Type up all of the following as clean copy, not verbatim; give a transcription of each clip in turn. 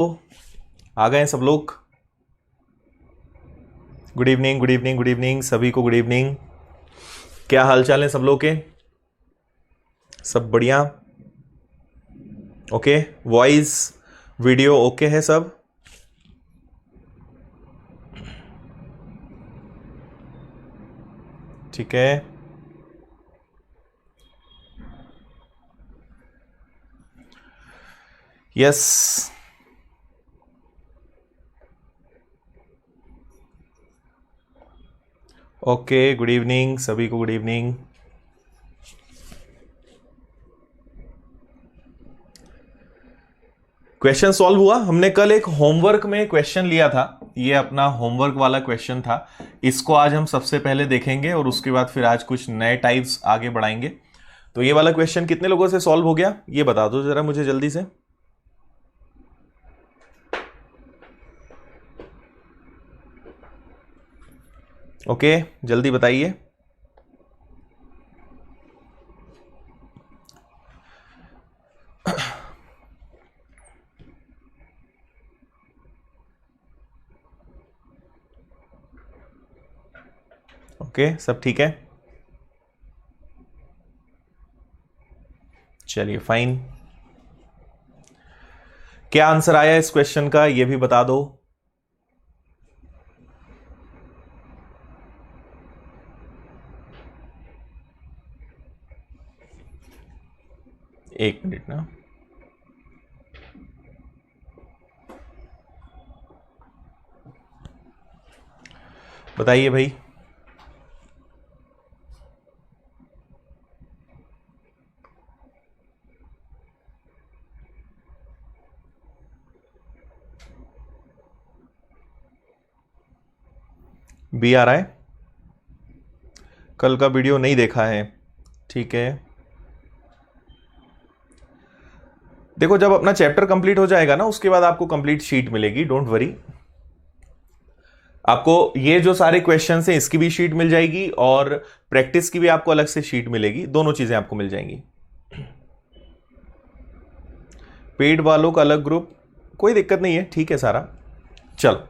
आ गए सब लोग। Good evening, good evening, good evening सभी को। Good evening. क्या हाल चाल है सब लोग के? सब बढ़िया? ओके, वॉइस वीडियो ओके है सब? ठीक है। यस। ओके, गुड इवनिंग सभी को। Good evening. क्वेश्चन सॉल्व हुआ। हमने कल एक होमवर्क में क्वेश्चन लिया था, ये अपना होमवर्क वाला क्वेश्चन था। इसको आज हम सबसे पहले देखेंगे और उसके बाद फिर आज कुछ नए टाइप्स आगे बढ़ाएंगे। तो ये वाला क्वेश्चन कितने लोगों से सॉल्व हो गया ये बता दो जरा मुझे जल्दी से। ओके, जल्दी बताइए। ओके, सब ठीक है? चलिए फाइन। क्या आंसर आया इस क्वेश्चन का ये भी बता दो। एक मिनट ना। बताइए भाई। बी आ रहा है? कल का वीडियो नहीं देखा है? ठीक है। देखो, जब अपना चैप्टर कंप्लीट हो जाएगा ना उसके बाद आपको कंप्लीट शीट मिलेगी, डोंट वरी। आपको ये जो सारे क्वेश्चंस हैं इसकी भी शीट मिल जाएगी और प्रैक्टिस की भी आपको अलग से शीट मिलेगी, दोनों चीजें आपको मिल जाएंगी। पेड वालों का अलग ग्रुप, कोई दिक्कत नहीं है, ठीक है सारा। चलो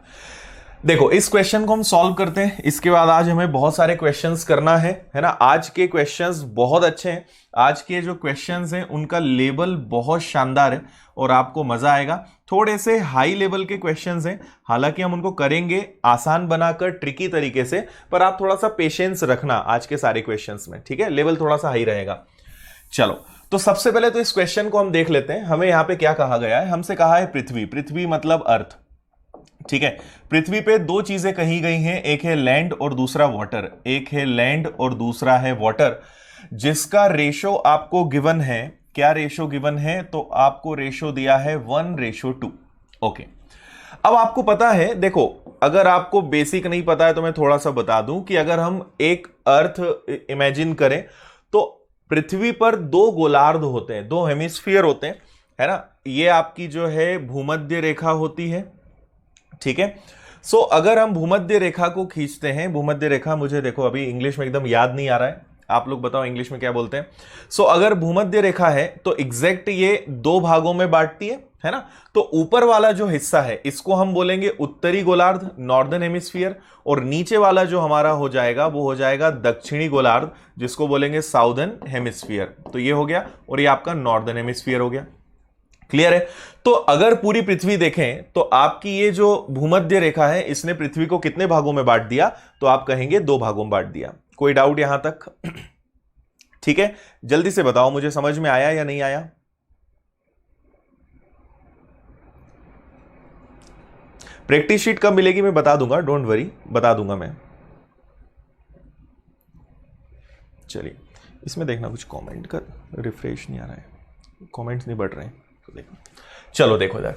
देखो, इस क्वेश्चन को हम सॉल्व करते हैं। इसके बाद आज हमें बहुत सारे क्वेश्चंस करना है ना। आज के क्वेश्चंस बहुत अच्छे हैं। आज के जो क्वेश्चंस हैं उनका लेवल बहुत शानदार है और आपको मजा आएगा। थोड़े से हाई लेवल के क्वेश्चंस हैं, हालांकि हम उनको करेंगे आसान बनाकर ट्रिकी तरीके से, पर आप थोड़ा सा पेशेंस रखना आज के सारे क्वेश्चंस में, ठीक है? लेवल थोड़ा सा हाई रहेगा। चलो, तो सबसे पहले तो इस क्वेश्चन को हम देख लेते हैं। हमें यहां पे क्या कहा गया है? हमसे कहा है पृथ्वी। पृथ्वी मतलब अर्थ, ठीक है? पृथ्वी पे दो चीजें कही गई हैं, एक है लैंड और दूसरा वाटर। एक है लैंड और दूसरा है वाटर, जिसका रेशो आपको गिवन है। क्या रेशो गिवन है? तो आपको रेशो दिया है 1:2। ओके, अब आपको पता है, देखो अगर आपको बेसिक नहीं पता है तो मैं थोड़ा सा बता दूं कि अगर हम एक अर्थ इमेजिन करें तो पृथ्वी पर दो गोलार्ध होते हैं, दो हेमिस्फीयर होते हैं, है ना? ये आपकी जो है भूमध्य रेखा होती है, ठीक है? सो अगर हम भूमध्य रेखा को खींचते हैं, भूमध्य रेखा, मुझे देखो अभी इंग्लिश में एकदम याद नहीं आ रहा है, आप लोग बताओ इंग्लिश में क्या बोलते हैं। सो अगर भूमध्य रेखा है तो एग्जैक्ट ये दो भागों में बांटती है ना? तो ऊपर वाला जो हिस्सा है इसको हम बोलेंगे उत्तरी गोलार्ध, नॉर्दर्न हेमिस्फीयर, और नीचे वाला जो हमारा हो जाएगा वो हो जाएगा दक्षिणी गोलार्ध, जिसको बोलेंगे साउदर्न हेमिस्फीयर। तो ये हो गया और ये आपका नॉर्दर्न हेमिस्फीयर हो गया। क्लियर है? तो अगर पूरी पृथ्वी देखें तो आपकी ये जो भूमध्य रेखा है इसने पृथ्वी को कितने भागों में बांट दिया? तो आप कहेंगे दो भागों में बांट दिया। कोई डाउट यहां तक? ठीक है, जल्दी से बताओ मुझे, समझ में आया या नहीं आया? प्रैक्टिस शीट कब मिलेगी मैं बता दूंगा, डोंट वरी, बता दूंगा मैं। चलिए, इसमें देखना कुछ कमेंट का रिफ्रेश नहीं आ रहा है, कमेंट्स नहीं बढ़ रहे हैं, तो देखो। चलो देखो इधर,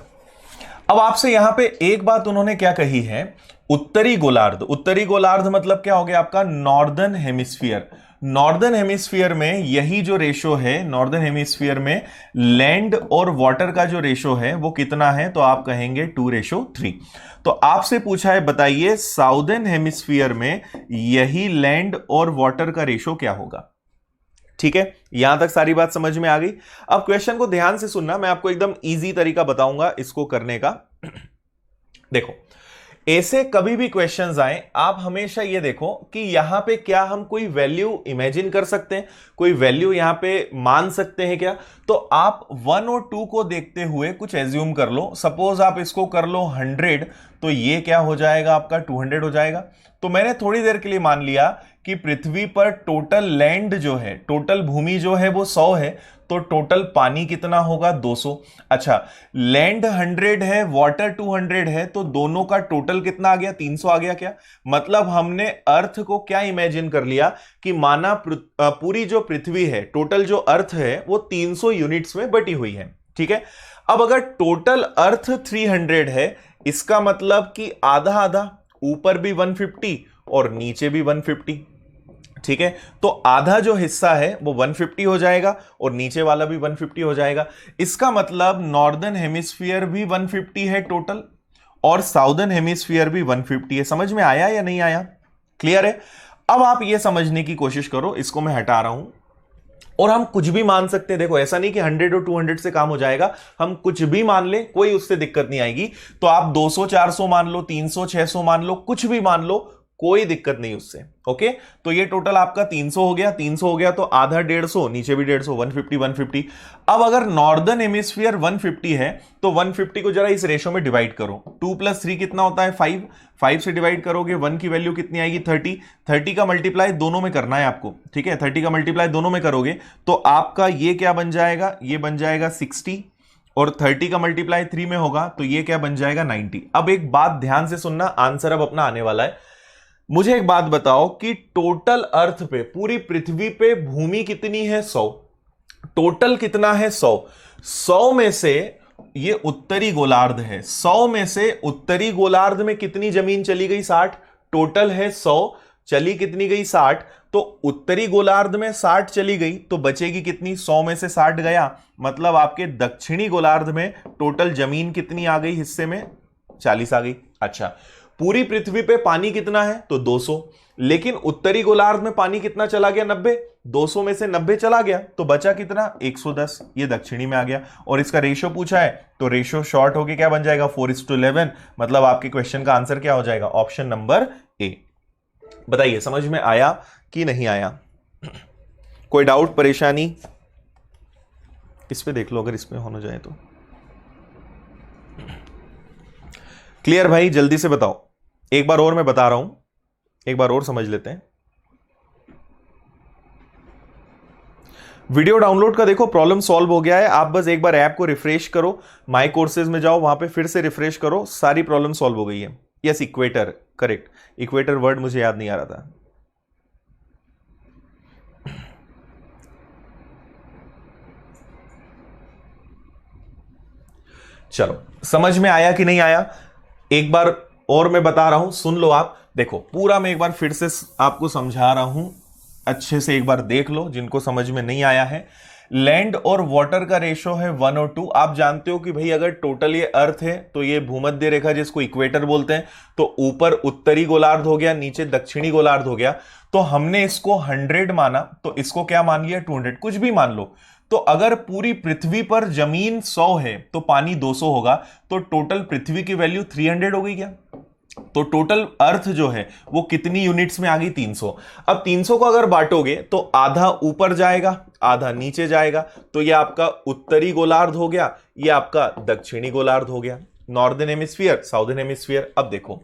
अब आपसे यहां पे एक बात उन्होंने क्या कही है? उत्तरी गोलार्ध। उत्तरी गोलार्ध मतलब क्या हो गया आपका? Northern hemisphere. नॉर्दर्न हेमिस्फीयर में यही जो रेशो है, नॉर्दर्न हेमिस्फीयर में लैंड और वाटर का जो रेशो है वो कितना है? तो आप कहेंगे 2:3। तो आपसे पूछा है बताइए साउदर्न हेमिस्फीयर में यही लैंड और वाटर का रेशो क्या होगा? ठीक है, यहां तक सारी बात समझ में आ गई। अब क्वेश्चन को ध्यान से सुनना, मैं आपको एकदम इजी तरीका बताऊंगा इसको करने का। देखो, ऐसे कभी भी क्वेश्चंस आए, आप हमेशा ये देखो कि यहां पे क्या हम कोई वैल्यू इमेजिन कर सकते हैं, कोई वैल्यू यहां पे मान सकते हैं क्या। तो आप 1 और 2 को देखते हुए कुछ एज्यूम कर लो। सपोज आप इसको कर लो 100, तो ये क्या हो जाएगा आपका 200 हो जाएगा। तो मैंने थोड़ी देर के लिए मान लिया कि पृथ्वी पर टोटल लैंड जो है, टोटल भूमि जो है वो 100 है, तो टोटल पानी कितना होगा 200। अच्छा, लैंड 100 है, वाटर 200 है, तो दोनों का टोटल कितना आ गया 300 आ गया क्या। मतलब हमने अर्थ को क्या इमेजिन कर लिया कि माना पूरी जो पृथ्वी है, टोटल जो अर्थ है वो 300 यूनिट्स में बटी हुई है। ठीक है, अब अगर टोटल अर्थ 300 है, इसका मतलब कि आधा आधा, ऊपर भी 150 और नीचे भी 150। ठीक है, तो आधा जो हिस्सा है वो 150 हो जाएगा और नीचे वाला भी 150 हो जाएगा। इसका मतलब नॉर्दर्न हेमिस्फीयर भी 150 है टोटल और साउदर्न हेमिस्फीयर भी 150 है। समझ में आया या नहीं आया? क्लियर है? अब आप ये समझने की कोशिश करो, इसको मैं हटा रहा हूं और हम कुछ भी मान सकते हैं। देखो, ऐसा नहीं कि 100 और 200 से काम हो जाएगा, हम कुछ भी मान ले, कोई उससे दिक्कत नहीं आएगी। तो आप 200 400 मान लो, 300 600 मान लो, कुछ भी मान लो, कोई दिक्कत नहीं उससे। ओके, तो ये टोटल आपका 300 हो गया। 300 हो गया तो आधा 150, नीचे भी 150, 150 150। अब अगर नॉर्दर्न हेमिस्फीयर 150 है तो 150 को जरा इस रेशो में डिवाइड करो। 2 + 3 कितना होता है 5, 5 से डिवाइड करोगे 1 की वैल्यू कितनी आएगी 30। 30 का मल्टीप्लाई दोनों में करना है आपको। ठीक है, 30 का मल्टीप्लाई दोनों में करोगे तो आपका ये क्या बन जाएगा, ये बन जाएगा 60 और 30 का मल्टीप्लाई 3 में होगा तो ये क्या बन जाएगा 90। अब एक बात ध्यान से सुनना, आंसर अब अपना आने वाला है। मुझे एक बात बताओ कि टोटल अर्थ पे, पूरी पृथ्वी पे भूमि कितनी है 100, टोटल कितना है 100। 100 में से ये उत्तरी गोलार्ध है, 100 में से उत्तरी गोलार्ध में कितनी जमीन चली गई 60, टोटल है 100, चली कितनी गई 60, तो उत्तरी गोलार्ध में 60 चली गई तो बचेगी कितनी, 100 में से 60 गया, मतलब आपके दक्षिणी गोलार्ध में टोटल जमीन कितनी आ गई हिस्से में 40 आ गई। अच्छा, पूरी पृथ्वी पे पानी कितना है तो 200, लेकिन उत्तरी गोलार्ध में पानी कितना चला गया 90, 200 में से 90 चला गया तो बचा कितना 110, ये दक्षिणी में आ गया। और इसका रेशो पूछा है तो रेशो शॉर्ट होके क्या बन जाएगा 4:11। मतलब आपके क्वेश्चन का आंसर क्या हो जाएगा, ऑप्शन नंबर ए। बताइए समझ में आया कि नहीं आया? कोई डाउट परेशानी? इस पे देख लो, अगर इस पे होना जाए तो। क्लियर भाई? जल्दी से बताओ, एक बार और मैं बता रहा हूं, एक बार और समझ लेते हैं। वीडियो डाउनलोड का देखो प्रॉब्लम सॉल्व हो गया है। आप बस एक बार ऐप को रिफ्रेश करो, माई कोर्सेज में जाओ, वहां पे फिर से रिफ्रेश करो, सारी प्रॉब्लम सॉल्व हो गई है। Yes, equator, correct, equator word मुझे याद नहीं आ रहा था। चलो, समझ में आया कि नहीं आया? एक बार और मैं बता रहा हूं, सुन लो आप। देखो, पूरा मैं एक बार फिर से आपको समझा रहा हूं, अच्छे से एक बार देख लो जिनको समझ में नहीं आया है। लैंड और वाटर का रेशो है 1 और 2। आप जानते हो कि भाई अगर टोटल ये अर्थ है तो ये भूमध्य रेखा जिसको इक्वेटर बोलते हैं, तो ऊपर उत्तरी गोलार्ध हो गया, नीचे दक्षिणी गोलार्ध हो गया। तो हमने इसको 100 माना तो इसको क्या मान लिया 200, कुछ भी मान लो। तो अगर पूरी पृथ्वी पर जमीन 100 है तो पानी 200 होगा, तो टोटल पृथ्वी की वैल्यू 300 हो गई क्या? तो टोटल अर्थ जो है वो कितनी यूनिट्स में आ गई 300। अब 300 को अगर बांटोगे तो आधा ऊपर जाएगा, आधा नीचे जाएगा, तो ये आपका उत्तरी गोलार्ध हो गया, ये आपका दक्षिणी गोलार्ध हो गया, नॉर्दर्न हेमिस्फीयर, साउदर्न हेमिस्फीयर। अब देखो,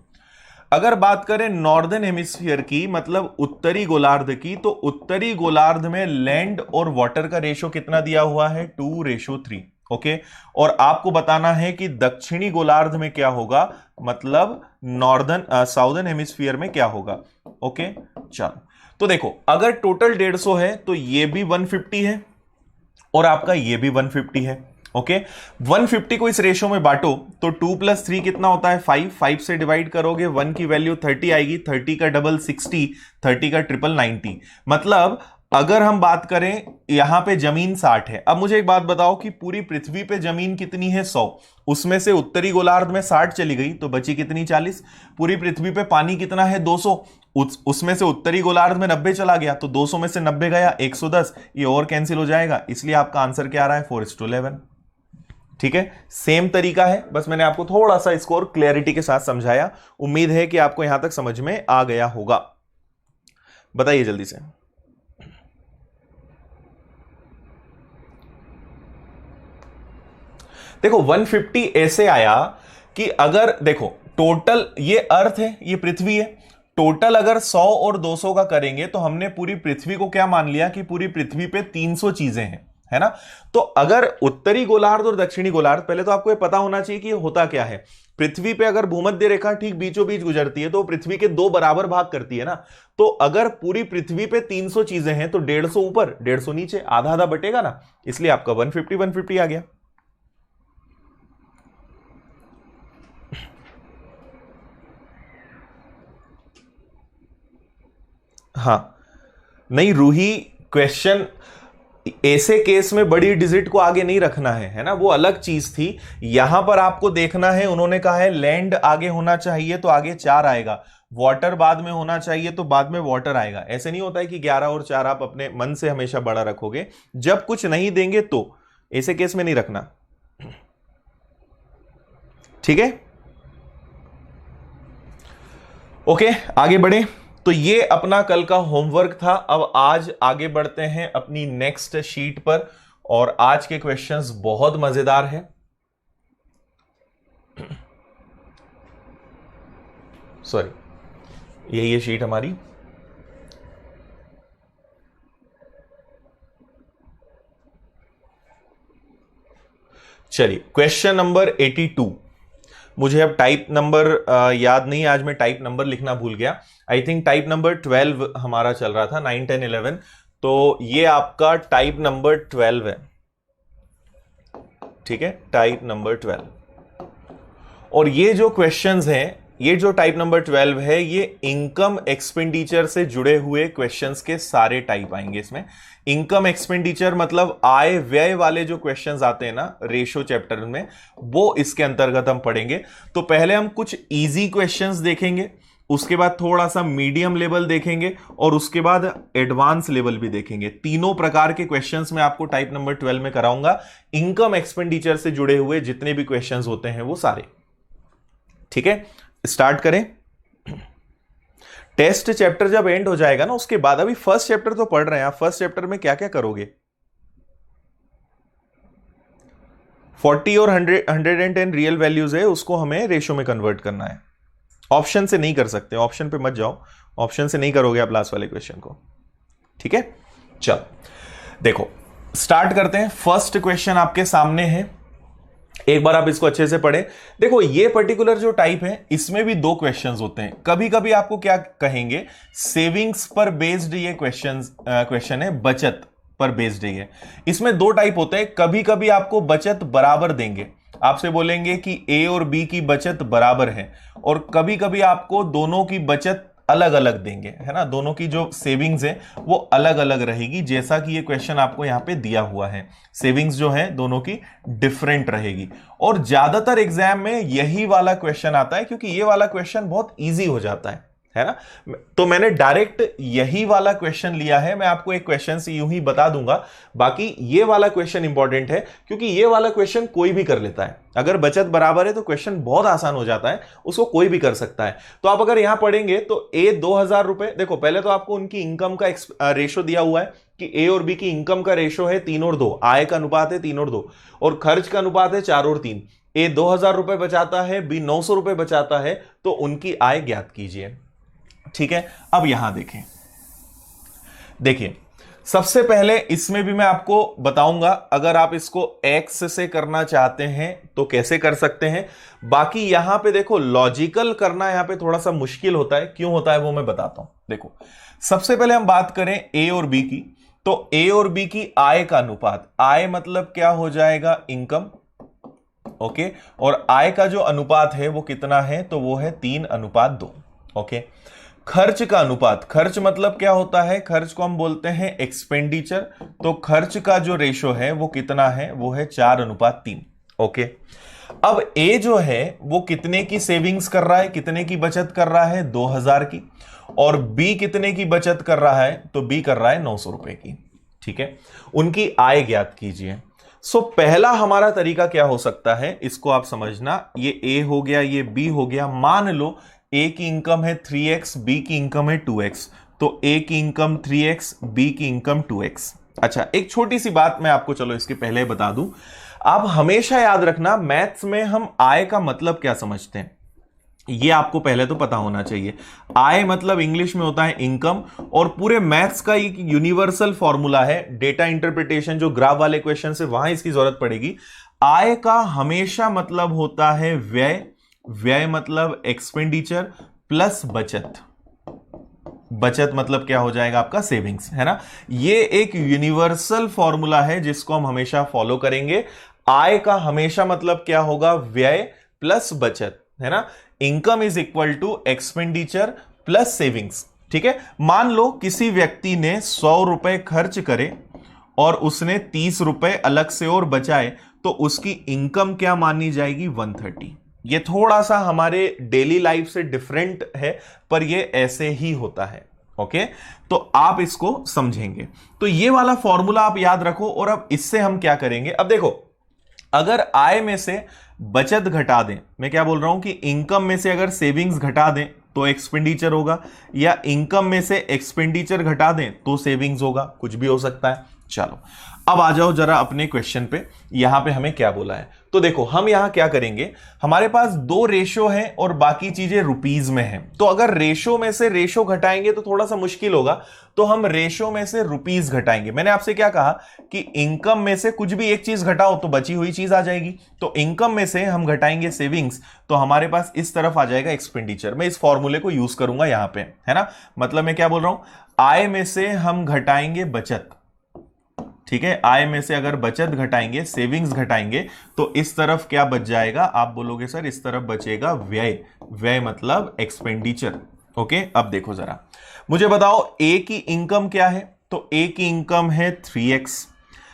अगर बात करें नॉर्दर्न हेमिस्फीयर की, मतलब उत्तरी गोलार्ध की, तो उत्तरी गोलार्ध में लैंड और वाटर का रेशो कितना दिया हुआ है 2:3। ओके, और आपको बताना है कि दक्षिणी गोलार्ध में क्या होगा, मतलब नॉर्दर्न साउदर्न हेमिस्फीयर में क्या होगा। ओके, चलो, तो देखो, अगर टोटल 150 है तो ये भी 150 है और आपका ये भी 150 है। ओके, 150 को इस रेशो में बांटो तो 2 + 3 कितना होता है 5, 5 से डिवाइड करोगे 1 की वैल्यू 30 आएगी, 30 का डबल 60, 30 का ट्रिपल 90। मतलब अगर हम बात करें यहां पे जमीन 60 है। अब मुझे एक बात बताओ कि पूरी पृथ्वी पे जमीन कितनी है 100, उसमें से उत्तरी गोलार्ध में 60 चली गई तो बची कितनी 40। पूरी पृथ्वी पे पानी कितना है 200, उसमें से उत्तरी गोलार्ध में 90 चला गया तो 200 में से 90 गया 110, ये और कैंसिल हो जाएगा, इसलिए आपका आंसर क्या आ रहा है 4:11। ठीक है, सेम तरीका है, बस मैंने आपको थोड़ा सा इसको और क्लैरिटी के साथ समझाया। उम्मीद है कि आपको यहां तक समझ में आ गया होगा। बताइए जल्दी से। देखो 150 ऐसे आया कि अगर देखो टोटल ये अर्थ है, ये पृथ्वी है, टोटल अगर 100 और 200 का करेंगे तो हमने पूरी पृथ्वी को क्या मान लिया कि पूरी पृथ्वी पे 300 चीजें हैं, है ना। तो अगर उत्तरी गोलार्ध और दक्षिणी गोलार्ध, पहले तो आपको ये पता होना चाहिए कि ये होता क्या है। पृथ्वी पे अगर भूमध्य रेखा ठीक बीचों बीच गुजरती है तो पृथ्वी के 2 बराबर भाग करती है ना। तो अगर पूरी पृथ्वी पे 300 चीजें हैं तो 150 ऊपर 150 नीचे, आधा आधा बटेगा ना, इसलिए आपका 150 आ गया। हाँ नहीं रूही, क्वेश्चन ऐसे केस में बड़ी डिजिट को आगे नहीं रखना है ना, वो अलग चीज थी। यहां पर आपको देखना है, उन्होंने कहा है लैंड आगे होना चाहिए तो आगे 4 आएगा, वाटर बाद में होना चाहिए तो बाद में वाटर आएगा। ऐसे नहीं होता है कि 11 और 4 आप अपने मन से हमेशा बड़ा रखोगे, जब कुछ नहीं देंगे तो ऐसे केस में नहीं रखना। ठीक है, ओके आगे बढ़े। तो ये अपना कल का होमवर्क था। अब आज आगे बढ़ते हैं अपनी नेक्स्ट शीट पर, और आज के क्वेश्चंस बहुत मजेदार हैं। सॉरी, यही है शीट हमारी। चलिए क्वेश्चन नंबर 82। मुझे अब टाइप नंबर याद नहीं, आज मैं टाइप नंबर लिखना भूल गया। आई थिंक टाइप नंबर 12 हमारा चल रहा था, 9, 10, 11, तो ये आपका टाइप नंबर 12 है। ठीक है, टाइप नंबर 12। और ये जो क्वेश्चंस हैं, ये जो टाइप नंबर 12 है, ये इनकम एक्सपेंडिचर से जुड़े हुए क्वेश्चंस के सारे टाइप आएंगे इसमें। इनकम एक्सपेंडिचर मतलब आय व्यय वाले जो क्वेश्चंस आते हैं ना रेशो चैप्टर में, वो इसके अंतर्गत हम पढ़ेंगे। तो पहले हम कुछ इजी क्वेश्चंस देखेंगे, उसके बाद थोड़ा सा मीडियम लेवल देखेंगे, और उसके बाद एडवांस लेवल भी देखेंगे। तीनों प्रकार के क्वेश्चंस मैं आपको टाइप नंबर 12 में कराऊंगा। इनकम एक्सपेंडिचर से जुड़े हुए जितने भी क्वेश्चंस होते हैं वो सारे। ठीक है, स्टार्ट करें। टेस्ट चैप्टर जब एंड हो जाएगा ना, उसके बाद, अभी फर्स्ट चैप्टर तो पढ़ रहे हैं आप, फर्स्ट चैप्टर में क्या क्या करोगे, 40 और 110 रियल वैल्यूज है, उसको हमें रेशो में कन्वर्ट करना है। ऑप्शन से नहीं कर सकते, ऑप्शन पे मत जाओ, ऑप्शन से नहीं करोगे आप लास्ट वाले क्वेश्चन को। ठीक है, चलो देखो स्टार्ट करते हैं। फर्स्ट क्वेश्चन आपके सामने है, एक बार आप इसको अच्छे से पढ़ें। देखो ये पर्टिकुलर जो टाइप है, इसमें भी 2 क्वेश्चंस होते हैं। कभी कभी आपको क्या कहेंगे, सेविंग्स पर बेस्ड ये क्वेश्चन है, बचत पर बेस्ड है। इसमें 2 टाइप होते हैं। कभी कभी आपको बचत बराबर देंगे, आपसे बोलेंगे कि ए और बी की बचत बराबर है, और कभी कभी आपको दोनों की बचत अलग अलग देंगे, है ना, दोनों की जो सेविंग्स है वो अलग अलग रहेगी, जैसा कि ये क्वेश्चन आपको यहां पे दिया हुआ है। सेविंग्स जो है दोनों की डिफरेंट रहेगी, और ज्यादातर एग्जाम में यही वाला क्वेश्चन आता है, क्योंकि ये वाला क्वेश्चन बहुत ईजी हो जाता है ना। तो मैंने डायरेक्ट यही वाला क्वेश्चन लिया है। मैं आपको एक क्वेश्चन से यूं ही बता दूंगा, बाकी ये वाला क्वेश्चन इंपॉर्टेंट है, क्योंकि ये वाला क्वेश्चन कोई भी कर लेता है। अगर बचत बराबर है तो क्वेश्चन बहुत आसान हो जाता है, उसको कोई भी कर सकता है। तो आप अगर यहां पढ़ेंगे तो ए 2000 रुपए, देखो पहले तो आपको उनकी इनकम का रेशो दिया हुआ है कि ए और बी की इनकम का रेशो है 3 और 2, आय का अनुपात है 3 और 2, और खर्च का अनुपात है 4 और 3। ए 2000 रुपए बचाता है, बी 900 रुपए बचाता है, तो उनकी आय ज्ञात कीजिए। ठीक है, अब यहां देखें, देखिए सबसे पहले इसमें भी मैं आपको बताऊंगा, अगर आप इसको x से करना चाहते हैं तो कैसे कर सकते हैं। बाकी यहां पे देखो लॉजिकल करना यहां पे थोड़ा सा मुश्किल होता है, क्यों होता है वो मैं बताता हूं। देखो सबसे पहले हम बात करें ए और बी की, तो ए और बी की आय का अनुपात, आय मतलब क्या हो जाएगा, इनकम, ओके, और आय का जो अनुपात है वो कितना है, तो वो है 3:2, ओके। खर्च का अनुपात, खर्च मतलब क्या होता है, खर्च को हम बोलते हैं एक्सपेंडिचर। तो खर्च का जो रेशो है वो कितना है, वो है 4:3। ओके। अब ए जो है वो कितने की सेविंग्स कर रहा है, कितने की बचत कर रहा है, 2000 की। और बी कितने की बचत कर रहा है, तो बी कर रहा है 900 रुपए की। ठीक है, उनकी आय ज्ञात कीजिए। पहला हमारा तरीका क्या हो सकता है, इसको आप समझना। ये ए हो गया, ये बी हो गया। मान लो ए की इनकम है 3x, बी की इनकम है 2x। तो ए की इनकम 3x, बी की इनकम 2x। अच्छा, एक छोटी सी बात मैं आपको चलो इसके पहले बता दूं। आप हमेशा याद रखना, मैथ्स में हम आय का मतलब क्या समझते हैं, ये आपको पहले तो पता होना चाहिए। आय मतलब इंग्लिश में होता है इनकम, और पूरे मैथ्स का एक यूनिवर्सल फॉर्मूला है। डेटा इंटरप्रिटेशन जो ग्राफ वाले क्वेश्चन से वहां इसकी जरूरत पड़ेगी। आय का हमेशा मतलब होता है व्यय। व्यय मतलब एक्सपेंडिचर प्लस बचत। बचत मतलब क्या हो जाएगा आपका, सेविंग्स, है ना। ये एक यूनिवर्सल फॉर्मूला है जिसको हम हमेशा फॉलो करेंगे। आय का हमेशा मतलब क्या होगा, व्यय प्लस बचत, है ना। Income is equal to expenditure plus savings. ठीक है, मान लो किसी व्यक्ति ने 100 रुपए खर्च करे और उसने 30 रुपए अलग से और बचाए, तो उसकी इनकम क्या मानी जाएगी, 130। ये थोड़ा सा हमारे डेली लाइफ से डिफरेंट है, पर ये ऐसे ही होता है। ओके, तो आप इसको समझेंगे। तो ये वाला फॉर्मूला आप याद रखो। और अब इससे हम क्या करेंगे, अब देखो, अगर आय में से बचत घटा दें, मैं क्या बोल रहा हूं कि इनकम में से अगर सेविंग्स घटा दें तो एक्सपेंडिचर होगा, या इनकम में से एक्सपेंडिचर घटा दें तो सेविंग्स होगा, कुछ भी हो सकता है। चलो, अब आ जाओ जरा अपने क्वेश्चन पे। यहां पे हमें क्या बोला है, तो देखो हम यहां क्या करेंगे। हमारे पास दो रेशो है और बाकी चीजें रुपीज में है। तो अगर रेशो में से रेशो घटाएंगे तो थोड़ा सा मुश्किल होगा, तो हम रेशो में से रुपीज घटाएंगे। मैंने आपसे क्या कहा कि इनकम में से कुछ भी एक चीज घटाओ तो बची हुई चीज आ जाएगी। तो इनकम में से हम घटाएंगे सेविंग्स, तो हमारे पास इस तरफ आ जाएगा एक्सपेंडिचर। मैं इस फॉर्मूले को यूज करूंगा यहां पे, है ना। मतलब मैं क्या बोल रहा हूं, आय में से हम घटाएंगे बचत। ठीक है, आय में से अगर बचत घटाएंगे, सेविंग्स घटाएंगे, तो इस तरफ क्या बच जाएगा, आप बोलोगे सर इस तरफ बचेगा व्यय। व्यय मतलब एक्सपेंडिचर। ओके, अब देखो जरा, मुझे बताओ ए की इनकम क्या है, तो ए की इनकम है 3x।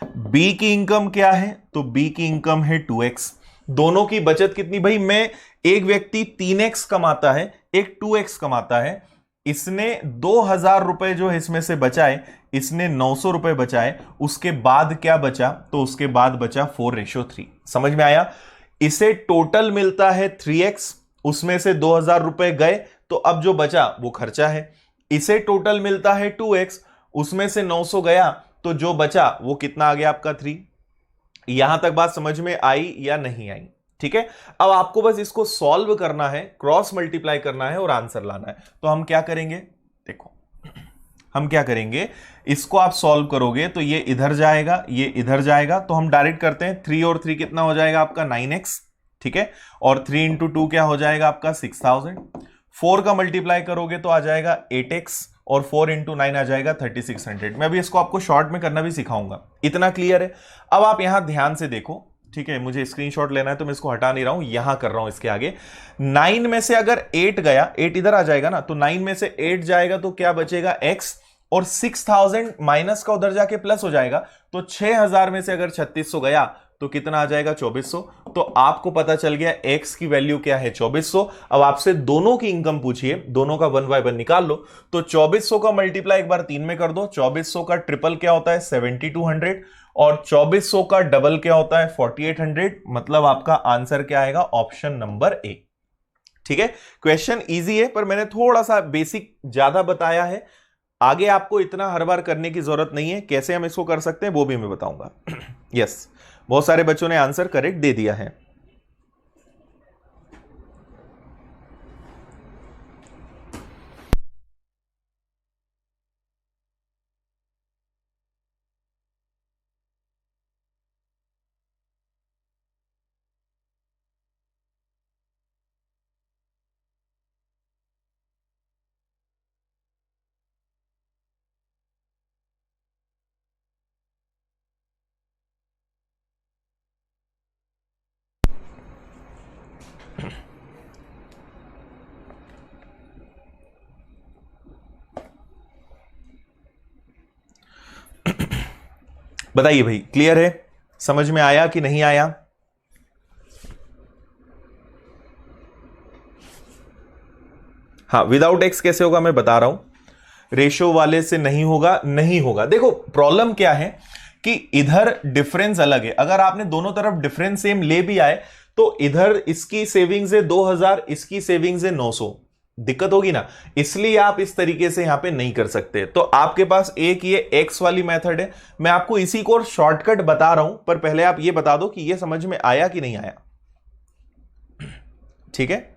बी की इनकम क्या है, तो बी की इनकम है 2x। दोनों की बचत कितनी भाई, मैं, एक व्यक्ति 3x कमाता है, एक 2x कमाता है। इसने 2000 रुपए जो है इसमें से बचाए, इसने 900 रुपए बचाए। उसके बाद क्या बचा, तो उसके बाद बचा 4:3। समझ में आया। इसे टोटल मिलता है 3x, उसमें से 2000 रुपए गए, तो अब जो बचा वो खर्चा है। इसे टोटल मिलता है 2x, उसमें से 900 गया, तो जो बचा वो कितना आ गया आपका 3। यहां तक बात समझ में आई या नहीं आई, ठीक है। अब आपको बस इसको सॉल्व करना है, क्रॉस मल्टीप्लाई करना है और आंसर लाना है। तो हम क्या करेंगे, देखो हम क्या करेंगे, इसको आप सॉल्व करोगे तो ये इधर जाएगा, ये इधर जाएगा। तो हम डायरेक्ट करते हैं, 3 और 3 कितना हो जाएगा आपका 9x। ठीक है, और 3 इंटू 2 क्या हो जाएगा आपका 6000। 4 का मल्टीप्लाई करोगे तो आ जाएगा 8x, और 4 इंटू 9 आ जाएगा 3600। मैं भी इसको आपको शॉर्ट में करना भी सिखाऊंगा। इतना क्लियर है। अब आप यहां ध्यान से देखो, ठीक है, मुझे स्क्रीनशॉट लेना है तो मैं इसको हटा नहीं रहा हूं, यहां कर रहा हूं इसके आगे। 9 में से अगर 8 गया, 8 इधर आ जाएगा ना, तो 9 में से 8 जाएगा तो क्या बचेगा x, और 6000 माइनस का उधर जाके प्लस हो जाएगा। तो 6000 में से अगर 3600 गया तो कितना आ जाएगा 2400। तो आपको पता चल गया x की वैल्यू क्या है, 2400। अब आपसे दोनों की इनकम पूछिए, दोनों का 1 बाय 1 निकाल लो। तो 2400 का मल्टीप्लाई एक बार 3 में कर दो। 2400 का ट्रिपल क्या होता है 7200, और 2400 का डबल क्या होता है 4800। मतलब आपका आंसर क्या आएगा, ऑप्शन नंबर ए। ठीक है, क्वेश्चन इजी है, पर मैंने थोड़ा सा बेसिक ज्यादा बताया है। आगे आपको इतना हर बार करने की जरूरत नहीं है। कैसे हम इसको कर सकते हैं वो भी मैं बताऊंगा। यस, बहुत सारे बच्चों ने आंसर करेक्ट दे दिया है। बताइए भाई, क्लियर है? समझ में आया कि नहीं आया? हाँ, विदाउट एक्स कैसे होगा मैं बता रहा हूं। रेशो वाले से नहीं होगा, नहीं होगा। देखो प्रॉब्लम क्या है कि इधर डिफरेंस अलग है। अगर आपने दोनों तरफ डिफरेंस सेम ले भी आए तो इधर इसकी सेविंग्स है 2000, इसकी सेविंग्स है 900, दिक्कत होगी ना। इसलिए आप इस तरीके से यहां पे नहीं कर सकते। तो आपके पास एक ये एक्स वाली मेथड है। मैं आपको इसी को शॉर्टकट बता रहा हूं, पर पहले आप ये बता दो कि ये समझ में आया कि नहीं आया। ठीक है,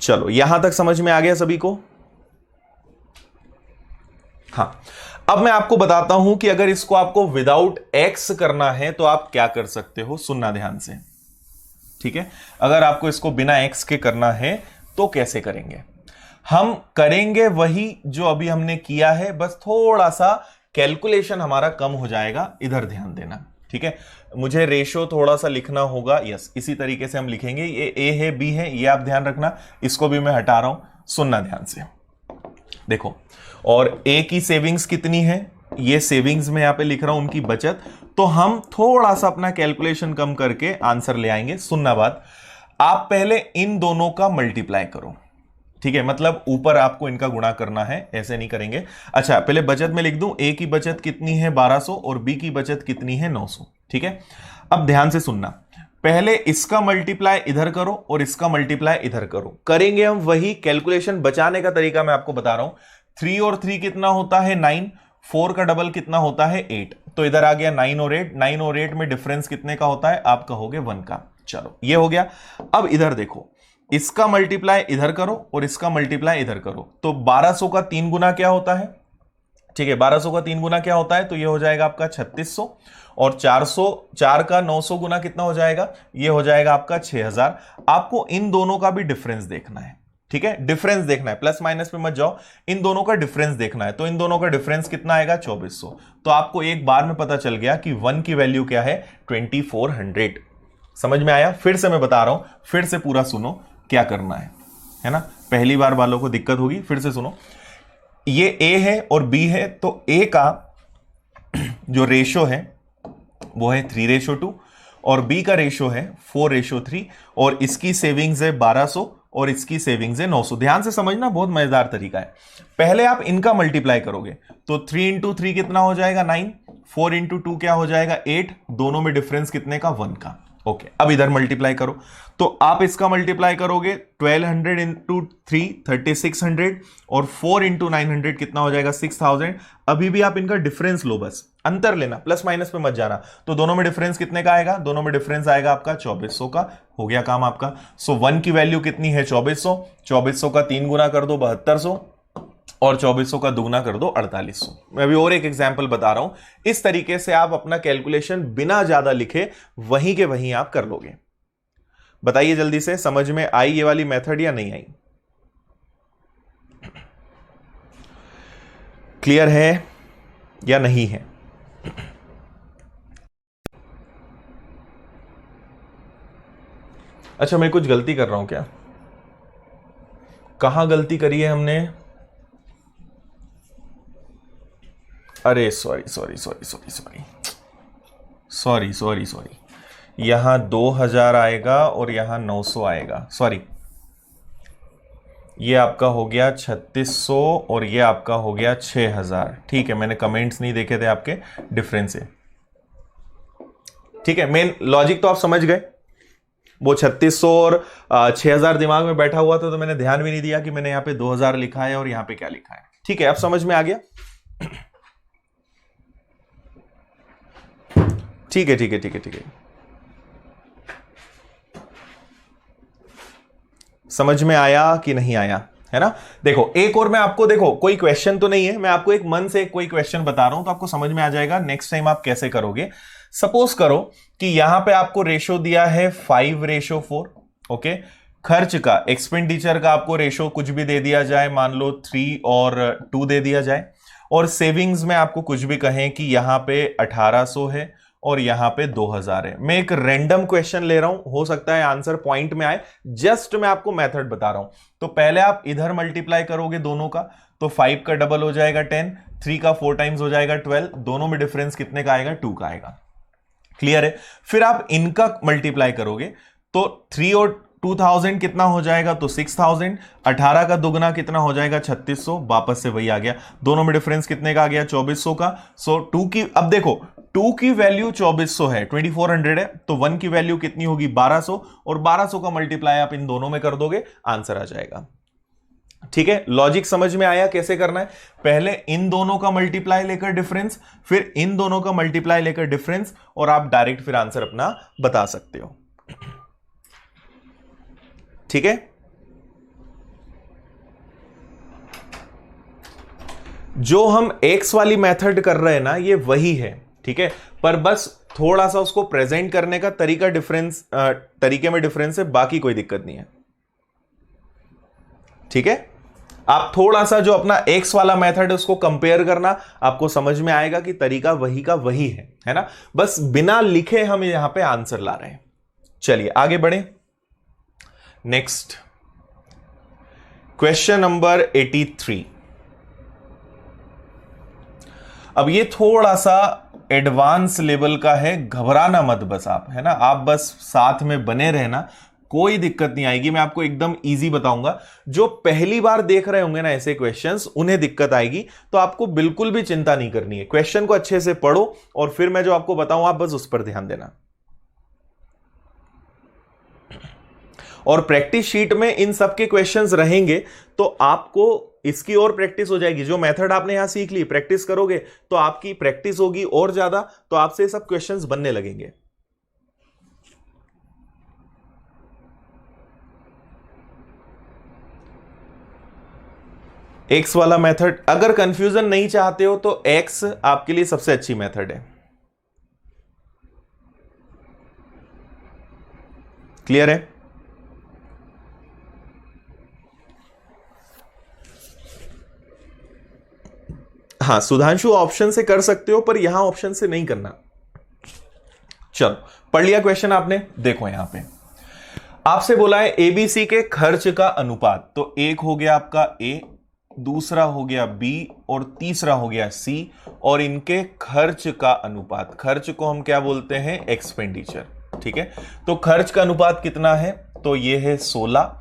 चलो यहां तक समझ में आ गया सभी को? हां, अब मैं आपको बताता हूं कि अगर इसको आपको विदाउट एक्स करना है तो आप क्या कर सकते हो। सुनना ध्यान से, ठीक है? अगर आपको इसको बिना एक्स के करना है तो कैसे करेंगे? हम करेंगे वही जो अभी हमने किया है, बस थोड़ा सा कैलकुलेशन हमारा कम हो जाएगा। इधर ध्यान देना, ठीक है? मुझे रेशो थोड़ा सा लिखना होगा। यस, इसी तरीके से हम लिखेंगे। ये ए है, बी है, ये आप ध्यान रखना। इसको भी मैं हटा रहा हूं, सुनना ध्यान से। देखो, और ए की सेविंग्स कितनी है, ये सेविंग्स में यहां पे लिख रहा हूं, उनकी बचत। तो हम थोड़ा सा अपना कैलकुलेशन कम करके आंसर ले आएंगे। सुनना बात, आप पहले इन दोनों का मल्टीप्लाई करो, ठीक है? मतलब ऊपर आपको इनका गुणा करना है, ऐसे नहीं करेंगे। अच्छा, पहले बचत में लिख दूं, ए की बचत कितनी है 1200 और बी की बचत कितनी है 900, ठीक है? अब ध्यान से सुनना, पहले इसका मल्टीप्लाई इधर करो और इसका मल्टीप्लाई इधर करो। करेंगे हम वही कैलकुलेशन। बचाने का तरीका मैं आपको बता रहा हूं। 3 और 3 कितना होता है 9, 4 का डबल कितना होता है 8, तो इधर आ गया 9 और 8। 9 और 8 में डिफरेंस कितने का होता है? आप कहोगे 1 का। चलो, ये हो गया। अब इधर देखो, इसका मल्टीप्लाई इधर करो और इसका मल्टीप्लाई इधर करो। तो 1200 का 3 गुना क्या होता है? ठीक है, 1200 का 3 गुना क्या होता है? तो ये हो जाएगा आपका 3600। और 4 का 900 गुना कितना हो जाएगा? ये हो जाएगा आपका 6000। आपको इन दोनों का भी डिफरेंस देखना है, ठीक है? डिफरेंस देखना है, प्लस माइनस पे मत जाओ, इन दोनों का डिफरेंस देखना है। तो इन दोनों का डिफरेंस कितना आएगा? 2400। तो आपको एक बार में पता चल गया कि 1 की वैल्यू क्या है? 2400। समझ में आया? फिर से मैं बता रहा हूं, फिर से पूरा सुनो क्या करना है ना? पहली बार वालों को दिक्कत होगी, फिर से सुनो। ये ए है और बी है, तो ए का जो रेशो है वो है 3:2 और बी का रेशो है 4:3 और इसकी सेविंग्स है 1200 और इसकी सेविंग्स है 900। ध्यान से समझना, बहुत मजेदार तरीका है। पहले आप इनका मल्टीप्लाई करोगे तो 3 × 3 कितना हो जाएगा 9, 4 × 2 क्या हो जाएगा 8, दोनों में डिफरेंस कितने का 1 का। ओके, अब इधर मल्टीप्लाई करो, तो आप इसका मल्टीप्लाई करोगे 1200 × 3 3600 और 4 × 900 कितना हो जाएगा 6000। अभी भी आप इनका डिफरेंस लो, बस अंतर लेना, प्लस माइनस पे मत जाना। तो दोनों में डिफरेंस कितने का आएगा? दोनों में डिफरेंस आएगा आपका 2400 का। हो गया काम आपका। सो 1 की वैल्यू कितनी है 2400। 2400 का 3 गुना कर दो 7200 और 2400 का दुगना कर दो 4800। मैं अभी और एक एग्जांपल बता रहा हूं। इस तरीके से आप अपना कैलकुलेशन बिना ज्यादा लिखे वहीं के वहीं आप कर लोगे। बताइए जल्दी से, समझ में आई ये वाली मेथड या नहीं आई? क्लियर है या नहीं है? अच्छा, मैं कुछ गलती कर रहा हूं क्या? कहां गलती करी है हमने? अरे sorry sorry sorry sorry sorry sorry sorry sorry, यहां 2000 आएगा और यहां 900 आएगा। सॉरी, ये आपका हो गया 3600 और ये आपका हो गया 6000। ठीक है, मैंने कमेंट्स नहीं देखे थे आपके, डिफरेंस है। ठीक है, मेन लॉजिक तो आप समझ गए। वो 3600 और 6000 दिमाग में बैठा हुआ था, तो मैंने ध्यान भी नहीं दिया कि मैंने यहां पे 2000 लिखा है और यहां पे क्या लिखा है। ठीक है, अब समझ में आ गया? ठीक है ठीक है ठीक है ठीक है, समझ में आया कि नहीं आया? है ना? देखो, एक और मैं आपको, देखो कोई क्वेश्चन तो नहीं है, मैं आपको एक मन से कोई क्वेश्चन बता रहा हूं तो आपको समझ में आ जाएगा नेक्स्ट टाइम आप कैसे करोगे। सपोज करो कि यहां पे आपको रेशो दिया है 5:4। ओके, खर्च का, एक्सपेंडिचर का आपको रेशो कुछ भी दे दिया जाए, मान लो 3 और 2 दे दिया जाए, और सेविंग्स में आपको कुछ भी कहें कि यहां पे 1800 है और यहां पे 2000 है। मैं एक रैंडम क्वेश्चन ले रहा हूं, हो सकता है आंसर पॉइंट में आए, जस्ट मैं आपको मेथड बता रहा हूं। तो पहले आप इधर मल्टीप्लाई करोगे दोनों का, तो 5 का डबल हो जाएगा 10, 3 का 4 टाइम्स हो जाएगा 12, दोनों में डिफरेंस कितने का आएगा? 2 का आएगा। क्लियर है? फिर आप इनका मल्टीप्लाई करोगे तो 3 और 2000 कितना हो जाएगा? तो 6000। 18 का दुगना कितना हो जाएगा? 3600। वापस से वही आ गया, दोनों में डिफरेंस कितने का आ गया? 2400 का। सो 2 की, अब देखो 2 की वैल्यू 2400 है, 2400 है, तो 1 की वैल्यू कितनी होगी? 1200, और 1200 का मल्टीप्लाई आप इन दोनों में कर दोगे, आंसर आ जाएगा। ठीक है, लॉजिक समझ में आया कैसे करना है? पहले इन दोनों का मल्टीप्लाई लेकर डिफरेंस, फिर इन दोनों का मल्टीप्लाई लेकर डिफरेंस, और आप डायरेक्ट फिर आंसर अपना बता सकते हो। ठीक है, जो हम एक्स वाली मेथड कर रहे हैं ना, ये वही है। ठीक है, पर बस थोड़ा सा उसको प्रेजेंट करने का तरीका डिफरेंस, तरीके में डिफरेंस है, बाकी कोई दिक्कत नहीं है। ठीक है, आप थोड़ा सा जो अपना एक्स वाला मेथड है उसको कंपेयर करना, आपको समझ में आएगा कि तरीका वही का वही है ना? बस बिना लिखे हम यहां पे आंसर ला रहे हैं। चलिए आगे बढ़े। Next question number 83। अब ये थोड़ा सा एडवांस लेवल का है, घबराना मत बस आप, है ना? आप बस साथ में बने रहना, कोई दिक्कत नहीं आएगी। मैं आपको एकदम इजी बताऊंगा। जो पहली बार देख रहे होंगे ना ऐसे क्वेश्चंस, उन्हें दिक्कत आएगी, तो आपको बिल्कुल भी चिंता नहीं करनी है। क्वेश्चन को अच्छे से पढ़ो और फिर मैं जो आपको बताऊं आप बस उस पर ध्यान देना। और प्रैक्टिस शीट में इन सब के क्वेश्चंस रहेंगे, तो आपको इसकी और प्रैक्टिस हो जाएगी। जो मेथड आपने यहां सीख ली, प्रैक्टिस करोगे तो आपकी प्रैक्टिस होगी और ज्यादा, तो आपसे सब क्वेश्चंस बनने लगेंगे। एक्स वाला मेथड, अगर कंफ्यूजन नहीं चाहते हो तो एक्स आपके लिए सबसे अच्छी मेथड है। क्लियर है? हाँ, सुधांशु ऑप्शन से कर सकते हो, पर यहां ऑप्शन से नहीं करना। चलो, पढ़ लिया क्वेश्चन आपने? देखो यहां पे आपसे बोला है एबीसी के खर्च का अनुपात। तो एक हो गया आपका ए, दूसरा हो गया बी, और तीसरा हो गया सी, और इनके खर्च का अनुपात। खर्च को हम क्या बोलते हैं? एक्सपेंडिचर। ठीक है, तो खर्च का अनुपात कितना है? तो ये है 16,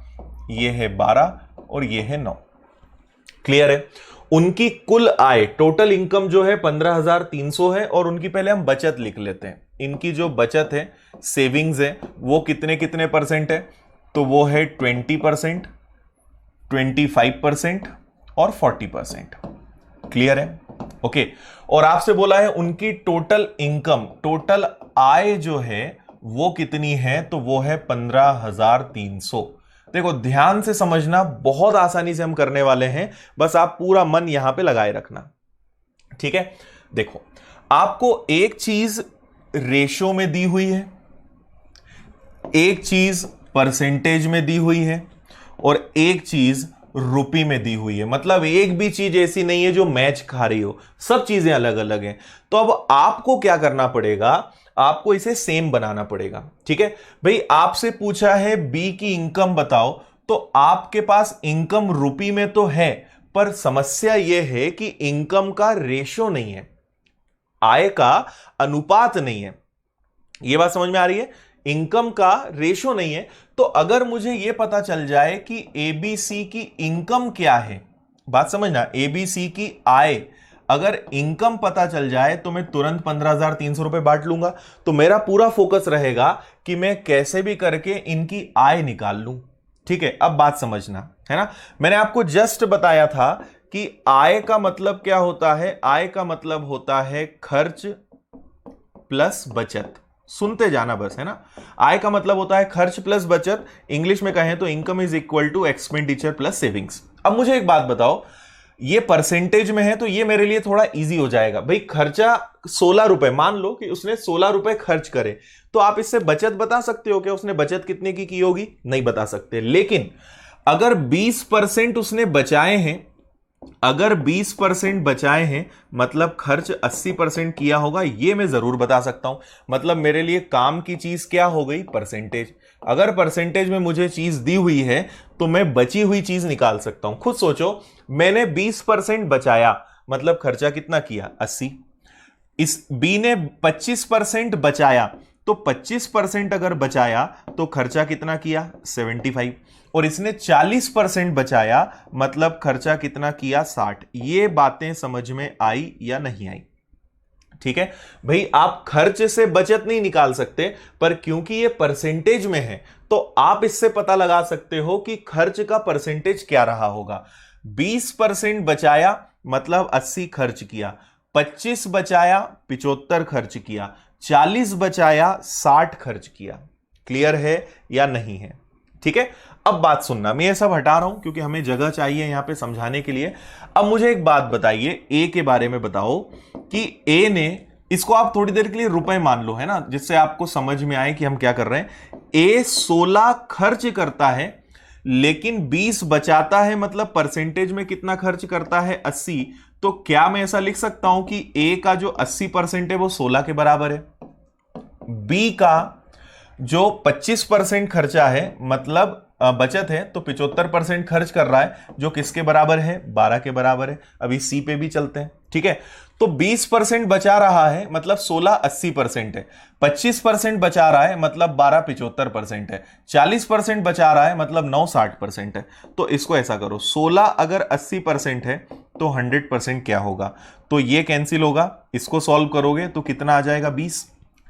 ये है 12, और ये है 9। क्लियर है? उनकी कुल आय, टोटल इनकम जो है 15,300 है, और उनकी पहले हम बचत लिख लेते हैं। इनकी जो बचत है, सेविंग्स है, वो कितने कितने परसेंट है? तो वो है 20%, 25% और 40%। क्लियर है? ओके। और आपसे बोला है उनकी टोटल इनकम, टोटल आय जो है वो कितनी है? तो वो है 15,300। देखो ध्यान से समझना, बहुत आसानी से हम करने वाले हैं, बस आप पूरा मन यहां पे लगाए रखना। ठीक है, देखो आपको एक चीज रेशो में दी हुई है, एक चीज परसेंटेज में दी हुई है, और एक चीज रुपये में दी हुई है। मतलब एक भी चीज ऐसी नहीं है जो मैच खा रही हो, सब चीजें अलग अलग हैं। तो अब आपको क्या करना पड़ेगा? आपको इसे सेम बनाना पड़ेगा। ठीक है भाई, आपसे पूछा है बी की इनकम बताओ, तो आपके पास इनकम रुपये में तो है, पर समस्या यह है कि इनकम का रेशो नहीं है, आय का अनुपात नहीं है। यह बात समझ में आ रही है? इनकम का रेशो नहीं है। तो अगर मुझे यह पता चल जाए कि एबीसी की इनकम क्या है, बात समझना, एबीसी की आय, अगर इनकम पता चल जाए तो मैं तुरंत 15,300 रुपए बांट लूंगा। तो मेरा पूरा फोकस रहेगा कि मैं कैसे भी करके इनकी आय निकाल लूं। ठीक है, अब बात समझना, है ना? मैंने आपको जस्ट बताया था कि आय का मतलब क्या होता है? आय का मतलब होता है खर्च प्लस बचत। सुनते जाना बस, है ना? आय का मतलब होता है खर्च प्लस बचत। इंग्लिश में कहें तो income is equal to expenditure plus savings. अब मुझे एक बात बताओ, ये परसेंटेज में है तो ये मेरे लिए थोड़ा इजी हो जाएगा। भाई खर्चा 16 रुपए, मान लो कि उसने 16 रुपए खर्च करे, तो आप इससे बचत बता सकते हो कि उसने बचत कितने की होगी? नहीं बता सकते। लेकिन अगर 20% उसने बचाए हैं, अगर 20% बचाए हैं, मतलब खर्च 80% किया होगा, ये मैं जरूर बता सकता हूं। मतलब मेरे लिए काम की चीज क्या हो गई? परसेंटेज। अगर परसेंटेज में मुझे चीज दी हुई है तो मैं बची हुई चीज निकाल सकता हूं। खुद सोचो, मैंने 20% बचाया, मतलब खर्चा कितना किया 80। इस बी ने 25% बचाया, तो 25% अगर बचाया तो खर्चा कितना किया 75, और इसने 40% बचाया मतलब खर्चा कितना किया 60। ये बातें समझ में आई या नहीं आई? ठीक है भाई, आप खर्च से बचत नहीं निकाल सकते, पर क्योंकि ये परसेंटेज में है तो आप इससे पता लगा सकते हो कि खर्च का परसेंटेज क्या रहा होगा। 20% बचाया मतलब 80 खर्च किया, 25 बचाया 75 खर्च किया, 40 बचाया 60 खर्च किया। क्लियर है या नहीं है? ठीक है, अब बात सुनना, मैं ये सब हटा रहा हूं क्योंकि हमें जगह चाहिए यहां पे समझाने के लिए। अब मुझे एक बात बताइए, ए के बारे में बताओ कि ए ने, इसको आप थोड़ी देर के लिए रुपए मान लो, है ना, जिससे आपको समझ में आए कि हम क्या कर रहे हैं। ए 16 खर्च करता है लेकिन 20 बचाता है, मतलब परसेंटेज में कितना खर्च करता है 80। तो क्या मैं ऐसा लिख सकता हूं कि ए का जो 80% है वो 16 के बराबर है, बी का जो 25% खर्चा है मतलब बचत है तो 75% खर्च कर रहा है, जो किसके बराबर है 12 के बराबर है। अभी सी पे भी चलते हैं। ठीक है, तो 20% बचा रहा है मतलब 16 80% है, 25% बचा रहा है मतलब 12 75% है, 40% बचा रहा है मतलब 9 60% है। तो इसको ऐसा करो, 16 अगर 80% है तो 100% क्या होगा, तो ये कैंसिल होगा, इसको सॉल्व करोगे तो कितना आ जाएगा 20।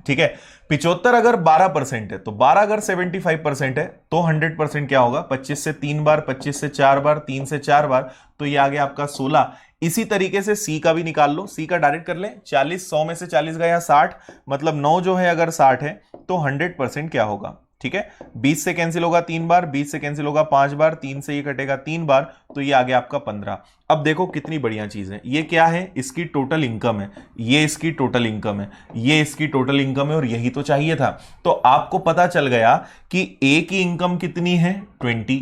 ठीक है, 75 अगर 12% है तो 12 अगर 75% है तो 100% क्या होगा, 25 से 3 बार, 25 से 4 बार, 3 से 4 बार, तो ये आ गया आपका 16। इसी तरीके से सी का भी निकाल लो, सी का डायरेक्ट कर ले, 40 100 में से 40 गया 60, मतलब 9 जो है अगर 60 है तो 100% क्या होगा। ठीक है, 20 से कैंसिल होगा 3 बार, 20 से कैंसिल होगा 5 बार, 3 से ये कटेगा 3 बार, तो ये आ गया आपका 15। अब देखो कितनी बढ़िया चीज है, ये क्या है, इसकी टोटल इनकम है, ये इसकी टोटल इनकम है, ये इसकी टोटल इनकम है, और यही तो चाहिए था। तो आपको पता चल गया कि ए की इनकम कितनी है 20,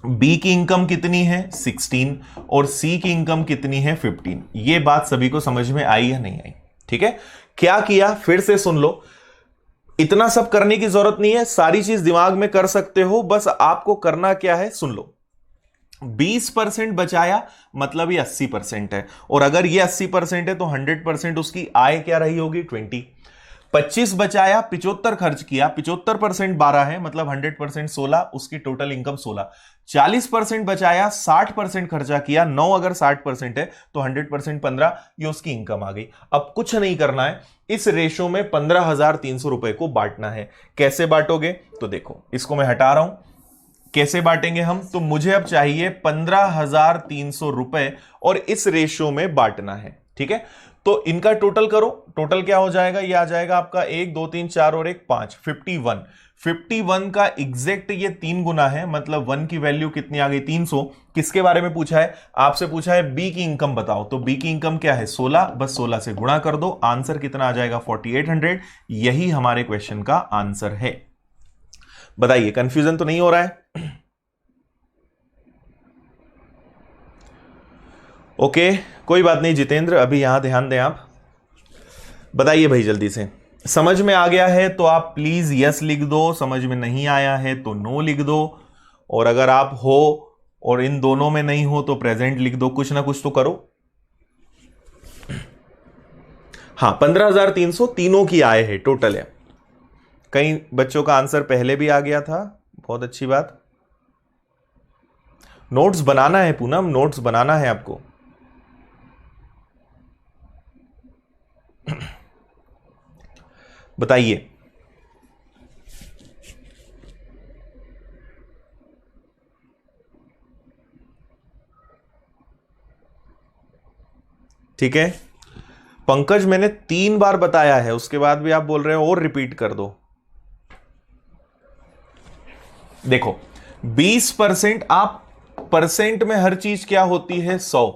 बी की इनकम कितनी है 16, और सी की इनकम कितनी है 15। ये बात सभी को समझ में आई या नहीं आई? ठीक है, क्या किया फिर से सुन लो, इतना सब करने की जरूरत नहीं है, सारी चीज दिमाग में कर सकते हो, बस आपको करना क्या है सुन लो। 20% बचाया मतलब ये 80% है, और अगर ये 80% है तो 100% उसकी आय क्या रही होगी 20। 25 बचाया 75 खर्च किया, 75% 12 है मतलब 100% 16, उसकी टोटल इनकम 16। 40% बचाया 60% खर्चा किया, 9 अगर 60% है तो 100% 15, ये उसकी इनकम आ गई। अब कुछ नहीं करना है, इस रेशो में 15,300 रुपए को बांटना है। कैसे बांटोगे, तो देखो इसको मैं हटा रहा हूं, कैसे बांटेंगे हम, तो मुझे अब चाहिए 15,300 रुपए और इस रेशियो में बांटना है। ठीक है, तो इनका टोटल करो, टोटल क्या हो जाएगा, ये आ जाएगा आपका 1 2 3 4 और 1 5, 51। 51 का एग्जैक्ट ये 3 गुना है, मतलब 1 की वैल्यू कितनी आ गई 300। किसके बारे में पूछा है, आपसे पूछा है बी की इनकम बताओ, तो बी की इनकम क्या है 16, बस 16 से गुणा कर दो, आंसर कितना आ जाएगा 4800। यही हमारे क्वेश्चन का आंसर है। बताइए कंफ्यूजन तो नहीं हो रहा है? ओके, कोई बात नहीं जितेंद्र, अभी यहां ध्यान दें आप। बताइए भाई जल्दी से, समझ में आ गया है तो आप प्लीज यस लिख दो, समझ में नहीं आया है तो नो लिख दो, और अगर आप हो और इन दोनों में नहीं हो तो प्रेजेंट लिख दो, कुछ ना कुछ तो करो। हाँ, 15,300 तीनों की आय है, टोटल है। कई बच्चों का आंसर पहले भी आ गया था, बहुत अच्छी बात। नोट्स बनाना है पूनम, नोट्स बनाना है आपको। बताइए ठीक है, पंकज मैंने 3 बार बताया है, उसके बाद भी आप बोल रहे हो और रिपीट कर दो। देखो 20%, आप परसेंट में हर चीज क्या होती है 100,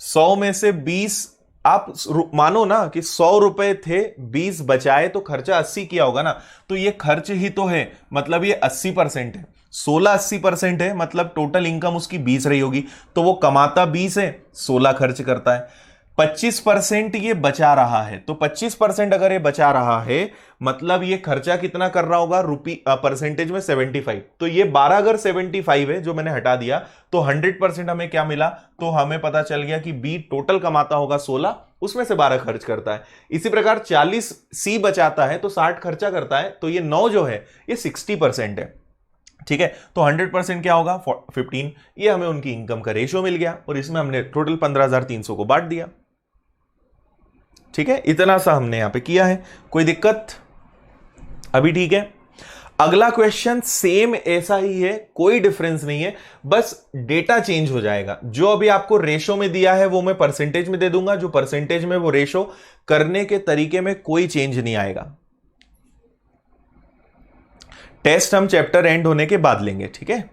100 में से 20 आप मानो ना कि 100 रुपए थे, 20 बचाए तो खर्चा 80 किया होगा ना, तो ये खर्च ही तो है, मतलब ये 80% है। 16 80% है मतलब टोटल इनकम उसकी 20 रही होगी, तो वो कमाता 20 है, 16 खर्च करता है। 25% ये बचा रहा है, तो 25% अगर ये बचा रहा है मतलब ये खर्चा कितना कर रहा होगा परसेंटेज में 75। तो ये 12 अगर 75 है जो मैंने हटा दिया तो 100% हमें क्या मिला, तो हमें पता चल गया कि बी टोटल कमाता होगा 16, उसमें से 12 खर्च करता है। इसी प्रकार 40 सी बचाता है तो 60 खर्चा करता है, तो ये 9 जो है ये 60% है। ठीक है, तो 100% क्या होगा 15। ये हमें उनकी इनकम का रेशियो मिल गया और इसमें हमने टोटल 15,300 को बांट दिया। ठीक है, इतना सा हमने यहां पे किया है, कोई दिक्कत अभी? ठीक है, अगला क्वेश्चन सेम ऐसा ही है, कोई डिफरेंस नहीं है, बस डेटा चेंज हो जाएगा। जो अभी आपको रेशो में दिया है वो मैं परसेंटेज में दे दूंगा, जो परसेंटेज में वो रेशो करने के तरीके में कोई चेंज नहीं आएगा। टेस्ट हम चैप्टर एंड होने के बाद लेंगे। ठीक है,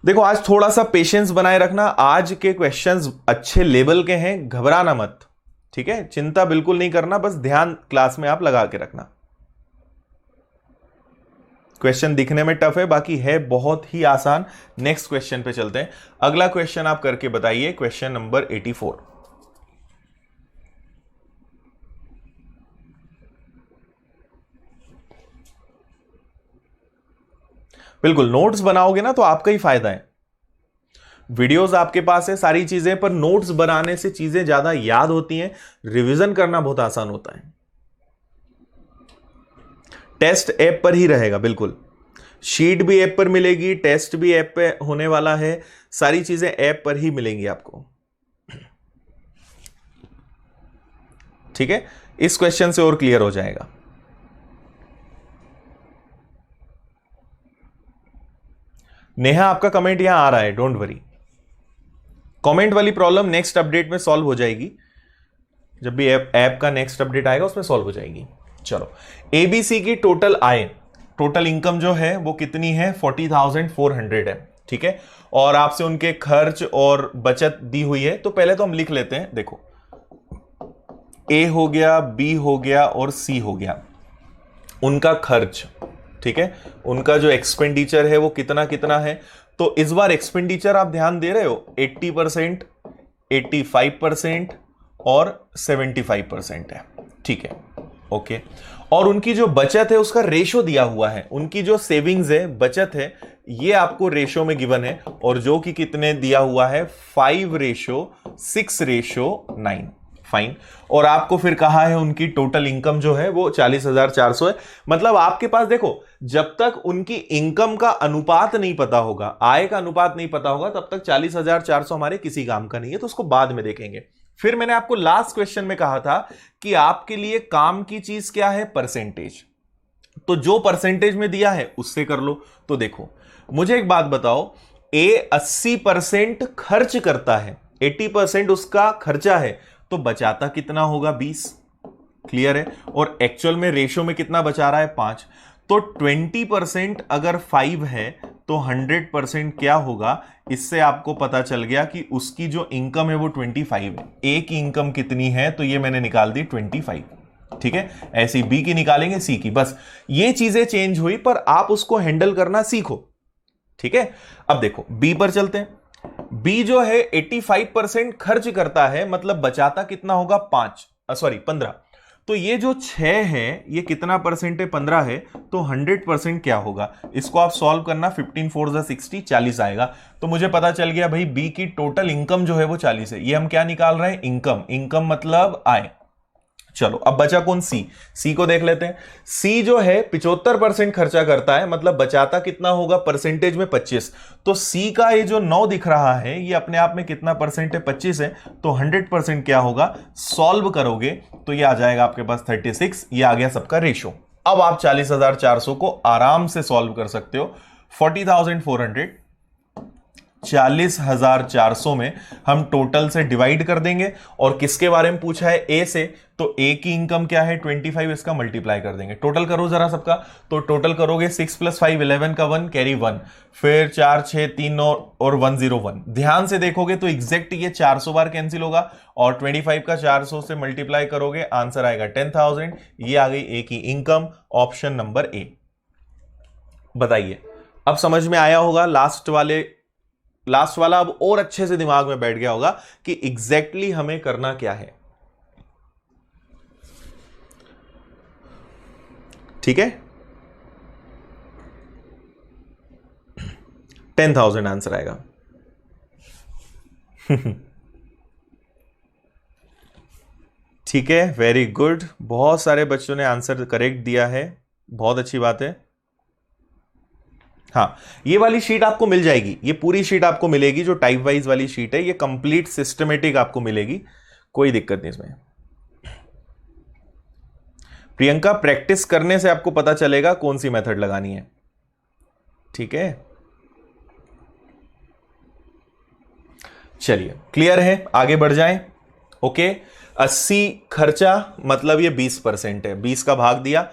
देखो आज थोड़ा सा पेशेंस बनाए रखना, आज के क्वेश्चंस अच्छे लेवल के हैं, घबराना मत। ठीक है, चिंता बिल्कुल नहीं करना, बस ध्यान क्लास में आप लगा के रखना। क्वेश्चन दिखने में टफ है, बाकी है बहुत ही आसान। नेक्स्ट क्वेश्चन पे चलते हैं। अगला क्वेश्चन आप करके बताइए, क्वेश्चन नंबर 84। बिल्कुल, नोट्स बनाओगे ना तो आपका ही फायदा है। वीडियोस आपके पास है सारी चीजें, पर नोट्स बनाने से चीजें ज्यादा याद होती हैं, रिवीजन करना बहुत आसान होता है। टेस्ट ऐप पर ही रहेगा, बिल्कुल शीट भी ऐप पर मिलेगी, टेस्ट भी ऐप पे होने वाला है, सारी चीजें ऐप पर ही मिलेंगी आपको। ठीक है, इस क्वेश्चन से और क्लियर हो जाएगा। नेहा आपका कमेंट यहां आ रहा है, डोंट वरी। कमेंट वाली प्रॉब्लम नेक्स्ट अपडेट में सॉल्व हो जाएगी, जब भी ऐप का नेक्स्ट अपडेट आएगा उसमें सॉल्व हो जाएगी। चलो, एबीसी की टोटल आय, टोटल इनकम जो है वो कितनी है, 40,400 है। ठीक है, और आपसे उनके खर्च और बचत दी हुई है, तो पहले तो हम लिख लेते हैं। देखो, ए हो गया, बी हो गया और सी हो गया, उनका खर्च। ठीक है, उनका जो एक्सपेंडिचर है वो कितना कितना है। तो इस बार एक्सपेंडिचर आप ध्यान दे रहे हो, 80%, 85% और 75% है। ठीक है, ओके। और उनकी जो बचत है उसका रेशो दिया हुआ है, उनकी जो सेविंग्स है, बचत है, ये आपको रेशो में गिवन है, और जो कि कितने दिया हुआ है, 5:6:9। फाइन। और आपको फिर कहा है उनकी टोटल इनकम जो है वो 40,400 है। मतलब आपके पास देखो, जब तक उनकी इनकम का अनुपात नहीं पता होगा, आय का अनुपात नहीं पता होगा, तब तक 40,400 हमारे किसी काम का नहीं है, तो उसको बाद में देखेंगे। फिर मैंने आपको लास्ट क्वेश्चन में कहा था कि आपके लिए काम की चीज क्या है, परसेंटेज। तो जो परसेंटेज में दिया है उससे कर लो। तो देखो, मुझे एक बात बताओ, ए 80% खर्च करता है, 80% उसका खर्चा है, तो बचाता कितना होगा, 20। क्लियर है। और एक्चुअल में रेशियो में कितना बचा रहा है, 5। तो 20% अगर 5 है तो 100% क्या होगा, इससे आपको पता चल गया कि उसकी जो इनकम है वो 25 है। ए की इनकम कितनी है, तो ये मैंने निकाल दी 25। ठीक है, ऐसी बी की निकालेंगे, सी की। बस ये चीजें चेंज हुई, पर आप उसको हैंडल करना सीखो। ठीक है, अब देखो बी पर चलते हैं। बी जो है 85% खर्च करता है, मतलब बचाता कितना होगा, 15। तो ये जो 6 है ये कितना परसेंट है, 15 है, तो 100% क्या होगा, इसको आप सॉल्व करना। 15 4 60, 40 आएगा। तो मुझे पता चल गया भाई बी की टोटल इनकम जो है वो 40 है। ये हम क्या निकाल रहे हैं, इनकम। इनकम मतलब आय। चलो, अब बचा कौन, सी। सी को देख लेते हैं। सी जो है 75% खर्चा करता है, मतलब बचाता कितना होगा, परसेंटेज में 25। तो सी का ये जो 9 दिख रहा है ये अपने आप में कितना परसेंट है, 25 है। तो 100% क्या होगा, सॉल्व करोगे तो ये आ जाएगा आपके पास 36। ये आ गया सबका रेशो। अब आप 40,400 को आराम से सॉल्व कर सकते हो। 40,400 40,400 में हम टोटल से डिवाइड कर देंगे, और किसके बारे में पूछा है, ए से, तो ए की इनकम क्या है 25, इसका मल्टीप्लाई कर देंगे। टोटल करो जरा सबका, तो टोटल करोगे 6 + 5 11 का 1 कैरी 1, फिर 4 6 3 और 101। ध्यान से देखोगे तो एग्जैक्ट ये 400 बार कैंसिल होगा, और 25 का 400 से मल्टीप्लाई करोगे, आंसर आएगा 10,000। ये आ गई ए की इनकम, ऑप्शन नंबर ए। बताइए, अब समझ में आया होगा लास्ट वाले लास्ट वाला अब और अच्छे से दिमाग में बैठ गया होगा कि एग्जैक्टली हमें करना क्या है। ठीक है, 10,000 आंसर आएगा। ठीक है, वेरी गुड, बहुत सारे बच्चों ने आंसर करेक्ट दिया है, बहुत अच्छी बात है। हाँ, ये वाली शीट आपको मिल जाएगी, ये पूरी शीट आपको मिलेगी जो टाइप वाइज वाली शीट है, ये कंप्लीट सिस्टमेटिक आपको मिलेगी, कोई दिक्कत नहीं इसमें। प्रियंका, प्रैक्टिस करने से आपको पता चलेगा कौन सी मेथड लगानी है। ठीक है, चलिए क्लियर है, आगे बढ़ जाएं। ओके, 80 खर्चा मतलब ये 20% है, 20 का भाग दिया।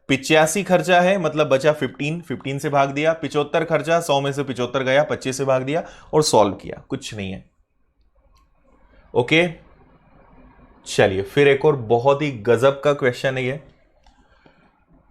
85 खर्चा है मतलब बचा 15 से भाग दिया। 75 खर्चा, 100 में से 75 गया, 25 से भाग दिया और सॉल्व किया, कुछ नहीं है। ओके, चलिए फिर एक और बहुत ही गजब का क्वेश्चन है ये,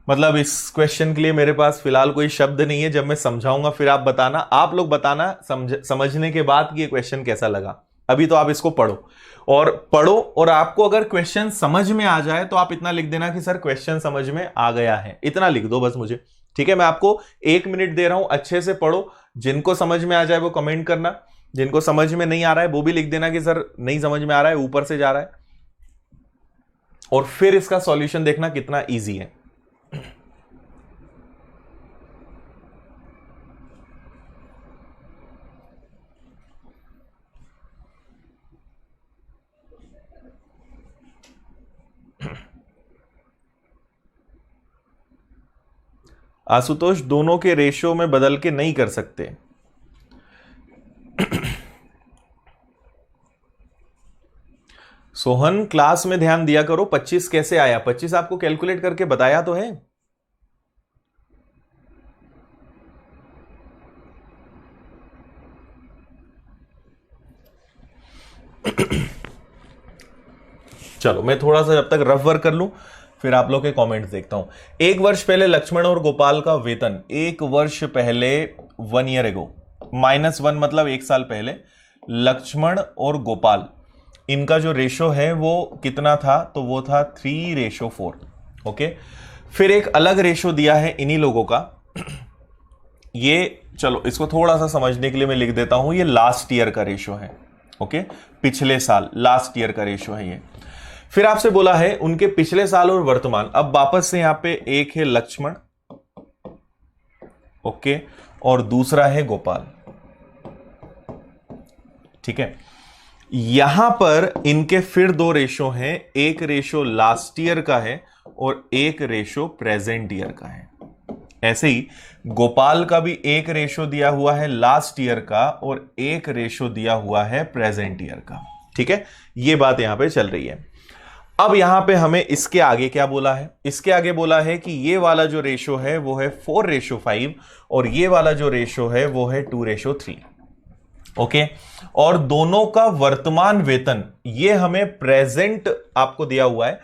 मतलब इस क्वेश्चन के लिए मेरे पास फिलहाल कोई शब्द नहीं है, जब मैं समझाऊंगा फिर आप बताना, आप लोग बताना समझने के बाद कि ये क्वेश्चन कैसा लगा। अभी तो आप इसको पढ़ो और आपको अगर क्वेश्चन समझ में आ जाए तो आप इतना लिख देना कि सर क्वेश्चन समझ में आ गया है, इतना लिख दो बस मुझे। ठीक है, मैं आपको 1 मिनट दे रहा हूं, अच्छे से पढ़ो, जिनको समझ में आ जाए वो कमेंट करना, जिनको समझ में नहीं आ रहा है वो भी लिख देना कि सर नहीं समझ में आ रहा है, ऊपर से जा रहा है, और फिर इसका सॉल्यूशन देखना कितना ईजी है। आशुतोष, दोनों के रेशो में बदल के नहीं कर सकते। सोहन, क्लास में ध्यान दिया करो, 25 कैसे आया? 25 आपको कैलकुलेट करके बताया तो है। चलो मैं थोड़ा सा जब तक रफ वर्क कर लूं फिर आप लोग के कमेंट्स देखता हूं। 1 वर्ष पहले लक्ष्मण और गोपाल का वेतन, 1 वर्ष पहले 1 ईयर एगो, -1 मतलब 1 साल पहले लक्ष्मण और गोपाल इनका जो रेशो है वो कितना था? तो वो था 3:4। ओके, फिर एक अलग रेशो दिया है इन्हीं लोगों का, ये चलो इसको थोड़ा सा समझने के लिए मैं लिख देता हूं, ये लास्ट ईयर का रेशो है। ओके, पिछले साल लास्ट ईयर का रेशो है ये। फिर आपसे बोला है उनके पिछले साल और वर्तमान। अब वापस से यहां पे एक है लक्ष्मण, ओके, और दूसरा है गोपाल। ठीक है, यहां पर इनके फिर 2 रेशो हैं, एक रेशो लास्ट ईयर का है और एक रेशो प्रेजेंट ईयर का है। ऐसे ही गोपाल का भी एक रेशो दिया हुआ है लास्ट ईयर का और एक रेशो दिया हुआ है प्रेजेंट ईयर का। ठीक है, यह बात यहां पे चल रही है। अब यहां पे हमें इसके आगे क्या बोला है? इसके आगे बोला है कि ये वाला जो रेशो है वो है 4:5 और ये वाला जो रेशो है वो है 2:3। ओके, और दोनों का वर्तमान वेतन ये हमें प्रेजेंट आपको दिया हुआ है।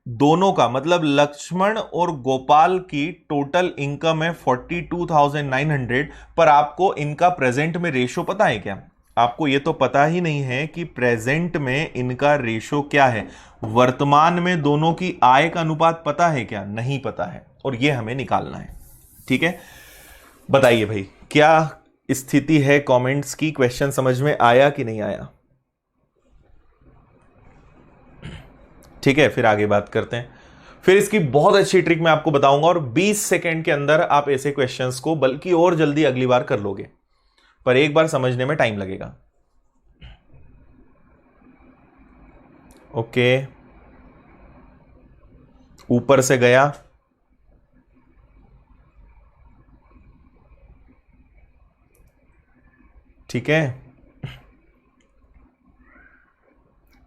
दोनों का मतलब लक्ष्मण और गोपाल की टोटल इनकम है 42,900, पर आपको इनका प्रेजेंट में रेशो पता है क्या? आपको ये तो पता ही नहीं है कि प्रेजेंट में इनका रेशो क्या है। वर्तमान में दोनों की आय का अनुपात पता है क्या? नहीं पता है, और ये हमें निकालना है। ठीक है, बताइए भाई क्या स्थिति है कमेंट्स की, क्वेश्चन समझ में आया कि नहीं आया? ठीक है, फिर आगे बात करते हैं। फिर इसकी बहुत अच्छी ट्रिक मैं आपको बताऊंगा और 20 सेकंड के अंदर आप ऐसे क्वेश्चंस को बल्कि और जल्दी अगली बार कर लोगे, पर एक बार समझने में टाइम लगेगा। ओके, ऊपर से गया, ठीक है।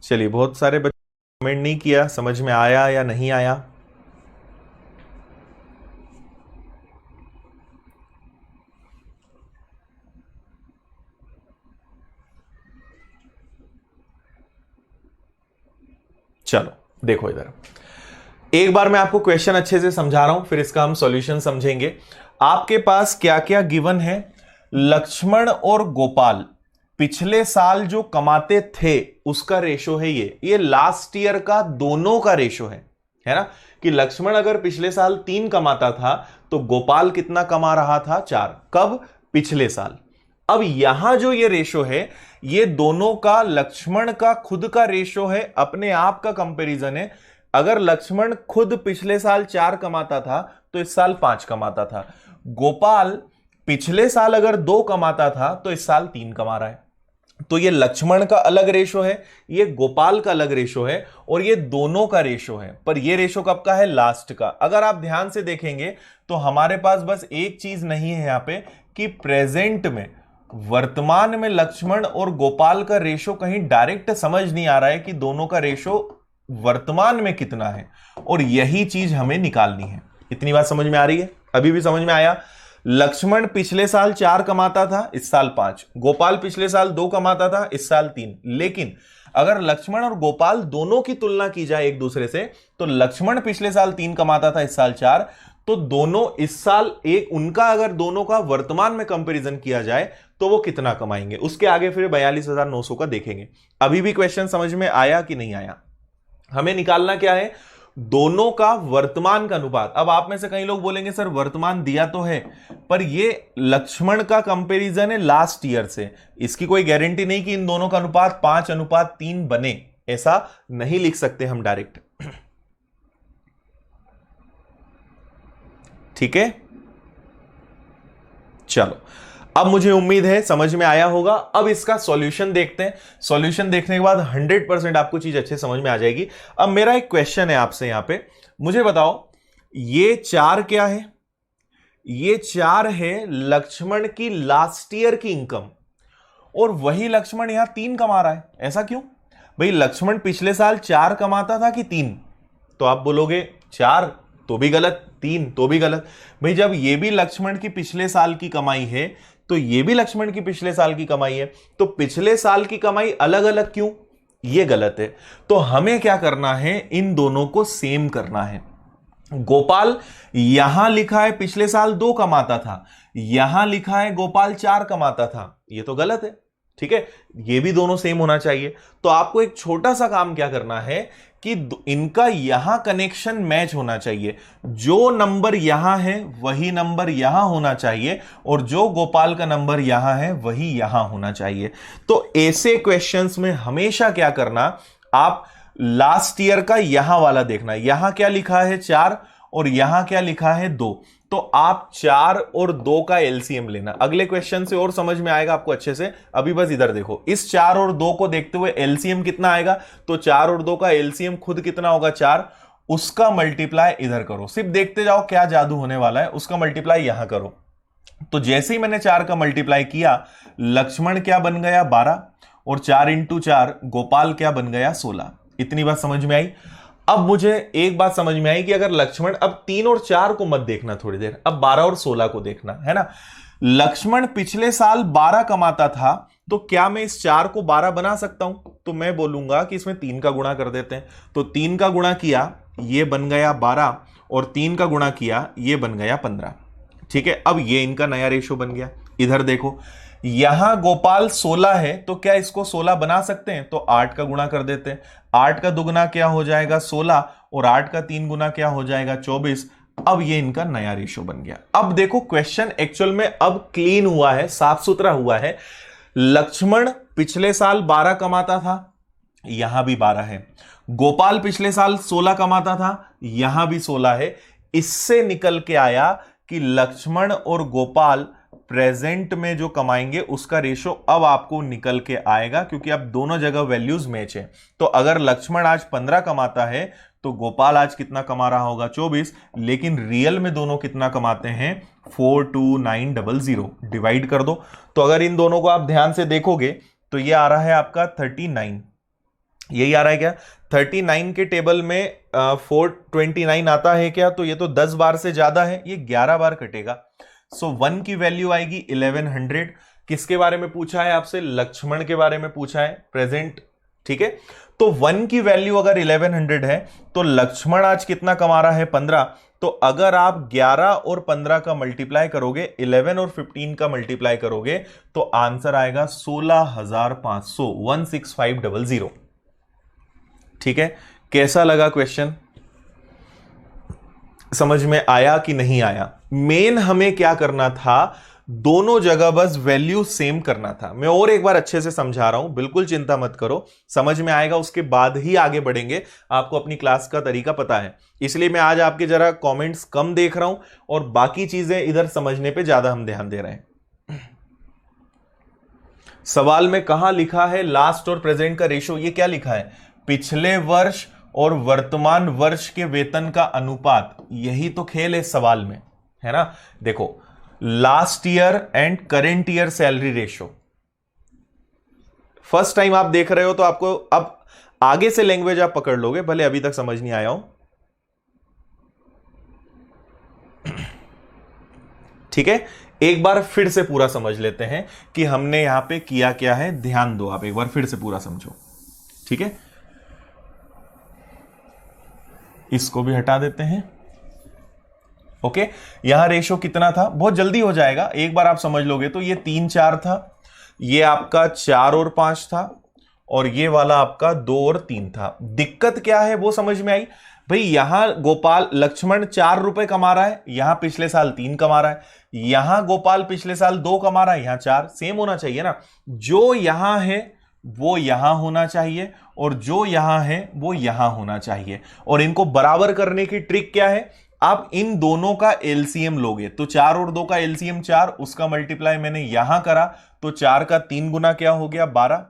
चलिए, बहुत सारे बच्चे कमेंट नहीं किया, समझ में आया या नहीं आया? चलो देखो इधर, एक बार मैं आपको क्वेश्चन अच्छे से समझा रहा हूं, फिर इसका हम सॉल्यूशन समझेंगे। आपके पास क्या क्या गिवन है? लक्ष्मण और गोपाल पिछले साल जो कमाते थे उसका रेशो है ये लास्ट ईयर का दोनों का रेशो है ना, कि लक्ष्मण अगर पिछले साल 3 कमाता था तो गोपाल कितना कमा रहा था 4, कब, पिछले साल। अब यहां जो ये रेशो है ये दोनों का लक्ष्मण का खुद का रेशो है, अपने आप का कंपैरिजन है। अगर लक्ष्मण खुद पिछले साल 4 कमाता था तो इस साल 5 कमाता था, गोपाल पिछले साल अगर 2 कमाता था तो इस साल 3 कमा रहा है। तो ये लक्ष्मण का अलग रेशो है, ये गोपाल का अलग रेशो है, और ये दोनों का रेशो है। पर ये रेशो कब का है, लास्ट का। अगर आप ध्यान से देखेंगे तो हमारे पास बस एक चीज नहीं है यहां पे कि प्रेजेंट में, वर्तमान में लक्ष्मण और गोपाल का रेशो कहीं डायरेक्ट समझ नहीं आ रहा है कि दोनों का रेशो वर्तमान में कितना है, और यही चीज हमें निकालनी है। इतनी बात समझ में आ रही है? अभी भी समझ में आया? लक्ष्मण पिछले साल 4 कमाता था, इस साल 5, गोपाल पिछले साल 2 कमाता था, इस साल 3। लेकिन अगर लक्ष्मण और गोपाल दोनों की तुलना की जाए एक दूसरे से तो लक्ष्मण पिछले साल 3 कमाता था, इस साल 4, तो दोनों इस साल एक, उनका अगर दोनों का वर्तमान में कंपैरिजन किया जाए तो वो कितना कमाएंगे, उसके आगे फिर 42,900 का देखेंगे। अभी भी क्वेश्चन समझ में आया कि नहीं आया? हमें निकालना क्या है, दोनों का वर्तमान का अनुपात। अब आप में से कई लोग बोलेंगे सर वर्तमान दिया तो है, पर ये लक्ष्मण का कंपैरिजन है लास्ट ईयर से, इसकी कोई गारंटी नहीं कि इन दोनों का अनुपात 5:3 बने, ऐसा नहीं लिख सकते हम डायरेक्ट। ठीक है, चलो अब मुझे उम्मीद है समझ में आया होगा। अब इसका सॉल्यूशन देखते हैं। सॉल्यूशन देखने के बाद 100% आपको चीज अच्छे समझ में आ जाएगी। अब मेरा एक क्वेश्चन है आपसे यहां पे, मुझे बताओ ये 4 क्या है? ये 4 है लक्ष्मण की लास्ट ईयर की इनकम, और वही लक्ष्मण यहां 3 कमा रहा है। ऐसा क्यों भाई? लक्ष्मण पिछले साल 4 कमाता था कि 3? तो आप बोलोगे 4 तो भी गलत, 3 तो भी गलत। भाई जब ये भी लक्ष्मण की पिछले साल की कमाई है तो ये भी लक्ष्मण की पिछले साल की कमाई है, तो पिछले साल की कमाई अलग अलग क्यों? ये गलत है। तो हमें क्या करना है, इन दोनों को सेम करना है। गोपाल यहां लिखा है पिछले साल 2 कमाता था, यहां लिखा है गोपाल 4 कमाता था, ये तो गलत है। ठीक है, ये भी दोनों सेम होना चाहिए। तो आपको एक छोटा सा काम क्या करना है कि इनका यहां कनेक्शन मैच होना चाहिए। जो नंबर यहां है वही नंबर यहां होना चाहिए, और जो गोपाल का नंबर यहां है वही यहां होना चाहिए। तो ऐसे क्वेश्चंस में हमेशा क्या करना, आप लास्ट ईयर का यहां वाला देखना, यहां क्या लिखा है 4 और यहां क्या लिखा है 2, तो आप 4 और 2 का एलसीएम लेना। अगले क्वेश्चन से और समझ में आएगा आपको अच्छे से। अभी बस इधर देखो, इस 4 और 2 को देखते हुए एलसीएम कितना आएगा, तो 4 और 2 का एलसीएम खुद कितना होगा 4, उसका मल्टीप्लाई इधर करो। सिर्फ देखते जाओ क्या जादू होने वाला है, उसका मल्टीप्लाई यहां करो। तो जैसे ही मैंने 4 का मल्टीप्लाई किया, लक्ष्मण क्या बन गया 12, और 4 × 4 गोपाल क्या बन गया 16। इतनी बात समझ में आई? अब मुझे एक बात समझ में आई कि अगर लक्ष्मण, अब 3 और 4 को मत देखना थोड़ी देर, अब 12 और 16 को देखना है ना। लक्ष्मण पिछले साल 12 कमाता था, तो क्या मैं इस 4 को 12 बना सकता हूं? तो मैं बोलूंगा कि इसमें 3 का गुणा कर देते हैं। तो 3 का गुणा किया, ये बन गया 12, और 3 का गुणा किया, ये बन गया 15। ठीक है, अब ये इनका नया रेशो बन गया। इधर देखो, यहां गोपाल 16 है, तो क्या इसको 16 बना सकते हैं? तो 8 का गुणा कर देते हैं। 8 का दुगुना क्या हो जाएगा 16, और 8 का 3 गुना क्या हो जाएगा 24। अब ये इनका नया रेशो बन गया। अब देखो क्वेश्चन एक्चुअल में अब क्लीन हुआ है, साफ सुथरा हुआ है। लक्ष्मण पिछले साल 12 कमाता था, यहां भी 12 है। गोपाल पिछले साल 16 कमाता था, यहां भी 16 है। इससे निकल के आया कि लक्ष्मण और गोपाल प्रेजेंट में जो कमाएंगे उसका रेशो अब आपको निकल के आएगा, क्योंकि अब दोनों जगह वैल्यूज मैच है। तो अगर लक्ष्मण आज 15 कमाता है तो गोपाल आज कितना कमा रहा होगा 24, लेकिन रियल में दोनों कितना कमाते हैं 42900। डिवाइड कर दो, तो अगर इन दोनों को आप ध्यान से देखोगे तो ये आ रहा है आपका 39। यही आ रहा है क्या? 39 के टेबल में 429 आता है क्या? तो ये तो 10 बार से ज्यादा है, ये 11 बार कटेगा। सो 1 की वैल्यू आएगी 1100। किसके बारे में पूछा है आपसे? लक्ष्मण के बारे में पूछा है, प्रेजेंट। ठीक है, तो 1 की वैल्यू अगर 1100 है तो लक्ष्मण आज कितना कमा रहा है 15। तो अगर आप 11 और 15 का मल्टीप्लाई करोगे, 11 और 15 का मल्टीप्लाई करोगे तो आंसर आएगा 16,500, 16500। ठीक है, कैसा लगा क्वेश्चन, समझ में आया कि नहीं आया? मेन हमें क्या करना था, दोनों जगह बस वैल्यू सेम करना था। मैं और एक बार अच्छे से समझा रहा हूं, बिल्कुल चिंता मत करो, समझ में आएगा, उसके बाद ही आगे बढ़ेंगे। आपको अपनी क्लास का तरीका पता है, इसलिए मैं आज आपके जरा कमेंट्स कम देख रहा हूं और बाकी चीजें इधर समझने पे ज्यादा हम ध्यान दे रहे हैं। सवाल में कहां लिखा है लास्ट और प्रेजेंट का रेशो? ये क्या लिखा है, पिछले वर्ष और वर्तमान वर्ष के वेतन का अनुपात। यही तो खेल है इस सवाल में, है ना। देखो, last year and current year salary ratio, first time आप देख रहे हो तो आपको अब आगे से लैंग्वेज आप पकड़ लोगे, भले अभी तक समझ नहीं आया हो। ठीक है, एक बार फिर से पूरा समझ लेते हैं कि हमने यहां पे किया क्या है। ध्यान दो, आप एक बार फिर से पूरा समझो। ठीक है, इसको भी हटा देते हैं। ओके, यहां रेशो कितना था, बहुत जल्दी हो जाएगा, एक बार आप समझ लोगे तो ये 3 4 था, ये आपका 4 और 5 था, और ये वाला आपका 2 और 3 था। दिक्कत क्या है वो समझ में आई भाई। यहां गोपाल लक्ष्मण 4 रुपए कमा रहा है, यहां पिछले साल 3 कमा रहा है, यहां गोपाल पिछले साल 2 कमा रहा है, यहां 4, सेम होना चाहिए ना। जो यहां है वो यहां होना चाहिए और जो यहां है वो यहां होना चाहिए। और इनको बराबर करने की ट्रिक क्या है, आप इन दोनों का एलसीएम लोगे तो 4 और 2 का एलसीएम 4, उसका मल्टीप्लाई मैंने यहां करा तो 4 का 3 गुना क्या हो गया 12।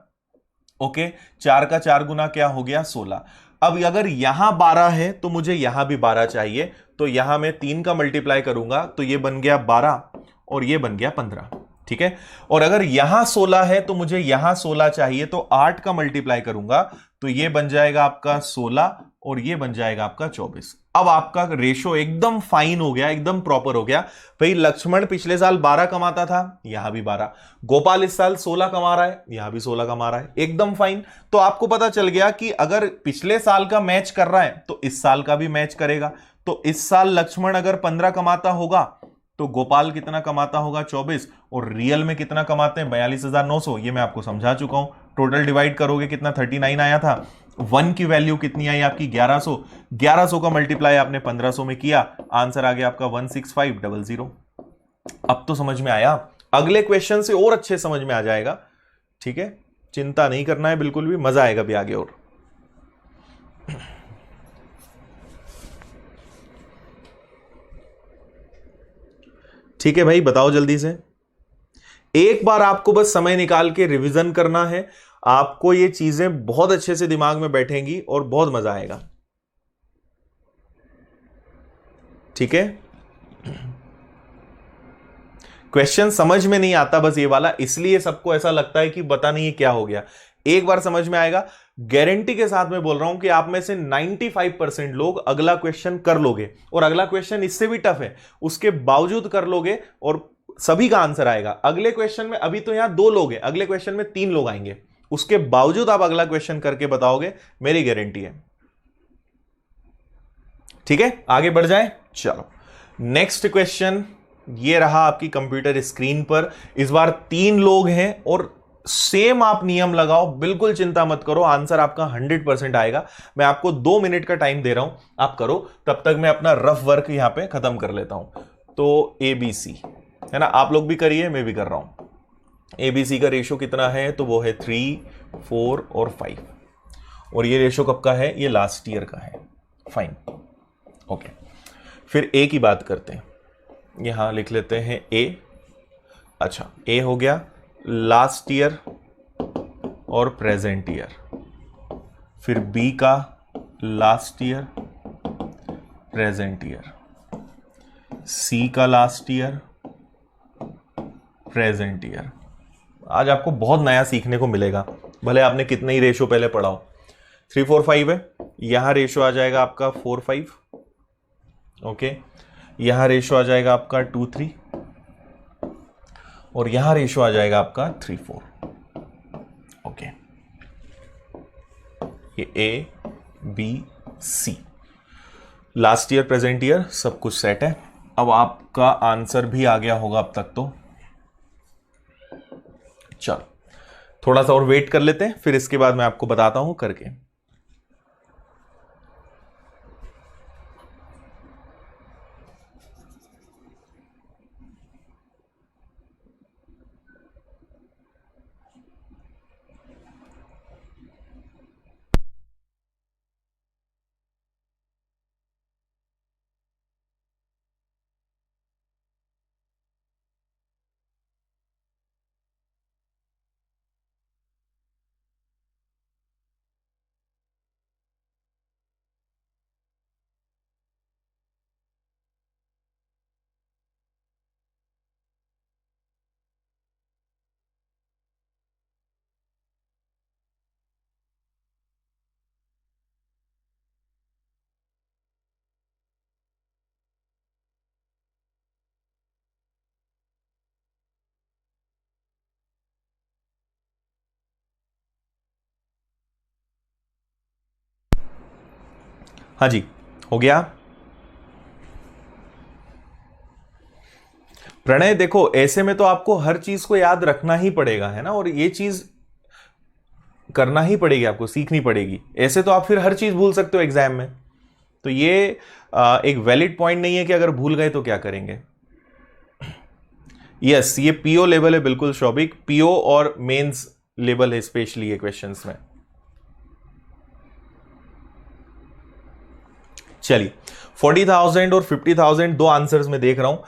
ओके, 4 का 4 गुना क्या हो गया 16। अब अगर यहां 12 है तो मुझे यहां भी 12 चाहिए, तो यहां मैं 3 का मल्टीप्लाई करूंगा तो ये बन गया 12 और ये बन गया 15। ठीक है, और अगर यहां 16 है तो मुझे यहां 16 चाहिए, तो 8 का मल्टीप्लाई करूंगा तो ये बन जाएगा आपका 16 और ये बन जाएगा आपका 24। अब आपका रेशो एकदम फाइन हो गया, एकदम प्रॉपर हो गया। भाई लक्ष्मण पिछले साल 12 कमाता था, यहां भी 12, गोपाल इस साल 16 कमा रहा है, यहां भी 16 कमा रहा है, एकदम फाइन। तो आपको पता चल गया कि अगर पिछले साल का मैच कर रहा है तो इस साल का भी मैच करेगा। तो इस साल लक्ष्मण अगर 15 कमाता होगा तो गोपाल कितना कमाता होगा 24, और रियल में कितना कमाते हैं 42,900। ये मैं आपको समझा चुका हूं। टोटल डिवाइड करोगे कितना 39 आया था, 1 की वैल्यू कितनी आई आपकी 1100, 1100 का मल्टीप्लाई आपने 1500 में किया, आंसर आ गया आपका 16500। अब तो समझ में आया, अगले क्वेश्चन से और अच्छे समझ में आ जाएगा। ठीक है, चिंता नहीं करना है बिल्कुल भी, मजा आएगा भी आगे। और ठीक है भाई, बताओ जल्दी से। एक बार आपको बस समय निकाल के रिवीजन करना है, आपको ये चीजें बहुत अच्छे से दिमाग में बैठेंगी और बहुत मजा आएगा। ठीक है, क्वेश्चन समझ में नहीं आता बस ये वाला, इसलिए सबको ऐसा लगता है कि पता नहीं क्या हो गया। एक बार समझ में आएगा, गारंटी के साथ मैं बोल रहा हूं कि आप में से 95% लोग अगला क्वेश्चन कर लोगे, और अगला क्वेश्चन इससे भी टफ है उसके बावजूद कर लोगे और सभी का आंसर आएगा। अगले क्वेश्चन में अभी तो यहां 2 लोग हैं, अगले क्वेश्चन में 3 लोग आएंगे, उसके बावजूद आप अगला क्वेश्चन करके बताओगे, मेरी गारंटी है। ठीक है, आगे बढ़ जाए। चलो नेक्स्ट क्वेश्चन ये रहा आपकी कंप्यूटर स्क्रीन पर। इस बार 3 लोग हैं और सेम आप नियम लगाओ, बिल्कुल चिंता मत करो, आंसर आपका 100% आएगा। मैं आपको 2 मिनट का टाइम दे रहा हूं, आप करो, तब तक मैं अपना रफ वर्क यहां पे खत्म कर लेता हूं। तो ABC है ना, आप लोग भी करिए, मैं भी कर रहा हूं। ABC का रेशो कितना है, तो वो है 3, 4 और 5, और ये रेशो कब का है, ये लास्ट ईयर का है। Fine, okay. फिर A की बात करते हैं, यहां लिख लेते हैं A। अच्छा, A हो गया लास्ट ईयर और प्रेजेंट ईयर। फिर B का last year, present year. C का लास्ट ईयर, प्रेजेंट ईयर। आज आपको बहुत नया सीखने को मिलेगा, भले आपने कितने ही रेशो पहले पढ़ा हो। 3, 4, 5 है, यहां रेशो आ जाएगा आपका 4, 5। ओके, यहां रेशो आ जाएगा आपका 2, 3, और यहां रेशो आ जाएगा आपका 3, 4। ओके, ये A B C, last year present year सब कुछ सेट है। अब आपका आंसर भी आ गया होगा अब तक तो। चलो थोड़ा सा और वेट कर लेते हैं, फिर इसके बाद मैं आपको बताता हूं करके। हाँ जी, हो गया। प्रणय देखो, ऐसे में तो आपको हर चीज को याद रखना ही पड़ेगा, है ना, और ये चीज करना ही पड़ेगी, आपको सीखनी पड़ेगी। ऐसे तो आप फिर हर चीज भूल सकते हो एग्जाम में, तो ये एक वैलिड पॉइंट नहीं है कि अगर भूल गए तो क्या करेंगे। यस, ये पीओ लेवल है बिल्कुल शौभिक, पीओ और मेंस लेवल है स्पेशली ये क्वेश्चंस में। चलिए 40,000 और 50,000 दो आंसर्स में देख रहा हूं।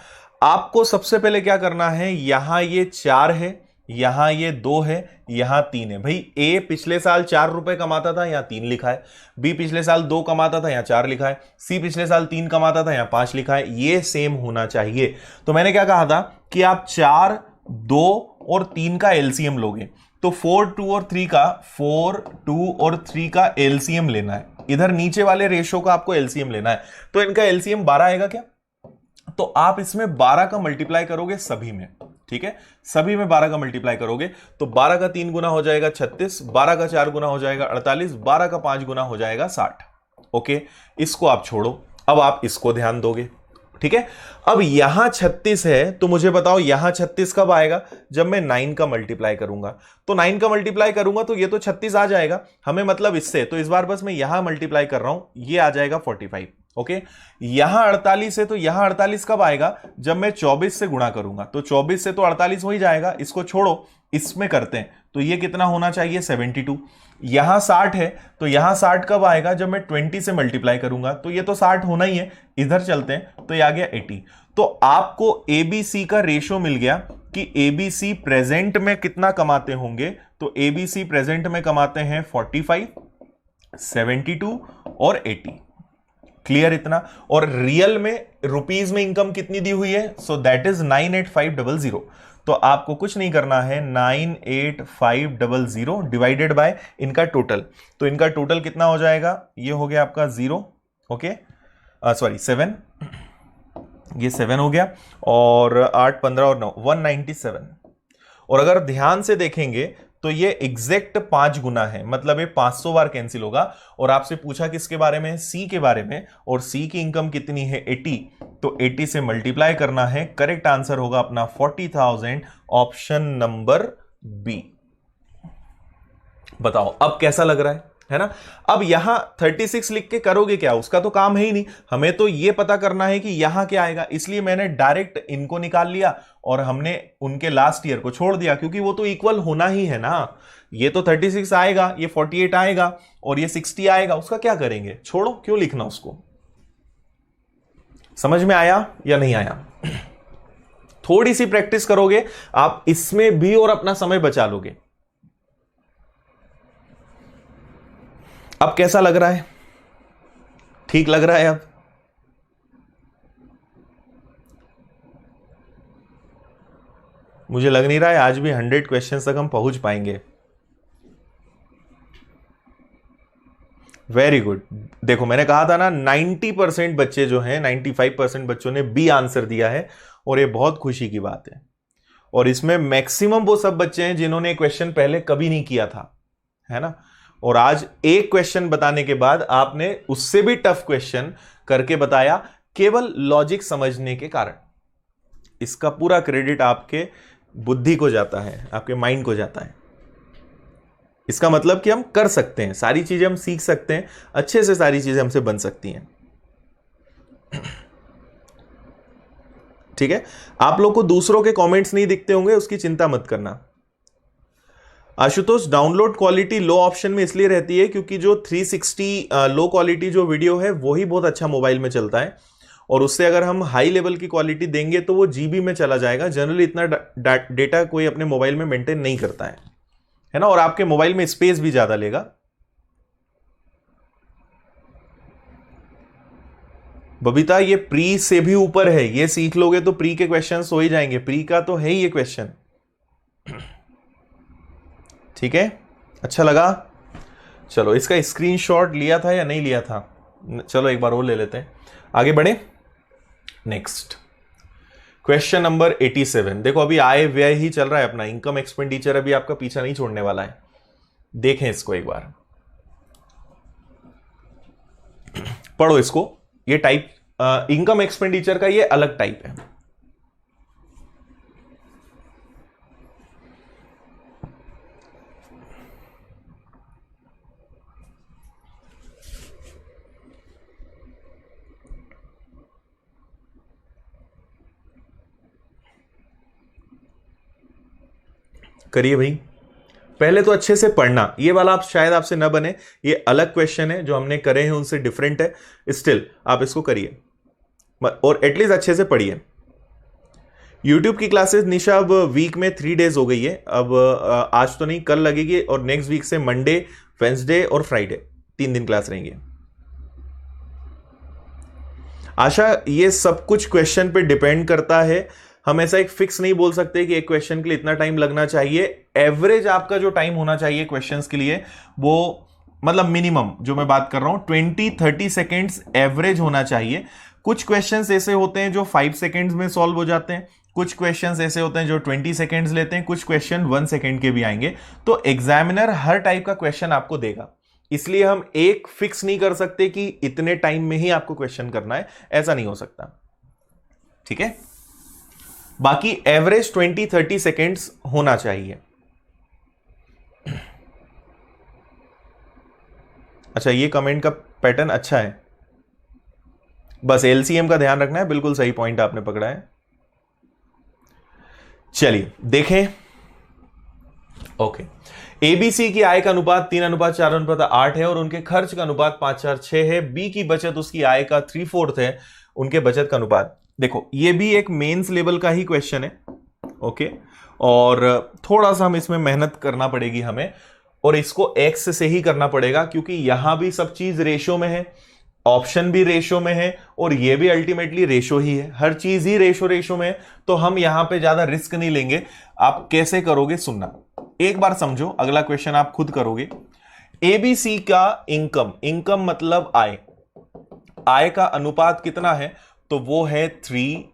आपको सबसे पहले क्या करना है, यहां ये 4 है, यहां ये 2 है, यहां 3 है। भाई ए पिछले साल 4 रुपए कमाता था, यहां 3 लिखा है। बी पिछले साल 2 कमाता था, यहां 4 लिखा है। सी पिछले साल 3 कमाता था, यहां 5 लिखा है। ये सेम होना चाहिए। तो मैंने क्या कहा था कि आप 4, 2 और 3 का एलसीएम लोगे, तो 4, 2 और 3 का 4, 2 और 3 का एलसीएम लेना है। इधर नीचे वाले रेशो का आपको एलसीएम लेना है, तो इनका एलसीएम 12 आएगा क्या? तो आप इसमें 12 का मल्टीप्लाई करोगे सभी में, ठीक है, सभी में 12 का मल्टीप्लाई करोगे तो 12 का 3 गुना हो जाएगा 36, 12 का 4 गुना हो जाएगा 48, 12 का 5 गुना हो जाएगा 60। ओके, इसको आप छोड़ो, अब आप इसको ध्यान दोगे, ठीक है। अब यहां 36 है, तो मुझे बताओ यहां 36 कब आएगा? जब मैं 9 का मल्टीप्लाई करूंगा। तो 9 का मल्टीप्लाई करूंगा तो ये तो 36 आ जाएगा हमें, मतलब इससे, तो इस बार बस मैं यहां मल्टीप्लाई कर रहा हूं, ये आ जाएगा 45। ओके, यहां 48 है, तो यहां 48 कब आएगा? जब मैं 24 से गुणा करूंगा। तो 24 से तो 48 हो ही जाएगा, इसको छोड़ो, इसमें करते हैं, तो ये कितना होना चाहिए? 72। यहां 60 है, तो यहां 60 कब आएगा? जब मैं 20 से मल्टीप्लाई करूंगा, तो ये तो 60 होना ही है। इधर चलते हैं, तो ये आ गया 80। तो आपको एबीसी का रेशो मिल गया कि एबीसी प्रेजेंट में कितना कमाते होंगे। तो एबीसी प्रेजेंट में कमाते हैं 45, 72 और 80। क्लियर इतना? और रियल में रुपीज में इनकम कितनी दी हुई है? So that is 98500। तो आपको कुछ नहीं करना है, 98500 डिवाइडेड बाय इनका टोटल। तो इनका टोटल कितना हो जाएगा? ये हो गया आपका 0, ओके, सॉरी 7, ये 7 हो गया, और 8, 15 और 9, 197। और अगर ध्यान से देखेंगे तो ये एग्जैक्ट 5 गुना है, मतलब ये 500 बार कैंसिल होगा। और आपसे पूछा किसके बारे में? सी के बारे में, और सी की इनकम कितनी है? 80। तो 80 से मल्टीप्लाई करना है, करेक्ट आंसर होगा अपना 40,000, ऑप्शन नंबर बी। बताओ अब कैसा लग रहा है ना? अब यहां 36 लिख के करोगे क्या? उसका तो काम है ही नहीं, हमें तो ये पता करना है कि यहां क्या आएगा। इसलिए मैंने डायरेक्ट इनको निकाल लिया और हमने उनके लास्ट ईयर को छोड़ दिया, क्योंकि वो तो इक्वल होना ही है ना। ये तो 36 आएगा, ये 48 आएगा, और ये 60 आएगा, उसका क्या करेंगे? छोड़ो, क्यों लिखना उसको। समझ में आया या नहीं आया? थोड़ी सी प्रैक्टिस करोगे आप इसमें भी और अपना समय बचा लोगे। अब कैसा लग रहा है? ठीक लग रहा है अब? मुझे लग नहीं रहा है आज भी 100 क्वेश्चंस तक हम पहुंच पाएंगे। Very good. देखो मैंने कहा था ना, 90% बच्चे जो हैं, 95% बच्चों ने बी आंसर दिया है, और ये बहुत खुशी की बात है। और इसमें मैक्सिमम वो सब बच्चे हैं जिन्होंने क्वेश्चन पहले कभी नहीं किया था, है ना। और आज एक क्वेश्चन बताने के बाद आपने उससे भी टफ क्वेश्चन करके बताया केवल लॉजिक समझने के कारण। इसका पूरा क्रेडिट आपके बुद्धि को जाता है, आपके माइंड को जाता है। इसका मतलब कि हम कर सकते हैं, सारी चीजें हम सीख सकते हैं, अच्छे से सारी चीजें हमसे बन सकती हैं। ठीक है, आप लोग को दूसरों के कमेंट्स नहीं दिखते होंगे, उसकी चिंता मत करना। आशुतोष, डाउनलोड क्वालिटी लो ऑप्शन में इसलिए रहती है क्योंकि जो 360 लो क्वालिटी जो वीडियो है वही बहुत अच्छा मोबाइल में चलता है, और उससे अगर हम हाई लेवल की क्वालिटी देंगे तो वो जीबी में चला जाएगा। जनरली इतना डेटा कोई अपने मोबाइल में मेंटेन नहीं करता है ना, और आपके मोबाइल में स्पेस भी ज्यादा लेगा। बबीता, ये प्री से भी ऊपर है, ये सीख लोगे तो प्री के क्वेश्चंस हो ही जाएंगे, प्री का तो है ही ये क्वेश्चन। ठीक है, अच्छा लगा। चलो, इसका स्क्रीनशॉट लिया था या नहीं लिया था, चलो एक बार और ले लेते हैं, आगे बढ़े। Next question number 87। देखो अभी आय व्यय ही चल रहा है अपना, इनकम एक्सपेंडिचर अभी आपका पीछा नहीं छोड़ने वाला है। देखें इसको एक बार, पढ़ो इसको। ये टाइप इनकम एक्सपेंडिचर का ये अलग टाइप है। करिए भाई, पहले तो अच्छे से पढ़ना। ये वाला आप शायद आपसे ना बने, ये अलग क्वेश्चन है, जो हमने करे हैं उनसे डिफरेंट है। स्टिल आप इसको करिए और एटलीस्ट अच्छे से पढ़िए। यूट्यूब की क्लासेस निशा अब वीक में 3 डेज हो गई है, अब आज तो नहीं, कल लगेगी, और नेक्स्ट वीक से मंडे, वेंसडे और फ्राइडे 3 दिन क्लास रहेंगे। आशा, ये सब कुछ क्वेश्चन पे डिपेंड करता है, हम ऐसा एक फिक्स नहीं बोल सकते कि एक क्वेश्चन के लिए इतना टाइम लगना चाहिए। एवरेज आपका जो टाइम होना चाहिए क्वेश्चंस के लिए, वो मतलब मिनिमम जो मैं बात कर रहा हूं 20-30 सेकेंड्स एवरेज होना चाहिए। कुछ क्वेश्चंस ऐसे होते हैं जो 5 सेकेंड्स में सॉल्व हो जाते हैं, कुछ क्वेश्चंस ऐसे होते हैं जो 20 सेकेंड्स लेते हैं, कुछ क्वेश्चन 1 सेकेंड के भी आएंगे। तो एग्जामिनर हर टाइप का क्वेश्चन आपको देगा, इसलिए हम एक फिक्स नहीं कर सकते कि इतने टाइम में ही आपको क्वेश्चन करना है, ऐसा नहीं हो सकता। ठीक है, बाकी एवरेज 20-30 सेकेंड्स होना चाहिए। अच्छा, ये कमेंट का पैटर्न अच्छा है, बस एलसीएम का ध्यान रखना है। बिल्कुल सही पॉइंट आपने पकड़ा है। चलिए देखें। ओके, एबीसी की आय का अनुपात 3:4:8 है और उनके खर्च का अनुपात 5:6 है। बी की बचत उसकी आय का 3/4 है, उनके बचत का अनुपात। देखो ये भी एक मेंस लेवल का ही क्वेश्चन है। ओके, और थोड़ा सा हम इसमें मेहनत करना पड़ेगी हमें, और इसको एक्स से ही करना पड़ेगा क्योंकि यहां भी सब चीज रेशो में है, ऑप्शन भी रेशो में है, और ये भी अल्टीमेटली रेशो ही है, हर चीज ही रेशो में है। तो हम यहां पे ज्यादा रिस्क नहीं लेंगे। आप कैसे करोगे सुनना, एक बार समझो, अगला क्वेश्चन आप खुद करोगे। एबीसी का इनकम मतलब आय का अनुपात कितना है, तो वो है 3,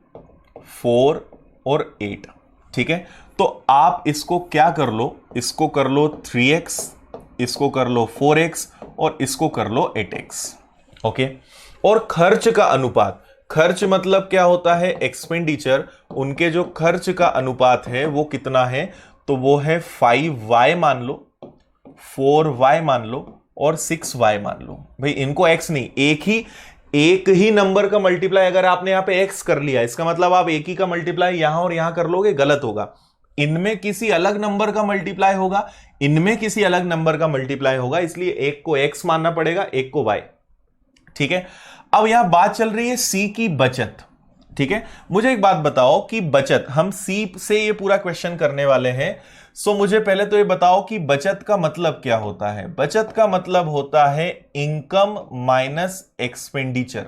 4 और 8। ठीक है, तो आप इसको क्या कर लो, इसको कर लो 3x, इसको कर लो 4x और इसको कर लो 8x। ओके, और खर्च का अनुपात, खर्च मतलब क्या होता है, एक्सपेंडिचर, उनके जो खर्च का अनुपात है वो कितना है, तो वो है 5y मान लो, 4y मान लो और 6y मान लो। भाई इनको x नहीं, एक ही नंबर का मल्टीप्लाई अगर आपने यहां पे x कर लिया, इसका मतलब आप एक ही का मल्टीप्लाई यहां और यहां कर लोगे, गलत होगा। इनमें किसी अलग नंबर का मल्टीप्लाई होगा, इनमें किसी अलग नंबर का मल्टीप्लाई होगा, इसलिए एक को x मानना पड़ेगा, एक को y। ठीक है, अब यहां बात चल रही है सी की बचत। ठीक है, मुझे एक बात बताओ कि बचत, हम सी से ये पूरा क्वेश्चन करने वाले हैं, सो मुझे पहले तो ये बताओ कि बचत का मतलब क्या होता है। बचत का मतलब होता है इनकम माइनस एक्सपेंडिचर,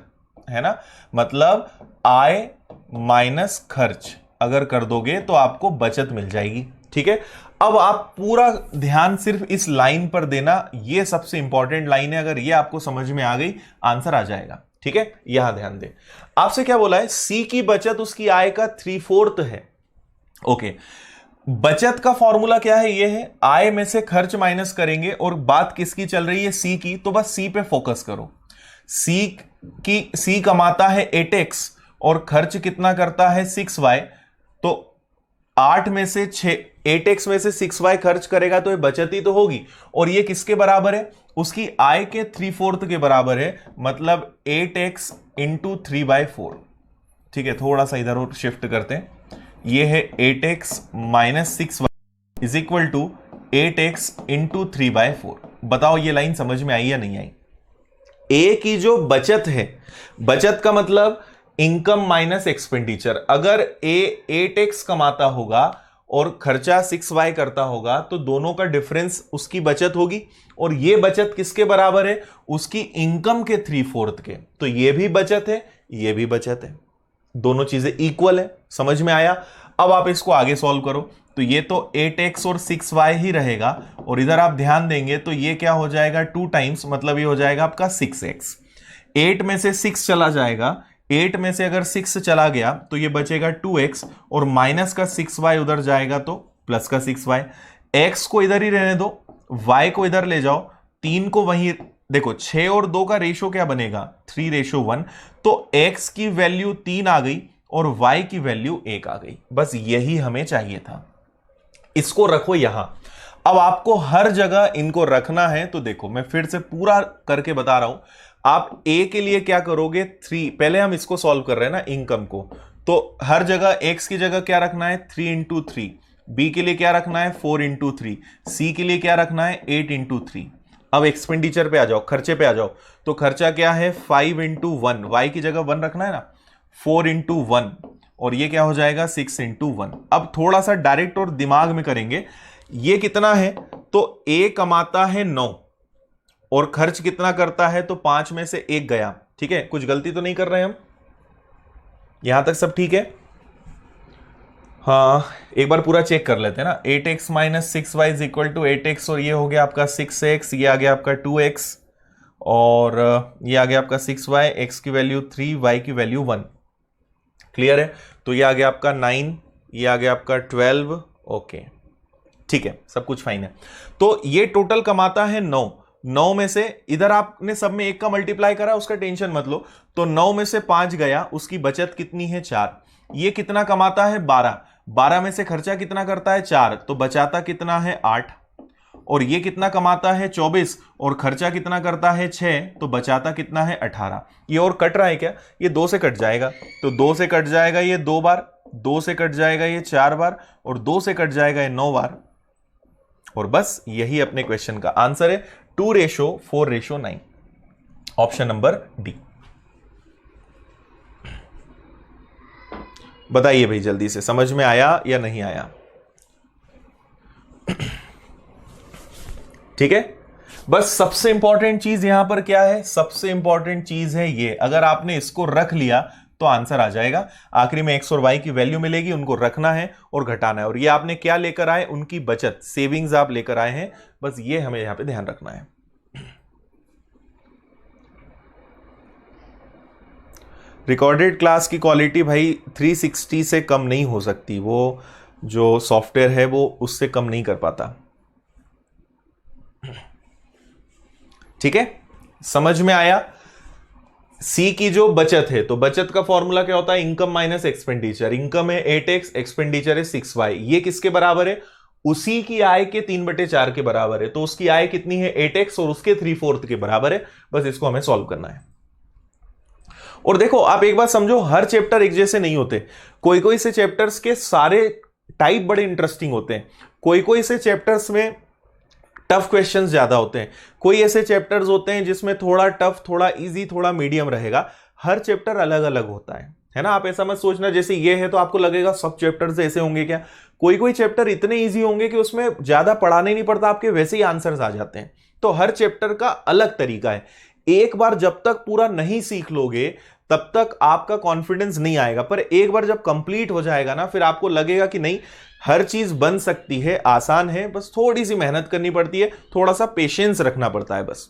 है ना, मतलब आय माइनस खर्च अगर कर दोगे तो आपको बचत मिल जाएगी। ठीक है, अब आप पूरा ध्यान सिर्फ इस लाइन पर देना, ये सबसे इंपॉर्टेंट लाइन है, अगर ये आपको समझ में आ गई आंसर आ जाएगा। ठीक है, यहां ध्यान दे। आपसे क्या बोला है, सी की बचत उसकी आय का 3/4 है। ओके, बचत का फॉर्मूला क्या है, ये है आय में से खर्च माइनस करेंगे, और बात किसकी चल रही है, सी की, तो बस सी पे फोकस करो। सी कमाता है 8x और खर्च कितना करता है 6y, तो 8 में से 8x में से 6y खर्च करेगा तो ये बचत ही तो होगी, और ये किसके बराबर है, उसकी आय के 3/4 के बराबर है, मतलब 8x इंटू 3/4। ठीक है, थोड़ा सा इधर और शिफ्ट करते हैं, ये है 8x minus 6y is equal to 8x into 3/4। बताओ ये लाइन समझ में आई या नहीं आई। ए की जो बचत है, बचत का मतलब इनकम माइनस एक्सपेंडिचर, अगर ए 8x कमाता होगा और खर्चा 6y करता होगा तो दोनों का डिफरेंस उसकी बचत होगी, और ये बचत किसके बराबर है, उसकी इनकम के 3/4 के। तो ये भी बचत है, ये भी बचत है, दोनों चीजें इक्वल है। समझ में आया। अब आप इसको आगे सॉल्व करो, तो ये तो 8x और 6y ही रहेगा, और इधर आप ध्यान देंगे तो ये क्या हो जाएगा 2 टाइम्स, मतलब ये हो जाएगा आपका 6x। 8 में से 6 चला जाएगा, 8 में से अगर 6 चला गया तो ये बचेगा 2x, और माइनस का 6y उधर जाएगा तो प्लस का 6y। x को इधर ही रहने दो, y को इधर ले जाओ, 3 को वहीं देखो, 6 और 2 का रेशो क्या बनेगा 3:1, तो x की वैल्यू 3 आ गई और y की वैल्यू 1 आ गई। बस यही हमें चाहिए था। इसको रखो यहां। अब आपको हर जगह इनको रखना है, तो देखो मैं फिर से पूरा करके बता रहा हूं। आप a के लिए क्या करोगे 3, पहले हम इसको सॉल्व कर रहे हैं ना इनकम को, तो हर जगह x की जगह क्या रखना है 3 इंटू 3, b के लिए क्या रखना है 4 इंटू 3, c के लिए क्या रखना है 8 इंटू 3। अब एक्सपेंडिचर पे आ जाओ, खर्चे पे आ जाओ, तो खर्चा क्या है 5 इंटू 1, वाई की जगह 1 रखना है ना, 4 इंटू 1, और ये क्या हो जाएगा 6 इंटू 1। अब थोड़ा सा डायरेक्ट और दिमाग में करेंगे, ये कितना है, तो ए कमाता है 9 और खर्च कितना करता है, तो 5 में से 1 गया। ठीक है, कुछ गलती तो नहीं कर रहे हम, यहां तक सब ठीक है। हाँ, एक बार पूरा चेक कर लेते हैं ना। 8x minus 6y is equal to 8x, और ये हो गया आपका 6x, ये आ गया आपका 2x, और ये आ गया आपका 6y, x की वैल्यू 3, y की वैल्यू 1। क्लियर है, तो ये आ गया आपका 9, ये आ गया आपका 12। ओके ठीक है, सब कुछ फाइन है। तो ये टोटल कमाता है 9 में से इधर आपने सब में 1 का मल्टीप्लाई करा, उसका टेंशन मत लो, तो 9 में से 5 गया, उसकी बचत कितनी है 4। ये कितना कमाता है 12 में से खर्चा कितना करता है 4, तो बचाता कितना है 8, और ये कितना कमाता है 24 और खर्चा कितना करता है 6, तो बचाता कितना है 18। ये और कट रहा है क्या, ये 2 से कट जाएगा, तो 2 से कट जाएगा ये 2 बार, 2 से कट जाएगा ये 4 बार, और 2 से कट जाएगा ये 9 बार, और बस यही अपने क्वेश्चन का आंसर है 2:4:9, ऑप्शन नंबर डी। बताइए भाई जल्दी से, समझ में आया या नहीं आया। ठीक है, बस सबसे इंपॉर्टेंट चीज यहां पर क्या है, सबसे इंपॉर्टेंट चीज है ये, अगर आपने इसको रख लिया तो आंसर आ जाएगा। आखिरी में x और y की वैल्यू मिलेगी, उनको रखना है और घटाना है, और ये आपने क्या लेकर आए, उनकी बचत, सेविंग्स आप लेकर आए हैं, बस ये हमें यहां पे ध्यान रखना है। रिकॉर्डेड क्लास की क्वालिटी भाई 360 से कम नहीं हो सकती, वो जो सॉफ्टवेयर है वो उससे कम नहीं कर पाता। ठीक है, समझ में आया। सी की जो बचत है, तो बचत का फॉर्मूला क्या होता है, इनकम माइनस एक्सपेंडिचर। इनकम है 8x, एक्सपेंडिचर है 6y, ये किसके बराबर है, उसी की आय के 3/4 के बराबर है, तो उसकी आय कितनी है 8x और उसके 3/4 के बराबर है। बस इसको हमें सॉल्व करना है। और देखो आप एक बात समझो, हर चैप्टर एक जैसे नहीं होते, कोई कोई से चैप्टर्स के सारे टाइप बड़े इंटरेस्टिंग होते हैं, कोई कोई से चैप्टर्स में टफ क्वेश्चंस ज्यादा होते हैं, कोई ऐसे चैप्टर्स होते हैं जिसमें थोड़ा टफ, थोड़ा इजी, थोड़ा मीडियम रहेगा। हर चैप्टर अलग अलग होता है ना। आप ऐसा मत सोचना जैसे ये है तो आपको लगेगा सब चैप्टर्स ऐसे होंगे क्या, कोई कोई चैप्टर इतने इजी होंगे कि उसमें ज्यादा पढ़ाने नहीं पड़ता, आपके वैसे ही आंसर्स आ जाते हैं। तो हर चैप्टर का अलग तरीका है। एक बार जब तक पूरा नहीं सीख लोगे तब तक आपका कॉन्फिडेंस नहीं आएगा, पर एक बार जब कंप्लीट हो जाएगा ना, फिर आपको लगेगा कि नहीं, हर चीज बन सकती है, आसान है, बस थोड़ी सी मेहनत करनी पड़ती है, थोड़ा सा पेशेंस रखना पड़ता है बस।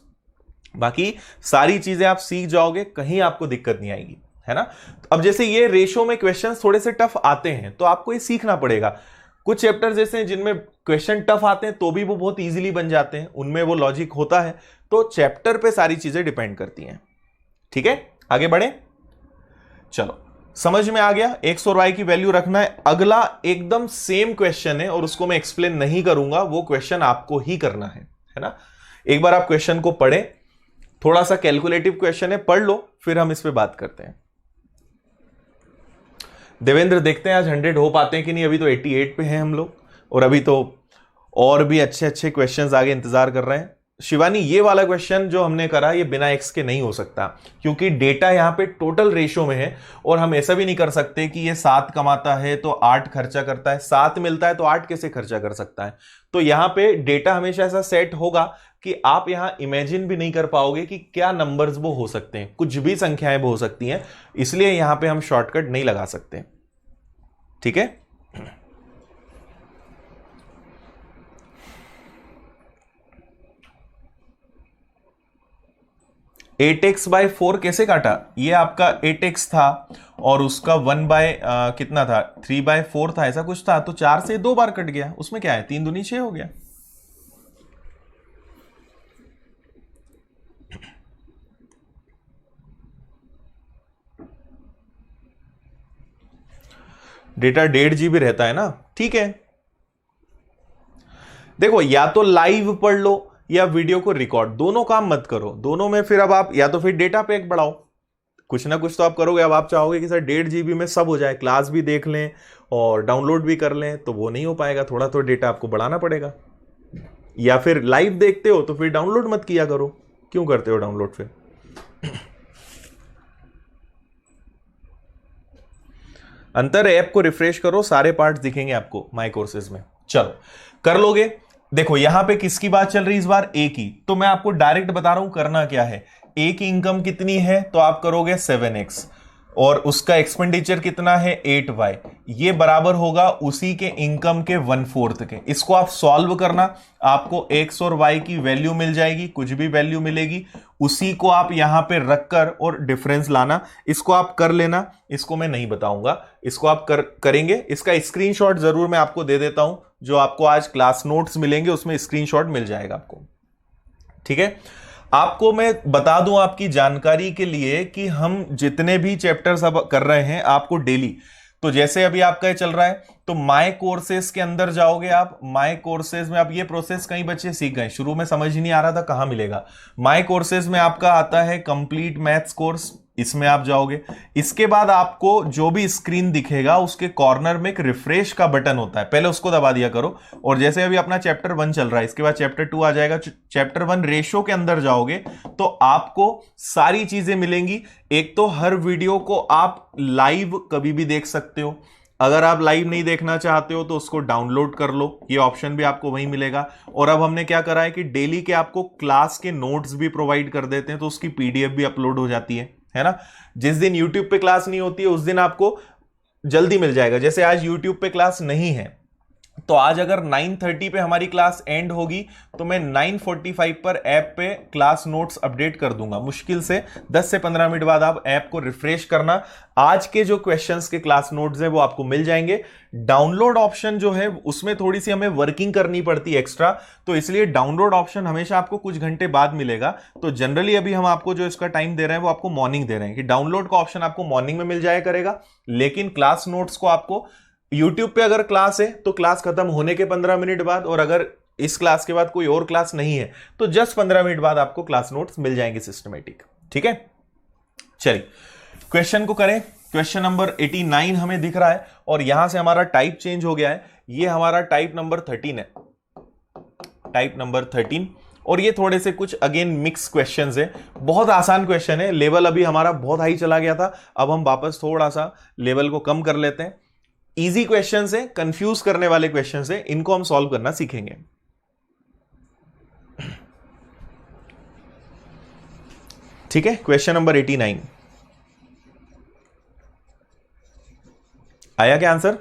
बाकी सारी चीजें आप सीख जाओगे, कहीं आपको दिक्कत नहीं आएगी, है ना। अब जैसे ये रेशो में क्वेश्चंस थोड़े से टफ आते हैं तो आपको ये सीखना पड़ेगा। कुछ चैप्टर्स ऐसे हैं जिनमें क्वेश्चन टफ आते हैं तो भी वो बहुत इजीली बन जाते हैं, उनमें वो लॉजिक होता है। तो चैप्टर पे सारी चीजें डिपेंड करती हैं। ठीक है, आगे बढ़े। चलो, समझ में आ गया, एक्स और वाई की वैल्यू रखना है। अगला एकदम सेम क्वेश्चन है और उसको मैं एक्सप्लेन नहीं करूंगा, वो क्वेश्चन आपको ही करना है ना। एक बार आप क्वेश्चन को पढ़े, थोड़ा सा कैलकुलेटिव क्वेश्चन है, पढ़ लो, फिर हम इस पे बात करते हैं। देवेंद्र, देखते हैं आज 100 हो पाते हैं कि नहीं। अभी तो 88 पे हैं हम लोग, और अभी तो और भी अच्छे अच्छे क्वेश्चंस आगे इंतजार कर रहे हैं। शिवानी, ये वाला क्वेश्चन जो हमने करा ये बिना एक्स के नहीं हो सकता, क्योंकि डेटा यहां पे टोटल रेशो में है, और हम ऐसा भी नहीं कर सकते कि ये 7 कमाता है तो 8 खर्चा करता है, 7 मिलता है तो 8 कैसे खर्चा कर सकता है। तो यहां पे डेटा हमेशा ऐसा सेट होगा कि आप यहां इमेजिन भी नहीं कर पाओगे कि क्या नंबर्स वो हो सकते हैं, कुछ भी संख्याएं वो हो सकती हैं, इसलिए यहां पे हम शॉर्टकट नहीं लगा सकते। ठीक है, 8x/4 कैसे काटा? ये आपका 8x था और उसका 1 बाय कितना था, 3/4 था, ऐसा कुछ था, तो 4 से 2 बार कट गया, उसमें क्या है, 3 दूनी 6 हो गया। डेटा 1.5 GB रहता है ना, ठीक है। देखो, या तो लाइव पढ़ लो या वीडियो को रिकॉर्ड, दोनों काम मत करो। दोनों में फिर अब आप या तो फिर डेटा पैक बढ़ाओ, कुछ ना कुछ तो आप करोगे। अब आप चाहोगे कि सर 1.5 GB में सब हो जाए, क्लास भी देख लें और डाउनलोड भी कर लें, तो वो नहीं हो पाएगा, थोड़ा तो डेटा आपको बढ़ाना पड़ेगा। या फिर लाइव देखते हो तो फिर डाउनलोड मत किया करो, क्यों करते हो डाउनलोड फिर? अंतर, ऐप को रिफ्रेश करो, सारे पार्ट्स दिखेंगे आपको माई कोर्सेज में। चलो, कर लोगे। देखो, यहां पे किसकी बात चल रही है इस बार? ए की। तो मैं आपको डायरेक्ट बता रहा हूं करना क्या है। ए की इनकम कितनी है, तो आप करोगे 7x, और उसका एक्सपेंडिचर कितना है 8y, ये बराबर होगा उसी के इनकम के 1/4 के। इसको आप सॉल्व करना, आपको x और y की वैल्यू मिल जाएगी, कुछ भी वैल्यू मिलेगी, उसी को आप यहां पे रखकर और डिफरेंस लाना। इसको आप कर लेना, इसको मैं नहीं बताऊंगा, इसको आप करेंगे। इसका स्क्रीनशॉट जरूर मैं आपको दे देता हूं, जो आपको आज क्लास नोट्स मिलेंगे उसमें स्क्रीनशॉट मिल जाएगा आपको। ठीक है, आपको मैं बता दूं आपकी जानकारी के लिए कि हम जितने भी चैप्टर्स अब कर रहे हैं आपको डेली, तो जैसे अभी आपका चल रहा है, तो माय कोर्सेज के अंदर जाओगे आप। माय कोर्सेज में आप ये प्रोसेस कई बच्चे सीख गए, शुरू में समझ ही नहीं आ रहा था कहां मिलेगा। माय कोर्सेज में आपका आता है कंप्लीट मैथ्स कोर्स, इसमें आप जाओगे। इसके बाद आपको जो भी स्क्रीन दिखेगा उसके कॉर्नर में एक रिफ्रेश का बटन होता है, पहले उसको दबा दिया करो। और जैसे अभी अपना चैप्टर 1 चल रहा है, इसके बाद चैप्टर 2 आ जाएगा। चैप्टर 1 रेशो के अंदर जाओगे तो आपको सारी चीजें मिलेंगी। एक तो हर वीडियो को आप लाइव कभी भी देख सकते हो, अगर आप लाइव नहीं देखना चाहते हो तो उसको डाउनलोड कर लो, ये ऑप्शन भी आपको वहीं मिलेगा। और अब हमने क्या करा है कि डेली के आपको क्लास के नोट्स भी प्रोवाइड कर देते हैं, तो उसकी पीडीएफ भी अपलोड हो जाती है ना। जिस दिन यूट्यूब पे क्लास नहीं होती है उस दिन आपको जल्दी मिल जाएगा। जैसे आज यूट्यूब पे क्लास नहीं है, तो आज अगर 9:30 पे हमारी क्लास एंड होगी तो मैं 9:45 पर ऐप पे क्लास नोट्स अपडेट कर दूंगा। मुश्किल से 10 से 15 मिनट बाद आप ऐप को रिफ्रेश करना, आज के जो क्वेश्चंस के क्लास नोट्स हैं वो आपको मिल जाएंगे। डाउनलोड ऑप्शन जो है उसमें थोड़ी सी हमें वर्किंग करनी पड़ती है एक्स्ट्रा, तो इसलिए डाउनलोड ऑप्शन हमेशा आपको कुछ घंटे बाद मिलेगा। तो जनरली अभी हम आपको जो इसका टाइम दे रहे हैं वो आपको मॉर्निंग दे रहे हैं, कि डाउनलोड का ऑप्शन आपको मॉर्निंग में मिल जाया करेगा, लेकिन क्लास नोट्स को आपको यूट्यूब पे अगर क्लास है तो क्लास खत्म होने के 15 मिनट बाद, और अगर इस क्लास के बाद कोई और क्लास नहीं है तो जस्ट 15 मिनट बाद आपको क्लास नोट्स मिल जाएंगे सिस्टमेटिक। ठीक है, चलिए क्वेश्चन को करें। क्वेश्चन नंबर 89 हमें दिख रहा है, और यहां से हमारा टाइप चेंज हो गया है। ये हमारा टाइप नंबर 13 है, टाइप नंबर 13। और ये थोड़े से कुछ अगेन मिक्स क्वेश्चंस है, बहुत आसान क्वेश्चन है। लेवल अभी हमारा बहुत हाई चला गया था, अब हम वापस थोड़ा सा लेवल को कम कर लेते हैं। इजी क्वेश्चंस है, कंफ्यूज करने वाले क्वेश्चंस है, इनको हम सॉल्व करना सीखेंगे। ठीक है, क्वेश्चन नंबर 89 आया क्या आंसर?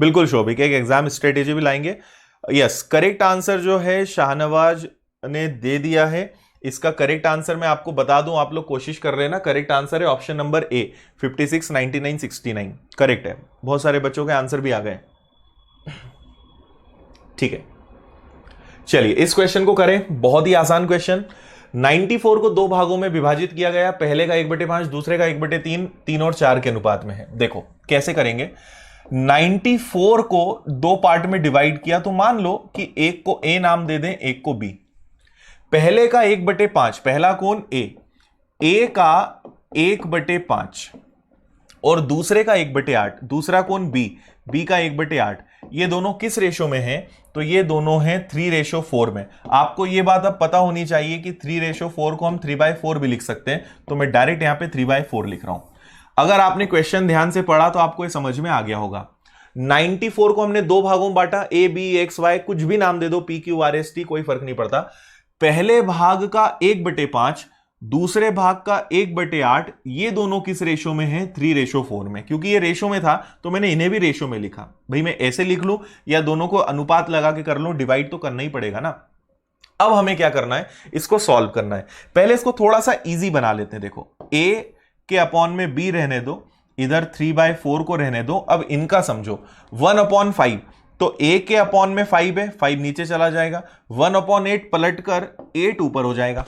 बिल्कुल शोभिक, एक एग्जाम स्ट्रेटेजी भी लाएंगे। यस, करेक्ट आंसर जो है शाहनवाज ने दे दिया है, इसका करेक्ट आंसर मैं आपको बता दूं, आप लोग कोशिश कर रहे हैं ना, करेक्ट आंसर है ऑप्शन नंबर ए 56, 99, 69 करेक्ट है। बहुत सारे बच्चों के आंसर भी आ गए। ठीक है, चलिए इस क्वेश्चन को करें, बहुत ही आसान क्वेश्चन। 94 को दो भागों में विभाजित किया गया, पहले का 1/5, दूसरे का 1/3, 3 और 4 के अनुपात में है। देखो कैसे करेंगे। 94 को दो पार्ट में डिवाइड किया, तो मान लो कि एक को ए नाम दे दें, एक को बी। पहले का 1/5, पहला कौन, ए का 1/5 और दूसरे का 1/8, दूसरा कौन, बी का 1/8। ये दोनों किस रेशो में हैं, तो ये दोनों हैं 3:4 में। आपको ये बात अब पता होनी चाहिए कि 3:4 को हम 3/4 भी लिख सकते हैं, तो मैं डायरेक्ट यहां पे 3/4 लिख रहा हूं। अगर आपने क्वेश्चन ध्यान से पढ़ा तो आपको ये समझ में आ गया होगा। 94 को हमने दो भागों में बांटा, ए बी एक्स वाई कुछ भी नाम दे दो, P Q R S T कोई फर्क नहीं पड़ता। पहले भाग का 1/5, दूसरे भाग का 1/8, ये दोनों किस रेशो में है, 3:4 में। क्योंकि ये रेशो में था तो मैंने इन्हें भी रेशो में लिखा। भाई मैं ऐसे लिख लूं या दोनों को अनुपात लगा के कर लूं, डिवाइड तो करना ही पड़ेगा ना। अब हमें क्या करना है, इसको सॉल्व करना है। पहले इसको थोड़ा सा इजी बना लेते हैं। देखो ए के अपॉन में बी रहने दो, इधर 3/4 को रहने दो। अब इनका समझो 1/5, तो ए के अपॉन में 5 है, 5 नीचे चला जाएगा। 1/8 पलट कर 8 ऊपर हो जाएगा।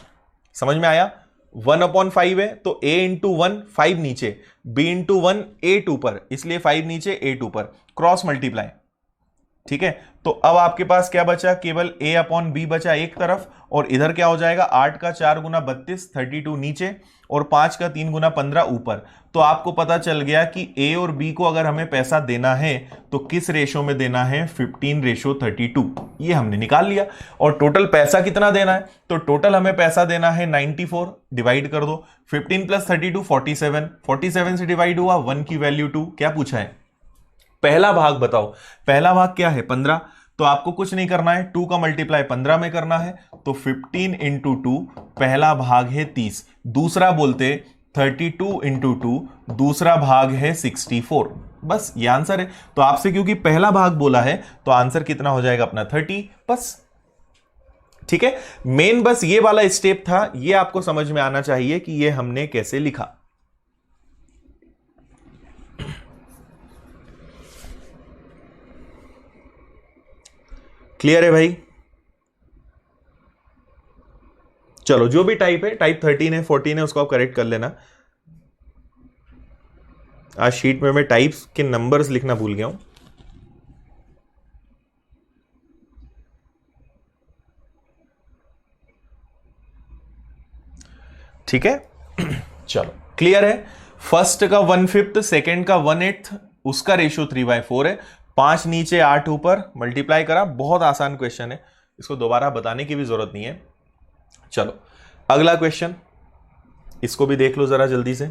समझ में आया। 1/5 है तो a इंटू 1 5 नीचे, b इंटू 1 8 ऊपर, इसलिए 5 नीचे 8 ऊपर, क्रॉस मल्टीप्लाई। ठीक है, तो अब आपके पास क्या बचा, केवल a अपॉन b बचा एक तरफ, और इधर क्या हो जाएगा, 8 का 4 गुना 32, 32 नीचे, और 5 का 3 गुना 15 ऊपर। तो आपको पता चल गया कि a और b को अगर हमें पैसा देना है तो किस रेशो में देना है, 15:32। ये हमने निकाल लिया। और टोटल पैसा कितना देना है, तो टोटल हमें पैसा देना है 94, डिवाइड कर दो। 15 + 32 47, 47 से डिवाइड हुआ, 1 की वैल्यू 2। क्या पूछा है, पहला भाग बताओ। पहला भाग क्या है, 15, तो आपको कुछ नहीं करना है, 2 का मल्टीप्लाई 15 में करना है, तो 15 × 2 पहला भाग है 30, दूसरा बोलते 32 × 2 दूसरा भाग है 64। बस ये आंसर है। तो आपसे क्योंकि पहला भाग बोला है तो आंसर कितना हो जाएगा अपना 30, बस। ठीक है, मेन बस ये वाला स्टेप था, ये आपको समझ में आना चाहिए कि ये हमने कैसे लिखा। क्लियर है भाई। चलो जो भी टाइप है, टाइप 13 है 14 है, उसको आप करेक्ट कर लेना। आज शीट में मैं टाइप्स के नंबर्स लिखना भूल गया हूं। ठीक है, चलो क्लियर है। फर्स्ट का 1/5, सेकेंड का 1/8, उसका रेशियो 3/4 है। 5 नीचे 8 ऊपर, मल्टीप्लाई करा। बहुत आसान क्वेश्चन है, इसको दोबारा बताने की भी जरूरत नहीं है। चलो अगला क्वेश्चन, इसको भी देख लो जरा जल्दी से।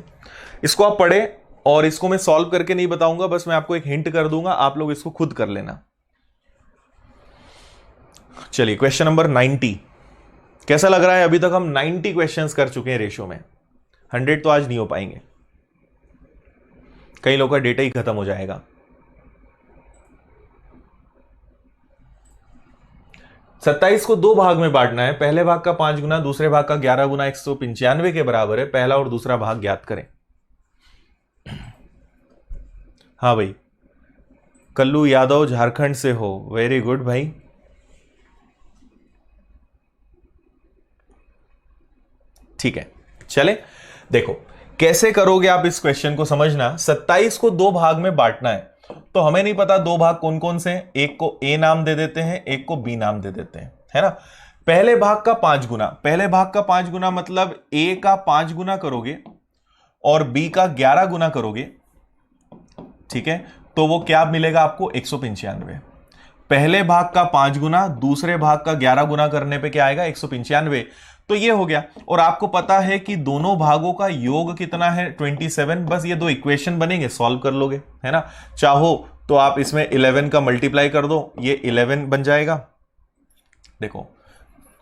इसको आप पढ़े, और इसको मैं सॉल्व करके नहीं बताऊंगा, बस मैं आपको एक हिंट कर दूंगा, आप लोग इसको खुद कर लेना। चलिए क्वेश्चन नंबर 90। कैसा लग रहा है, अभी तक हम 90 क्वेश्चंस कर चुके हैं रेशियो में। 100 तो आज नहीं हो पाएंगे, कई लोगों का डेटा ही खत्म हो जाएगा। 27 को दो भाग में बांटना है, पहले भाग का 5 गुना, दूसरे भाग का 11 गुना 195 के बराबर है। पहला और दूसरा भाग ज्ञात करें। हाँ भाई, कल्लू यादव झारखंड से हो, वेरी गुड भाई। ठीक है, चले देखो कैसे करोगे आप इस क्वेश्चन को समझना। 27 को दो भाग में बांटना है, तो हमें नहीं पता दो भाग कौन कौन से हैं। एक को ए नाम दे देते हैं, एक को बी नाम दे देते हैं, है ना। पहले भाग का 5 गुना, पहले भाग का 5 गुना मतलब ए का 5 गुना करोगे और बी का 11 गुना करोगे, ठीक है, तो वो क्या मिलेगा आपको, 195। पहले भाग का 5 गुना, दूसरे भाग का 11 गुना करने पे क्या आएगा, 195। तो ये हो गया। और आपको पता है कि दोनों भागों का योग कितना है, 27। बस ये दो इक्वेशन बनेंगे, सॉल्व कर लोगे, है ना। चाहो तो आप इसमें 11 का मल्टीप्लाई कर दो, ये 11 बन जाएगा। देखो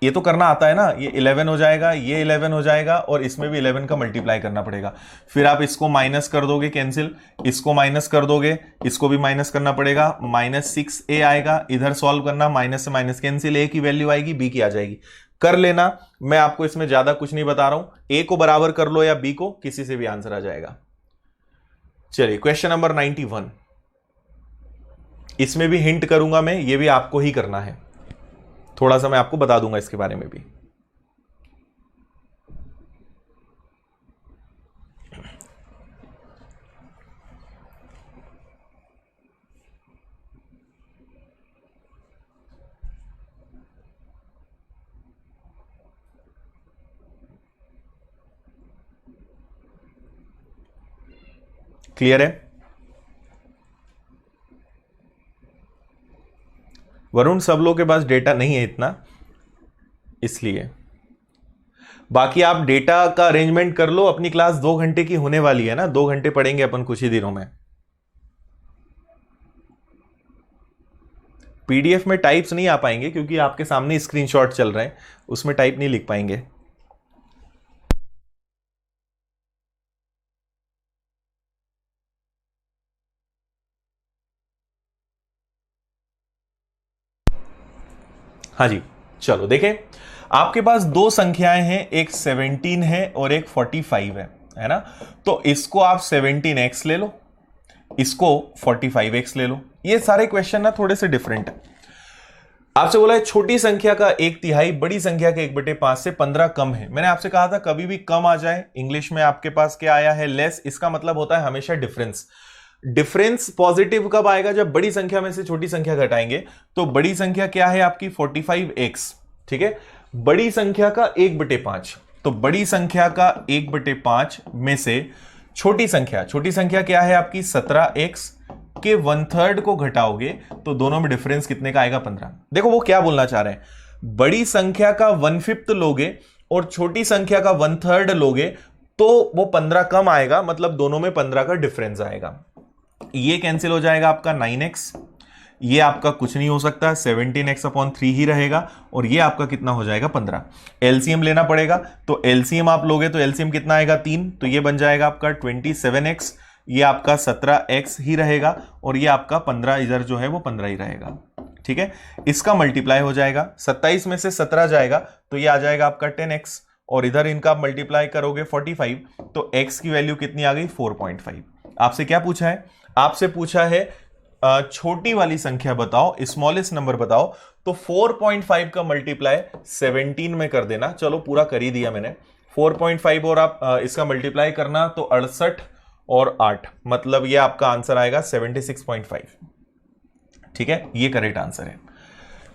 ये तो करना आता है ना, ये 11 हो जाएगा, ये 11 हो जाएगा, और इसमें भी 11 का मल्टीप्लाई करना पड़ेगा। फिर आप इसको माइनस कर दोगे कैंसिल, इसको माइनस कर दोगे, इसको भी माइनस करना पड़ेगा, -6a आएगा। इधर सॉल्व करना, माइनस से माइनस कैंसिल, a की वैल्यू आएगी, b की आ जाएगी। कर लेना, मैं आपको इसमें ज्यादा कुछ नहीं बता रहा हूं, a को बराबर कर लो या b को, किसी से भी आंसर आ जाएगा। चलिए क्वेश्चन नंबर 91, इसमें भी हिंट करूंगा मैं, ये भी आपको ही करना है, थोड़ा सा मैं आपको बता दूंगा इसके बारे में भी। क्लियर है? वरुण, सब लोगों के पास डेटा नहीं है इतना, इसलिए बाकी आप डेटा का अरेंजमेंट कर लो। अपनी क्लास 2 घंटे की होने वाली है ना, 2 घंटे पढ़ेंगे अपन कुछ ही दिनों में। पीडीएफ में टाइप्स नहीं आ पाएंगे क्योंकि आपके सामने स्क्रीनशॉट चल रहे हैं, उसमें टाइप नहीं लिख पाएंगे। हाँ जी, चलो देखें, आपके पास दो संख्याएं हैं, एक 17 है और एक 45 है ना। तो इसको आप 17x ले लो, इसको 45x ले लो। ये सारे क्वेश्चन ना थोड़े से डिफरेंट है। आपसे बोला है छोटी संख्या का 1/3 बड़ी संख्या के 1/5 से 15 कम है। मैंने आपसे कहा था कभी भी कम आ जाए, इंग्लिश में आपके पास क्या आया है, लेस, इसका मतलब होता है हमेशा डिफरेंस। डिफरेंस पॉजिटिव कब आएगा, जब बड़ी संख्या में से छोटी संख्या घटाएंगे। तो बड़ी संख्या क्या है आपकी 45x, ठीक है, बड़ी संख्या का 1/5। तो बड़ी संख्या का 1/5 में से छोटी संख्या क्या है आपकी 17x के 1/3 को घटाओगे तो दोनों में डिफरेंस कितने का आएगा 15। देखो वो क्या बोलना चाह रहे हैं, बड़ी संख्या का 1/5 लोगे और छोटी संख्या का 1/3 लोगे तो वो 15 कम आएगा, मतलब दोनों में 15 का डिफरेंस आएगा। ये कैंसिल हो जाएगा आपका 9x, ये आपका कुछ नहीं हो सकता, 17x/3 ही रहेगा, और ये आपका कितना हो जाएगा 15। एलसीएम लेना पड़ेगा, तो एलसीएम आप लोगे तो एलसीएम कितना आएगा 3, तो ये बन जाएगा आपका 27x, ये आपका 17x ही रहेगा, और ये आपका 15 इधर जो है वो 15 ही रहेगा, ठीक है। इसका मल्टीप्लाई हो जाएगा, 27 में से 17 जाएगा तो ये आ जाएगा आपका 10x, और इधर इनका मल्टीप्लाई करोगे 45, तो x की वैल्यू कितनी आ गई 4.5। आपसे क्या पूछा है, आपसे पूछा है छोटी वाली संख्या बताओ, स्मॉलेस्ट नंबर बताओ। तो 4.5 का मल्टीप्लाई 17 में कर देना, चलो पूरा कर ही दिया मैंने। 4.5 और आप इसका मल्टीप्लाई करना तो 68 और 8, मतलब ये आपका आंसर आएगा 76.5, ठीक है, ये करेक्ट आंसर है।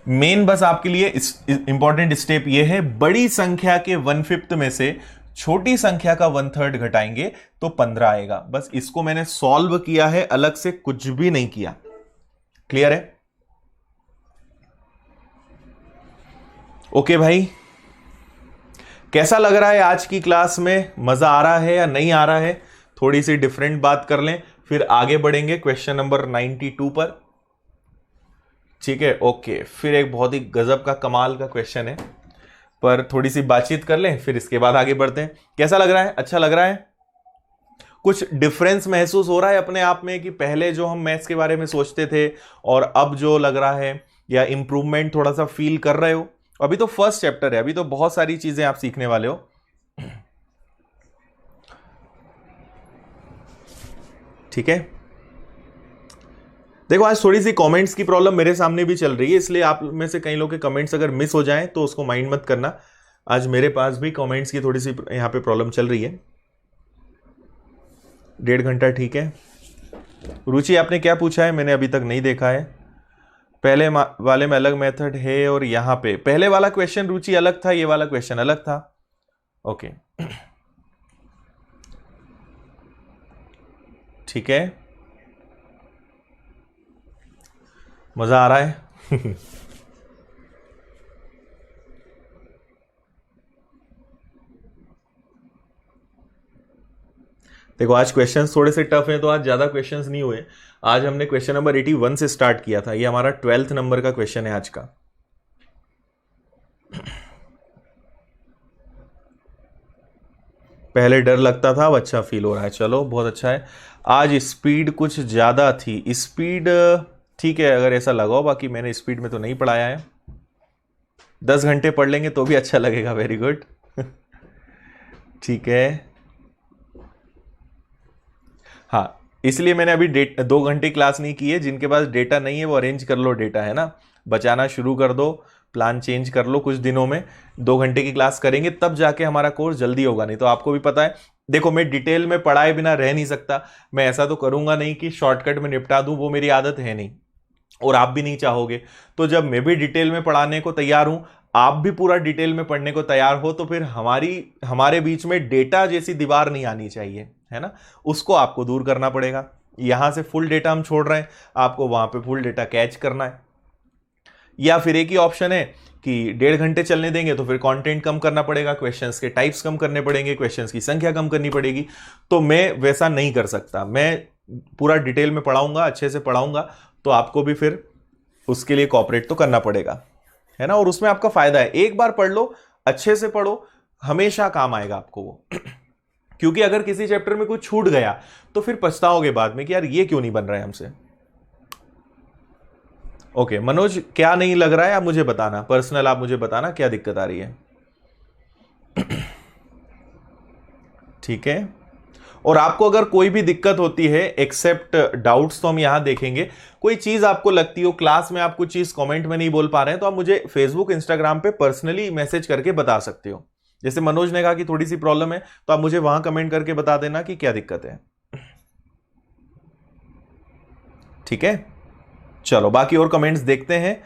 मेन बस आपके लिए इंपॉर्टेंट स्टेप ये है, बड़ी संख्या के 1/5 में से छोटी संख्या का 1/3 घटाएंगे तो 15 आएगा। बस इसको मैंने सॉल्व किया है, अलग से कुछ भी नहीं किया। क्लियर है? ओके भाई, कैसा लग रहा है आज की क्लास में, मजा आ रहा है या नहीं आ रहा है? थोड़ी सी डिफरेंट बात कर लें, फिर आगे बढ़ेंगे क्वेश्चन नंबर 92 पर, ठीक है। ओके, फिर एक बहुत ही गजब का कमाल का क्वेश्चन है, पर थोड़ी सी बातचीत कर लें फिर इसके बाद आगे बढ़ते हैं। कैसा लग रहा है, अच्छा लग रहा है? कुछ डिफरेंस महसूस हो रहा है अपने आप में कि पहले जो हम मैथ्स के बारे में सोचते थे और अब जो लग रहा है, या इंप्रूवमेंट थोड़ा सा फील कर रहे हो? अभी तो फर्स्ट चैप्टर है, अभी तो बहुत सारी चीजें आप सीखने वाले हो, ठीक है। देखो आज थोड़ी सी कमेंट्स की प्रॉब्लम मेरे सामने भी चल रही है, इसलिए आप में से कई लोग के कमेंट्स अगर मिस हो जाएं तो उसको माइंड मत करना। आज मेरे पास भी कमेंट्स की थोड़ी सी यहां पे प्रॉब्लम चल रही है। 1.5 घंटा ठीक है। रुचि आपने क्या पूछा है, मैंने अभी तक नहीं देखा है। पहले वाले में अलग मेथड है और यहां पे पहले वाला क्वेश्चन रुचि अलग था, ये वाला क्वेश्चन अलग था। ओके ठीक है, मजा आ रहा है? देखो आज क्वेश्चंस थोड़े से टफ हैं, तो आज ज्यादा क्वेश्चंस नहीं हुए। आज हमने क्वेश्चन नंबर 81 से स्टार्ट किया था, ये हमारा 12th नंबर का क्वेश्चन है आज का। पहले डर लगता था, अब अच्छा फील हो रहा है। चलो बहुत अच्छा है। आज स्पीड कुछ ज़्यादा थी। स्पीड ठीक है अगर ऐसा लगाओ, बाकी मैंने स्पीड में तो नहीं पढ़ाया है। 10 घंटे पढ़ लेंगे तो भी अच्छा लगेगा। Very good. ठीक है, हाँ इसलिए मैंने अभी 2 घंटे क्लास नहीं की है। जिनके पास डेटा नहीं है वो अरेंज कर लो डेटा, है ना, बचाना शुरू कर दो, प्लान चेंज कर लो कुछ दिनों में। 2 घंटे की क्लास करेंगे तब जाके हमारा कोर्स जल्दी होगा, नहीं तो आपको भी पता है। देखो मैं डिटेल में पढ़ाए बिना रह नहीं सकता। मैं ऐसा तो करूंगा नहीं कि शॉर्टकट में निपटा दूं, वो मेरी आदत है नहीं और आप भी नहीं चाहोगे। तो जब मैं भी डिटेल में पढ़ाने को तैयार हूं, आप भी पूरा डिटेल में पढ़ने को तैयार हो, तो फिर हमारे बीच में डेटा जैसी दीवार नहीं आनी चाहिए, है ना। उसको आपको दूर करना पड़ेगा। यहां से फुल डेटा हम छोड़ रहे हैं, आपको वहां पे फुल डेटा कैच करना है। या फिर एक ही ऑप्शन है कि 1.5 घंटे चलने देंगे तो फिर कंटेंट कम करना पड़ेगा, क्वेश्चंस के टाइप्स कम करने पड़ेंगे, क्वेश्चंस की संख्या कम करनी पड़ेगी। तो मैं वैसा नहीं कर सकता। मैं पूरा डिटेल में पढ़ाऊंगा, अच्छे से पढ़ाऊंगा, तो आपको भी फिर उसके लिए कॉपरेट तो करना पड़ेगा, है ना। और उसमें आपका फायदा है, एक बार पढ़ लो, अच्छे से पढ़ो, हमेशा काम आएगा आपको वो। क्योंकि अगर किसी चैप्टर में कुछ छूट गया तो फिर पछताओगे बाद में कि यार ये क्यों नहीं बन रहा है हमसे। ओके मनोज, क्या नहीं लग रहा है आप मुझे बताना, पर्सनल आप मुझे बताना क्या दिक्कत आ रही है। ठीक है, और आपको अगर कोई भी दिक्कत होती है एक्सेप्ट डाउट्स तो हम यहां देखेंगे। कोई चीज आपको लगती हो क्लास में, आप कुछ चीज कमेंट में नहीं बोल पा रहे हैं, तो आप मुझे फेसबुक इंस्टाग्राम पे पर्सनली मैसेज करके बता सकते हो। जैसे मनोज ने कहा कि थोड़ी सी प्रॉब्लम है, तो आप मुझे वहां कमेंट करके बता देना कि क्या दिक्कत है। ठीक है, चलो बाकी और कमेंट्स देखते हैं।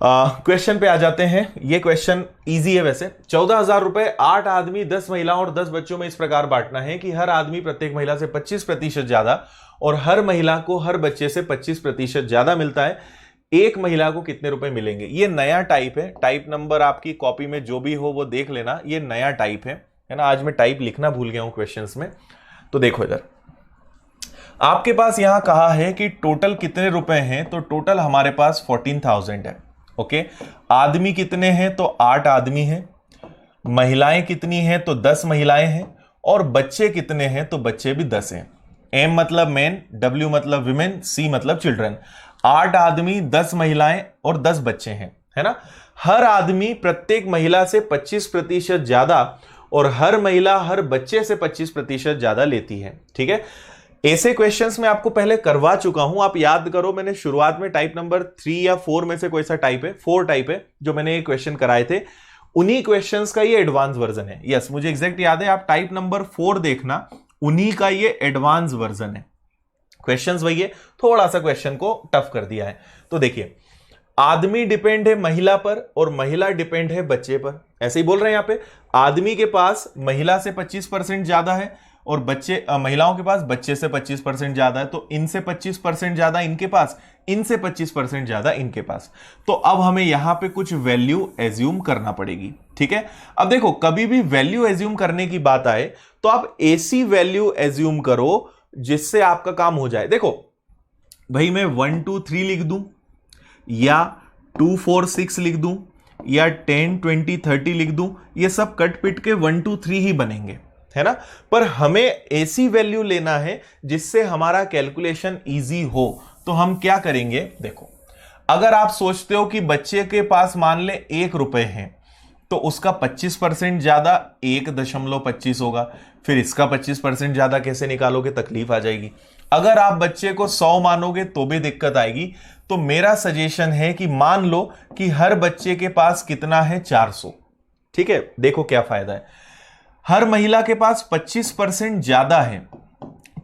क्वेश्चन पे आ जाते हैं। ये क्वेश्चन इजी है वैसे। 14,000 रुपए 8 आदमी 10 महिलाओं और 10 बच्चों में इस प्रकार बांटना है कि हर आदमी प्रत्येक महिला से 25% ज्यादा और हर महिला को हर बच्चे से 25% ज्यादा मिलता है। एक महिला को कितने रुपए मिलेंगे। ये नया टाइप है। टाइप नंबर आपकी कॉपी में जो भी हो वो देख लेना। ये नया टाइप है ना। आज मैं टाइप लिखना भूल गया हूं क्वेश्चंस में। तो देखो इधर आपके पास यहां कहा है कि टोटल कितने रुपए हैं, तो टोटल हमारे पास 14,000 है। ओके, आदमी कितने हैं, तो 8 आदमी हैं। महिलाएं कितनी हैं, तो 10 महिलाएं हैं। और बच्चे कितने हैं, तो बच्चे भी 10 हैं। एम मतलब मैन, डब्ल्यू मतलब विमेन, सी मतलब चिल्ड्रन। 8 आदमी 10 महिलाएं और 10 बच्चे हैं, है ना। हर आदमी प्रत्येक महिला से 25% ज्यादा और हर महिला हर बच्चे से 25% ज्यादा लेती है। ठीक है, ऐसे क्वेश्चंस मैं आपको पहले करवा चुका हूं, आप याद करो। मैंने शुरुआत में टाइप नंबर 3 या 4 में से कोई सा टाइप है, 4 टाइप है जो मैंने ये क्वेश्चन कराए थे। उन्हीं क्वेश्चंस का ये एडवांस वर्जन है। यस, मुझे एग्जैक्ट याद है। आप टाइप नंबर 4 देखना, उन्हीं का ये एडवांस वर्जन है। क्वेश्चंस वही है, थोड़ा सा क्वेश्चन को टफ कर दिया है। तो देखिए, आदमी डिपेंड है महिला पर और महिला डिपेंड है बच्चे पर। ऐसे ही बोल रहे हैं यहां पे। आदमी के पास महिला से 25% ज्यादा है और बच्चे महिलाओं के पास बच्चे से 25% ज्यादा है। तो इनसे 25% ज्यादा इनके पास, इनसे 25% ज्यादा इनके पास। तो अब हमें यहां पे कुछ वैल्यू एज्यूम करना पड़ेगी। ठीक है, अब देखो कभी भी वैल्यू एज्यूम करने की बात आए तो आप ऐसी वैल्यू एज्यूम करो जिससे आपका काम हो जाए। देखो भाई, मैं 1 2 3 लिख दूं या 2 4 6 लिख दूं या 10 20 30 लिख दूं, ये सब कट पिट के 1 2 3 ही बनेंगे, है ना। पर हमें ऐसी वैल्यू लेना है जिससे हमारा कैलकुलेशन इजी हो। तो हम क्या करेंगे, देखो अगर आप सोचते हो कि बच्चे के पास मान ले 1 रुपए हैं तो उसका 25% ज्यादा 1.25 होगा। फिर इसका 25% ज्यादा कैसे निकालोगे, तकलीफ आ जाएगी। अगर आप बच्चे को 100 मानोगे तो भी दिक्कत आएगी। तो मेरा सजेशन है कि मान लो कि हर बच्चे के पास कितना है, 400। ठीक है, देखो क्या फायदा है। हर महिला के पास 25% ज्यादा है,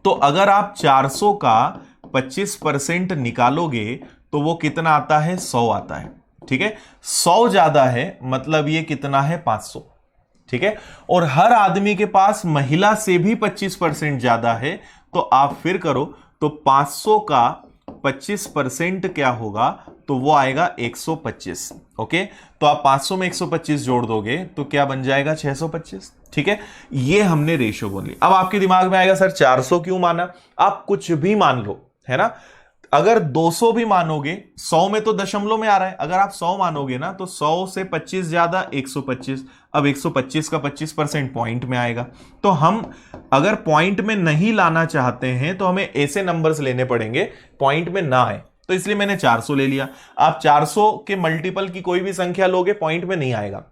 तो अगर आप 400 का 25% निकालोगे तो वो कितना आता है, 100 आता है। ठीक है, 100 ज्यादा है मतलब ये कितना है, 500। ठीक है, और हर आदमी के पास महिला से भी 25% ज्यादा है। तो आप फिर करो तो 500 का 25% क्या होगा, तो वो आएगा 125। ओके, तो आप 500 में 125 जोड़ दोगे तो क्या बन जाएगा, 625। ठीक है, ये हमने रेशियो बोल ली। अब आपके दिमाग में आएगा सर 400 क्यों माना। आप कुछ भी मान लो, है ना। अगर 200 भी मानोगे, 100 में तो दशमलव में आ रहा है, अगर आप 100 मानोगे ना तो 100 से 25 ज्यादा 125। अब 125 का 25% पॉइंट में आएगा। तो हम अगर पॉइंट में नहीं लाना चाहते हैं तो हमें ऐसे नंबर्स लेने पड़ेंगे पॉइंट में ना आए, तो इसलिए मैंने 400 ले लिया। आप 400 के मल्टीपल की कोई भी संख्या लोगे पॉइंट में नहीं आएगा।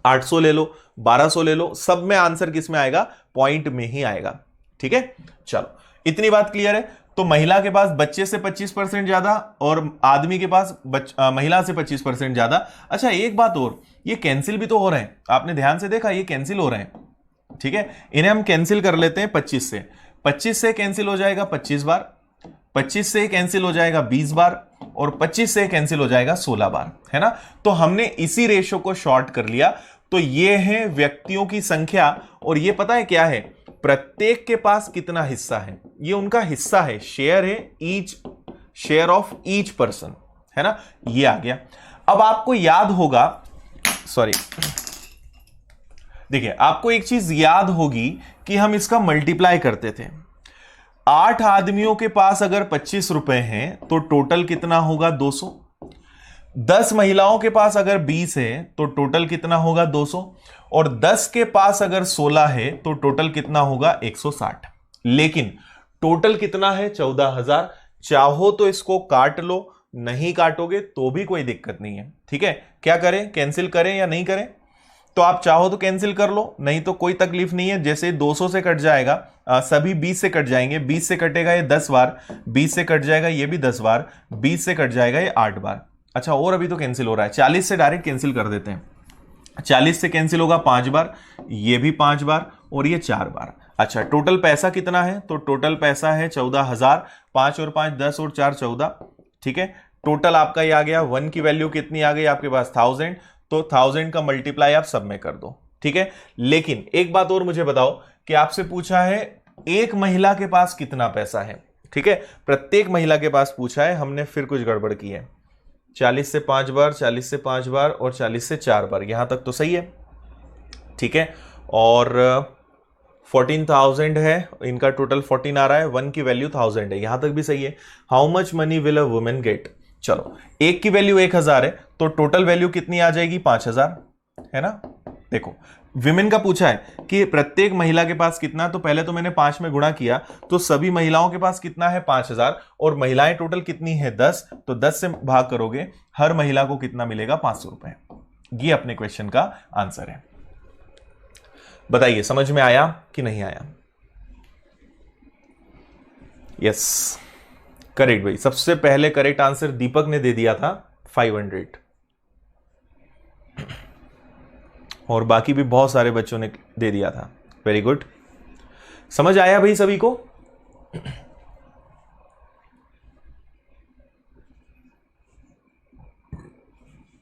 800 ले लो, 1200 ले लो, सब में आंसर किस में आएगा? पॉइंट में ही आएगा। ठीक है, चलो इतनी बात क्लियर है। तो महिला के पास बच्चे से 25% ज्यादा और आदमी के पास महिला से 25% ज्यादा। अच्छा एक बात और, ये कैंसिल भी तो हो रहे हैं, आपने ध्यान से देखा ये कैंसिल हो रहे हैं। ठीक है, इन्हें हम कैंसिल कर लेते हैं 25 से। 25 से कैंसिल हो जाएगा 25 बार, 25 से कैंसिल हो जाएगा 20 बार और 25 से कैंसिल हो जाएगा 16 बार, है ना। तो हमने इसी रेशो को शॉर्ट कर लिया। तो ये है व्यक्तियों की संख्या और ये पता है क्या है? प्रत्येक के पास कितना हिस्सा है, ये उनका हिस्सा है, शेयर है, each share of each person, है ना। ये आ गया। अब आपको याद होगा, सॉरी देखिए आपको एक चीज याद होगी कि हम इसका मल्टीप्लाई करते थे। 8 आदमियों के पास अगर 25 रुपए हैं तो टोटल कितना होगा? 200। 10 महिलाओं के पास अगर 20 है तो टोटल कितना होगा? 200। और 10 के पास अगर 16 है तो टोटल कितना होगा? 160। लेकिन टोटल कितना है? 14,000। चाहो तो इसको काट लो, नहीं काटोगे तो भी कोई दिक्कत नहीं है। ठीक है, क्या करें? कैंसिल करें या नहीं करें? तो आप चाहो तो कैंसिल कर लो, नहीं तो कोई तकलीफ नहीं है। जैसे 200 से कट जाएगा, सभी 20 से कट जाएंगे, 20 से कटेगा ये 10 बार, 20 से कट जाएगा ये भी 10 बार, 20 से कट जाएगा ये 8 बार। अच्छा और अभी तो कैंसिल हो रहा है, 40 से डायरेक्ट कैंसिल कर देते हैं। 40 से कैंसिल होगा 5 बार, ये भी 5 बार और ये 4 बार। अच्छा टोटल पैसा कितना है? तो टोटल पैसा है 14,000। 5 और 5 10 और 4 14। ठीक है, टोटल आपका ये आ गया। 1 की वैल्यू कितनी आ गई आपके पास? 1000। तो 1000 का मल्टीप्लाई आप सब में कर दो। ठीक है, लेकिन एक बात और मुझे बताओ कि आपसे पूछा है एक महिला के पास कितना पैसा है। ठीक है, प्रत्येक महिला के पास पूछा है, हमने फिर कुछ गड़बड़ की है। 40 से 5 बार, 40 से 5 बार और 40 से 4 बार, यहां तक तो सही है। ठीक है, और 14,000 है, इनका टोटल 14 आ रहा है, 1 की वैल्यू 1000 है, यहां तक भी सही है। How much money will a women get? चलो एक की वैल्यू 1000 है तो टोटल वैल्यू कितनी आ जाएगी? 5000, है ना। देखो विमेन का पूछा है कि प्रत्येक महिला के पास कितना, तो पहले तो मैंने 5 में गुणा किया तो सभी महिलाओं के पास कितना है? 5000। और महिलाएं टोटल कितनी है? 10। तो 10 से भाग करोगे, हर महिला को कितना मिलेगा? 500 रुपए। ये अपने क्वेश्चन का आंसर है। बताइए समझ में आया कि नहीं आया? यस करेक्ट भाई, सबसे पहले करेक्ट आंसर दीपक ने दे दिया था 500 और बाकी भी बहुत सारे बच्चों ने दे दिया था। वेरी गुड, समझ आया भाई सभी को?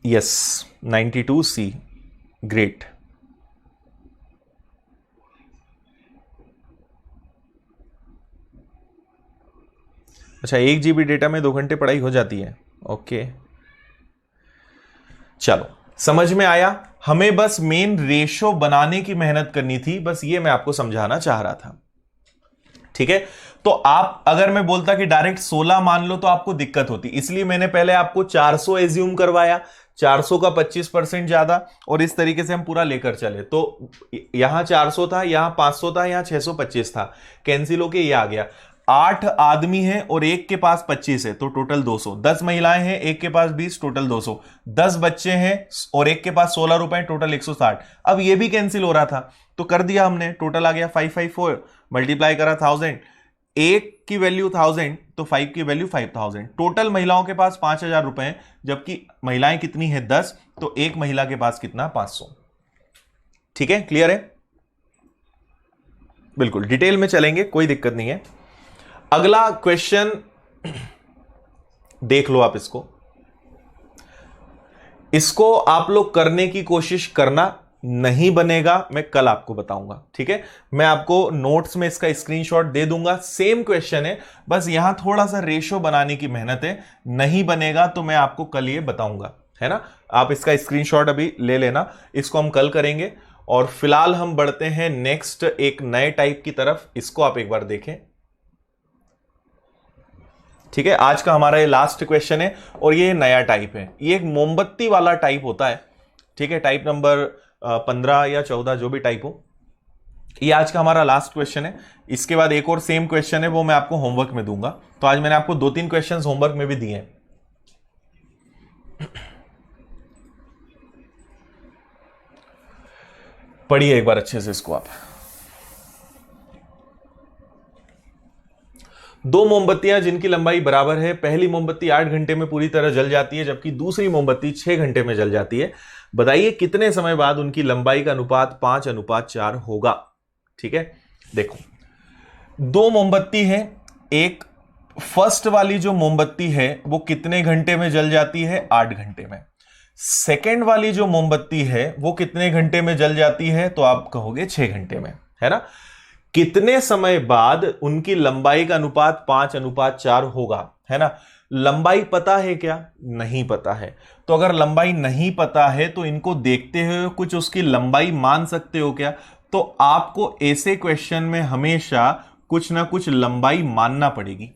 Yes 92C, great. अच्छा 1 GB डेटा में 2 घंटे पढ़ाई हो जाती है। ओके चलो समझ में आया। हमें बस मेन रेशो बनाने की मेहनत करनी थी, बस ये मैं आपको समझाना चाह रहा था। ठीक है, तो आप अगर मैं बोलता कि डायरेक्ट 16 मान लो तो आपको दिक्कत होती, इसलिए मैंने पहले आपको 400 एज्यूम करवाया, 400 का 25% ज्यादा, और इस तरीके से हम पूरा लेकर चले। तो यहां 400 था, यहां 500 था, यहां 625 था, कैंसिल होके ये आ गया। 8 आदमी हैं और एक के पास 25 है तो टोटल 200। 10 महिलाएं हैं, एक के पास 20, टोटल 200। 10 बच्चे हैं और एक के पास 16 रुपए, टोटल 160। अब ये भी कैंसिल हो रहा था तो कर दिया हमने, टोटल आ गया 554, मल्टीप्लाई करा 1000। एक की वैल्यू 1000 तो 5 की वैल्यू 5000। टोटल महिलाओं के पास 5000 रुपए हैं, जबकि महिलाएं कितनी है? 10। तो एक महिला के पास कितना? 500। ठीक है, क्लियर है? बिल्कुल डिटेल में चलेंगे, कोई दिक्कत नहीं है। अगला क्वेश्चन देख लो आप, इसको आप लोग करने की कोशिश करना, नहीं बनेगा मैं कल आपको बताऊंगा। ठीक है, मैं आपको नोट्स में इसका स्क्रीनशॉट दे दूंगा, सेम क्वेश्चन है, बस यहां थोड़ा सा रेशो बनाने की मेहनत है। नहीं बनेगा तो मैं आपको कल ये बताऊंगा, है ना। आप इसका स्क्रीनशॉट अभी ले लेना, इसको हम कल करेंगे। और फिलहाल हम बढ़ते हैं नेक्स्ट एक नए टाइप की तरफ, इसको आप एक बार देखें। ठीक है, आज का हमारा ये लास्ट क्वेश्चन है और ये नया टाइप है, ये एक मोमबत्ती वाला टाइप होता है। ठीक है, टाइप नंबर 15 या 14 जो भी टाइप हो। ये आज का हमारा लास्ट क्वेश्चन है। इसके बाद एक और सेम क्वेश्चन है, वो मैं आपको होमवर्क में दूंगा। तो आज मैंने आपको 2-3 क्वेश्चंस होमवर्क में भी दिए हैं। पढ़िए एक बार अच्छे से इसको आप। 2 मोमबत्तियां जिनकी लंबाई बराबर है। पहली मोमबत्ती 8 घंटे में पूरी तरह जल जाती है, जबकि दूसरी मोमबत्ती 6 घंटे में जल जाती है। बताइए कितने समय बाद उनकी लंबाई का अनुपात 5:4 होगा। ठीक है, देखो 2 मोमबत्ती है। एक फर्स्ट वाली जो मोमबत्ती है वो कितने घंटे में जल जाती है? 8 घंटे में। सेकेंड वाली जो मोमबत्ती है वो कितने घंटे में जल जाती है? तो आप कहोगे 6 घंटे में, है ना। कितने समय बाद उनकी लंबाई का अनुपात 5:4 होगा, है ना। लंबाई पता है क्या? नहीं पता है। तो अगर लंबाई नहीं पता है तो इनको देखते हुए कुछ उसकी लंबाई मान सकते हो क्या? तो आपको ऐसे क्वेश्चन में हमेशा कुछ ना कुछ लंबाई मानना पड़ेगी,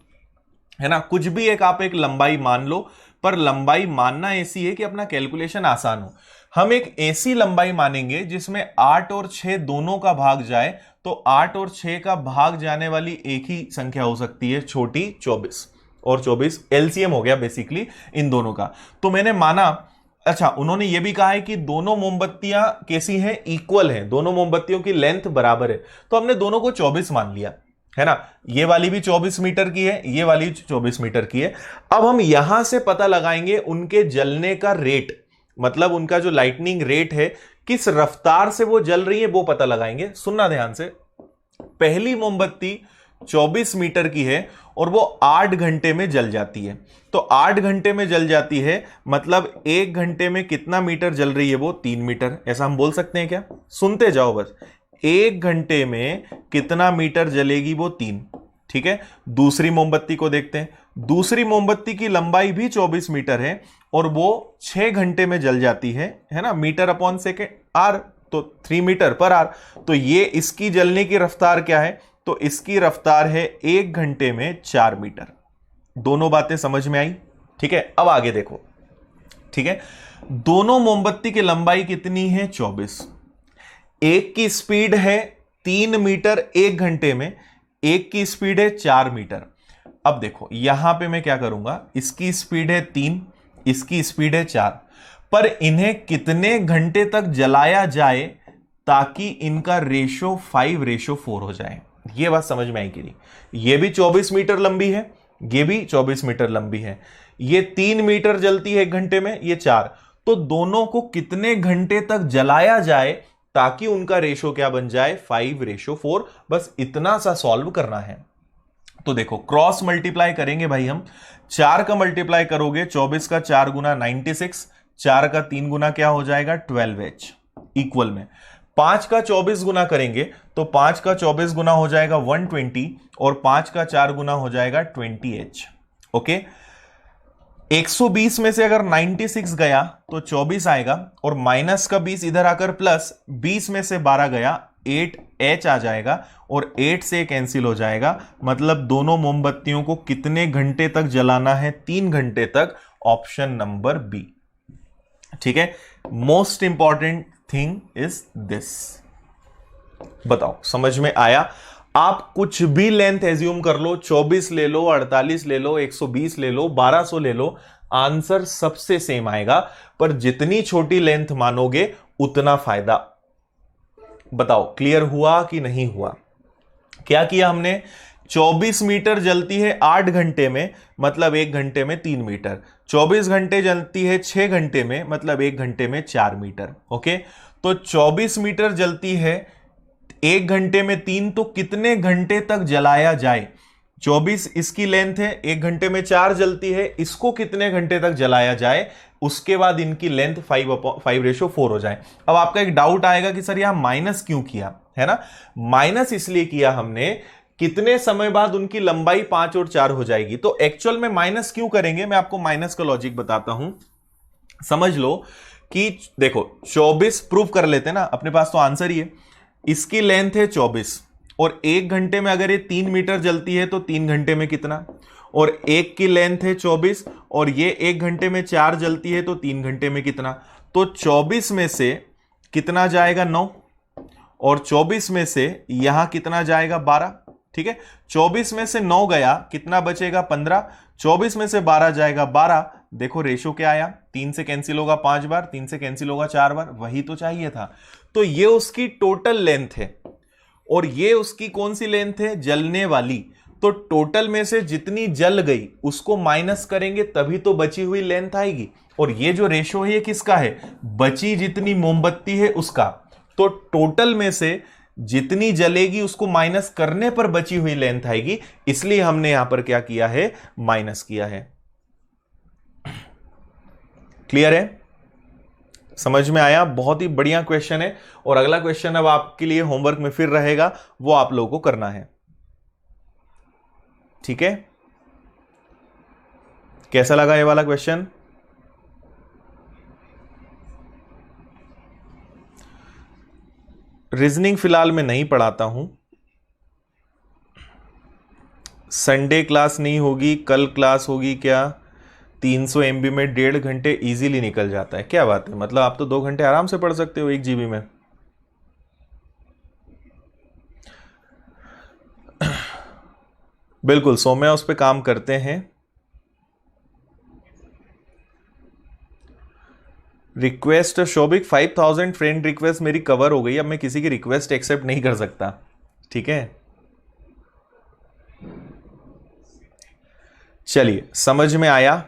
है ना। कुछ भी आप एक लंबाई मान लो, पर लंबाई मानना ऐसी है कि अपना कैलकुलेशन आसान हो। हम एक ऐसी लंबाई मानेंगे जिसमें 8 और 6 दोनों का भाग जाए, तो 8 और 6 का भाग जाने वाली एक ही संख्या हो सकती है, छोटी 24, और 24 एलसीएम हो गया बेसिकली इन दोनों का। तो मैंने माना, अच्छा उन्होंने ये भी कहा है कि दोनों मोमबत्तियां कैसी हैं? इक्वल हैं, दोनों मोमबत्तियों की लेंथ बराबर है। तो हमने दोनों को 24 मान लिया, है ना। ये वाली भी 24 मीटर की है, ये वाली 24 मीटर की है। अब हम यहां से पता लगाएंगे उनके जलने का रेट, मतलब उनका जो लाइटनिंग रेट है, किस रफ्तार से वो जल रही है वो पता लगाएंगे। सुनना ध्यान से, पहली मोमबत्ती 24 मीटर की है और वो 8 घंटे में जल जाती है। तो 8 घंटे में जल जाती है, मतलब 1 घंटे में कितना मीटर जल रही है? वो 3 मीटर। ऐसा हम बोल सकते हैं क्या? सुनते जाओ बस। 1 घंटे में कितना मीटर जलेगी? वो 3। ठीक है, दूसरी मोमबत्ती को देखते हैं। दूसरी मोमबत्ती की लंबाई भी 24 मीटर है और वो 6 घंटे में जल जाती है ना। मीटर अपॉन सेकेंड आर, तो 3 मीटर पर आर। तो ये इसकी जलने की रफ्तार क्या है? तो इसकी रफ्तार है 1 घंटे में 4 मीटर। दोनों बातें समझ में आई? ठीक है, अब आगे देखो। ठीक है, दोनों मोमबत्ती की लंबाई कितनी है? 24। एक की स्पीड है 3 मीटर 1 घंटे में, एक की स्पीड है 4 मीटर। अब देखो यहां पे मैं क्या करूंगा, इसकी स्पीड है 3, इसकी स्पीड है 4, पर इन्हें कितने घंटे तक जलाया जाए ताकि इनका रेशो 5:4 हो जाए? ये बात समझ में आई कि नहीं? ये भी 24 मीटर लंबी है, ये भी 24 मीटर लंबी है। ये 3 मीटर जलती है 1 घंटे में, ये 4। तो दोनों को कितने घंटे तक जलाया जाए ताकि उनका रेशो क्या बन जाए? 5:4। बस इतना सा सॉल्व करना है। तो देखो क्रॉस मल्टीप्लाई करेंगे भाई हम। 4 का मल्टीप्लाई करोगे, 24 का 4 गुना 96, 4 का 3 गुना क्या हो जाएगा? 12H इक्वल में। 5 का 24 गुना करेंगे तो 5 का 24 गुना हो जाएगा 120 और 5 का 4 गुना हो जाएगा 20H। ओके, 120 में से अगर 96 गया तो 24 आएगा, और माइनस का 20 इधर आकर प्लस 20 में से 12 गया, 8H आ जाएगा, और 8 से कैंसिल हो जाएगा। मतलब दोनों मोमबत्तियों को कितने घंटे तक जलाना है? 3 घंटे तक। Option number B. ठीक है, most important thing is this. बताओ समझ में आया? आप कुछ भी लेंथ एज्यूम कर लो, 24 ले लो, 48 ले लो, 120 ले लो, 1200 ले लो, आंसर सबसे सेम आएगा। पर जितनी छोटी लेंथ मानोगे उतना फायदा। बताओ क्लियर हुआ कि नहीं हुआ? क्या किया हमने? 24 मीटर जलती है 8 घंटे में, मतलब 1 घंटे में 3 मीटर। 24 घंटे जलती है 6 घंटे में, मतलब 1 घंटे में 4 मीटर। ओके, तो 24 मीटर जलती है 1 घंटे में 3, तो कितने घंटे तक जलाया जाए? 24 इसकी लेंथ है, 1 घंटे में 4 जलती है, इसको कितने घंटे तक जलाया जाए? उसके बाद इनकी लेंथ 5:4 हो जाए। अब आपका एक डाउट आएगा कि सर यहां माइनस क्यों किया, है ना। माइनस इसलिए किया हमने, कितने समय बाद उनकी लंबाई 5 और 4 हो जाएगी। तो एक्चुअल में माइनस क्यों करेंगे, मैं आपको माइनस का लॉजिक बताता हूं। समझ लो कि देखो 24 प्रूव कर लेते हैं ना, अपने पास तो आंसर ही है। इसकी लेंथ है 24 और 1 घंटे में अगर ये 3 मीटर जलती है तो 3 घंटे में कितना, और एक की लेंथ है 24 और ये 1 घंटे में 4 जलती है तो 3 घंटे में कितना, तो 24 में से कितना जाएगा 9 और 24 में से यहां कितना जाएगा 12। ठीक है, 24 में से 9 गया, कितना बचेगा 15, 24 में से 12 जाएगा 12। देखो रेशो क्या आया, 3 से कैंसिल होगा 5 बार, 3 से कैंसिल होगा 4 बार, वही तो चाहिए था। तो ये उसकी टोटल लेंथ है और ये उसकी कौन सी लेंथ है, जलने वाली। तो टोटल में से जितनी जल गई उसको माइनस करेंगे तभी तो बची हुई लेंथ आएगी। और ये जो रेशो है ये किसका है, बची जितनी मोमबत्ती है उसका। तो टोटल में से जितनी जलेगी उसको माइनस करने पर बची हुई लेंथ आएगी, इसलिए हमने यहां पर क्या किया है, माइनस किया है। क्लियर है, समझ में आया? बहुत ही बढ़िया क्वेश्चन है। और अगला क्वेश्चन अब आपके लिए होमवर्क में फिर रहेगा, वो आप लोगों को करना है। ठीक है, कैसा लगा ये वाला क्वेश्चन? रीजनिंग फिलहाल मैं नहीं पढ़ाता हूं, संडे क्लास नहीं होगी, कल क्लास होगी क्या? 300 MB में 1.5 घंटे इजीली निकल जाता है। क्या बात है, मतलब आप तो 2 घंटे आराम से पढ़ सकते हो 1 GB में। बिल्कुल, सौम्या उस पर काम करते हैं। रिक्वेस्ट शोभिक 5000 फ्रेंड रिक्वेस्ट मेरी कवर हो गई, अब मैं किसी की रिक्वेस्ट एक्सेप्ट नहीं कर सकता। ठीक है, चलिए समझ में आया?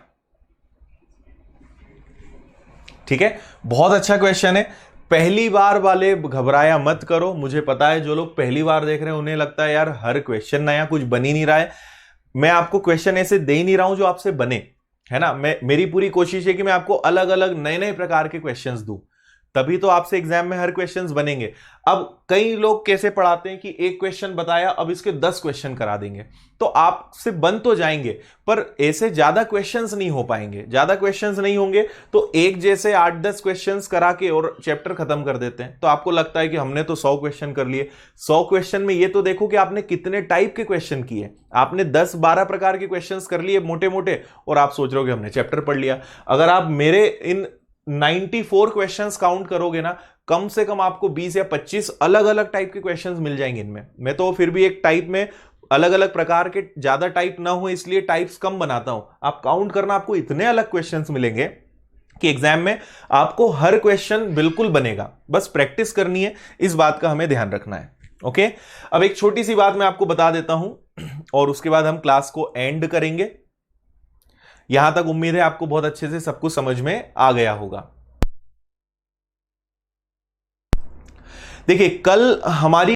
ठीक है, बहुत अच्छा क्वेश्चन है। पहली बार वाले घबराया मत करो, मुझे पता है जो लोग पहली बार देख रहे हैं उन्हें लगता है यार हर क्वेश्चन नया, कुछ बन ही नहीं रहा है। मैं आपको क्वेश्चन ऐसे दे ही नहीं रहा हूं जो आपसे बने, है ना। मेरी पूरी कोशिश है कि मैं आपको अलग अलग नए नए प्रकार के क्वेश्चंस दूं, तभी तो आपसे एग्जाम में हर क्वेश्चंस बनेंगे। अब कई लोग कैसे पढ़ाते हैं कि एक क्वेश्चन बताया अब इसके 10 क्वेश्चन करा देंगे, तो आपसे बन तो जाएंगे पर ऐसे ज्यादा क्वेश्चंस नहीं हो पाएंगे। ज्यादा क्वेश्चंस नहीं होंगे तो एक जैसे 8-10 क्वेश्चंस करा के और चैप्टर खत्म कर देते हैं, तो आपको लगता है कि हमने तो 100 क्वेश्चन कर लिए। 100 क्वेश्चन में ये तो देखो कि आपने कितने टाइप के क्वेश्चन किए। आपने 10-12 प्रकार के क्वेश्चंस कर लिए मोटे मोटे, और आप सोच रहे हो कि हमने चैप्टर पढ़ लिया। अगर आप मेरे इन 94 क्वेश्चंस काउंट करोगे ना, कम से कम आपको 20 या 25 अलग अलग टाइप के क्वेश्चंस मिल जाएंगे इनमें। मैं तो फिर भी एक टाइप में अलग अलग प्रकार के, ज्यादा टाइप ना हो इसलिए टाइप्स कम बनाता हूं। आप काउंट करना, आपको इतने अलग क्वेश्चंस मिलेंगे कि एग्जाम में आपको हर क्वेश्चन बिल्कुल बनेगा। बस प्रैक्टिस करनी है, इस बात का हमें ध्यान रखना है। ओके, अब एक छोटी सी बात मैं आपको बता देता हूं और उसके बाद हम क्लास को एंड करेंगे। यहां तक उम्मीद है आपको बहुत अच्छे से सब कुछ समझ में आ गया होगा। देखिए, कल हमारी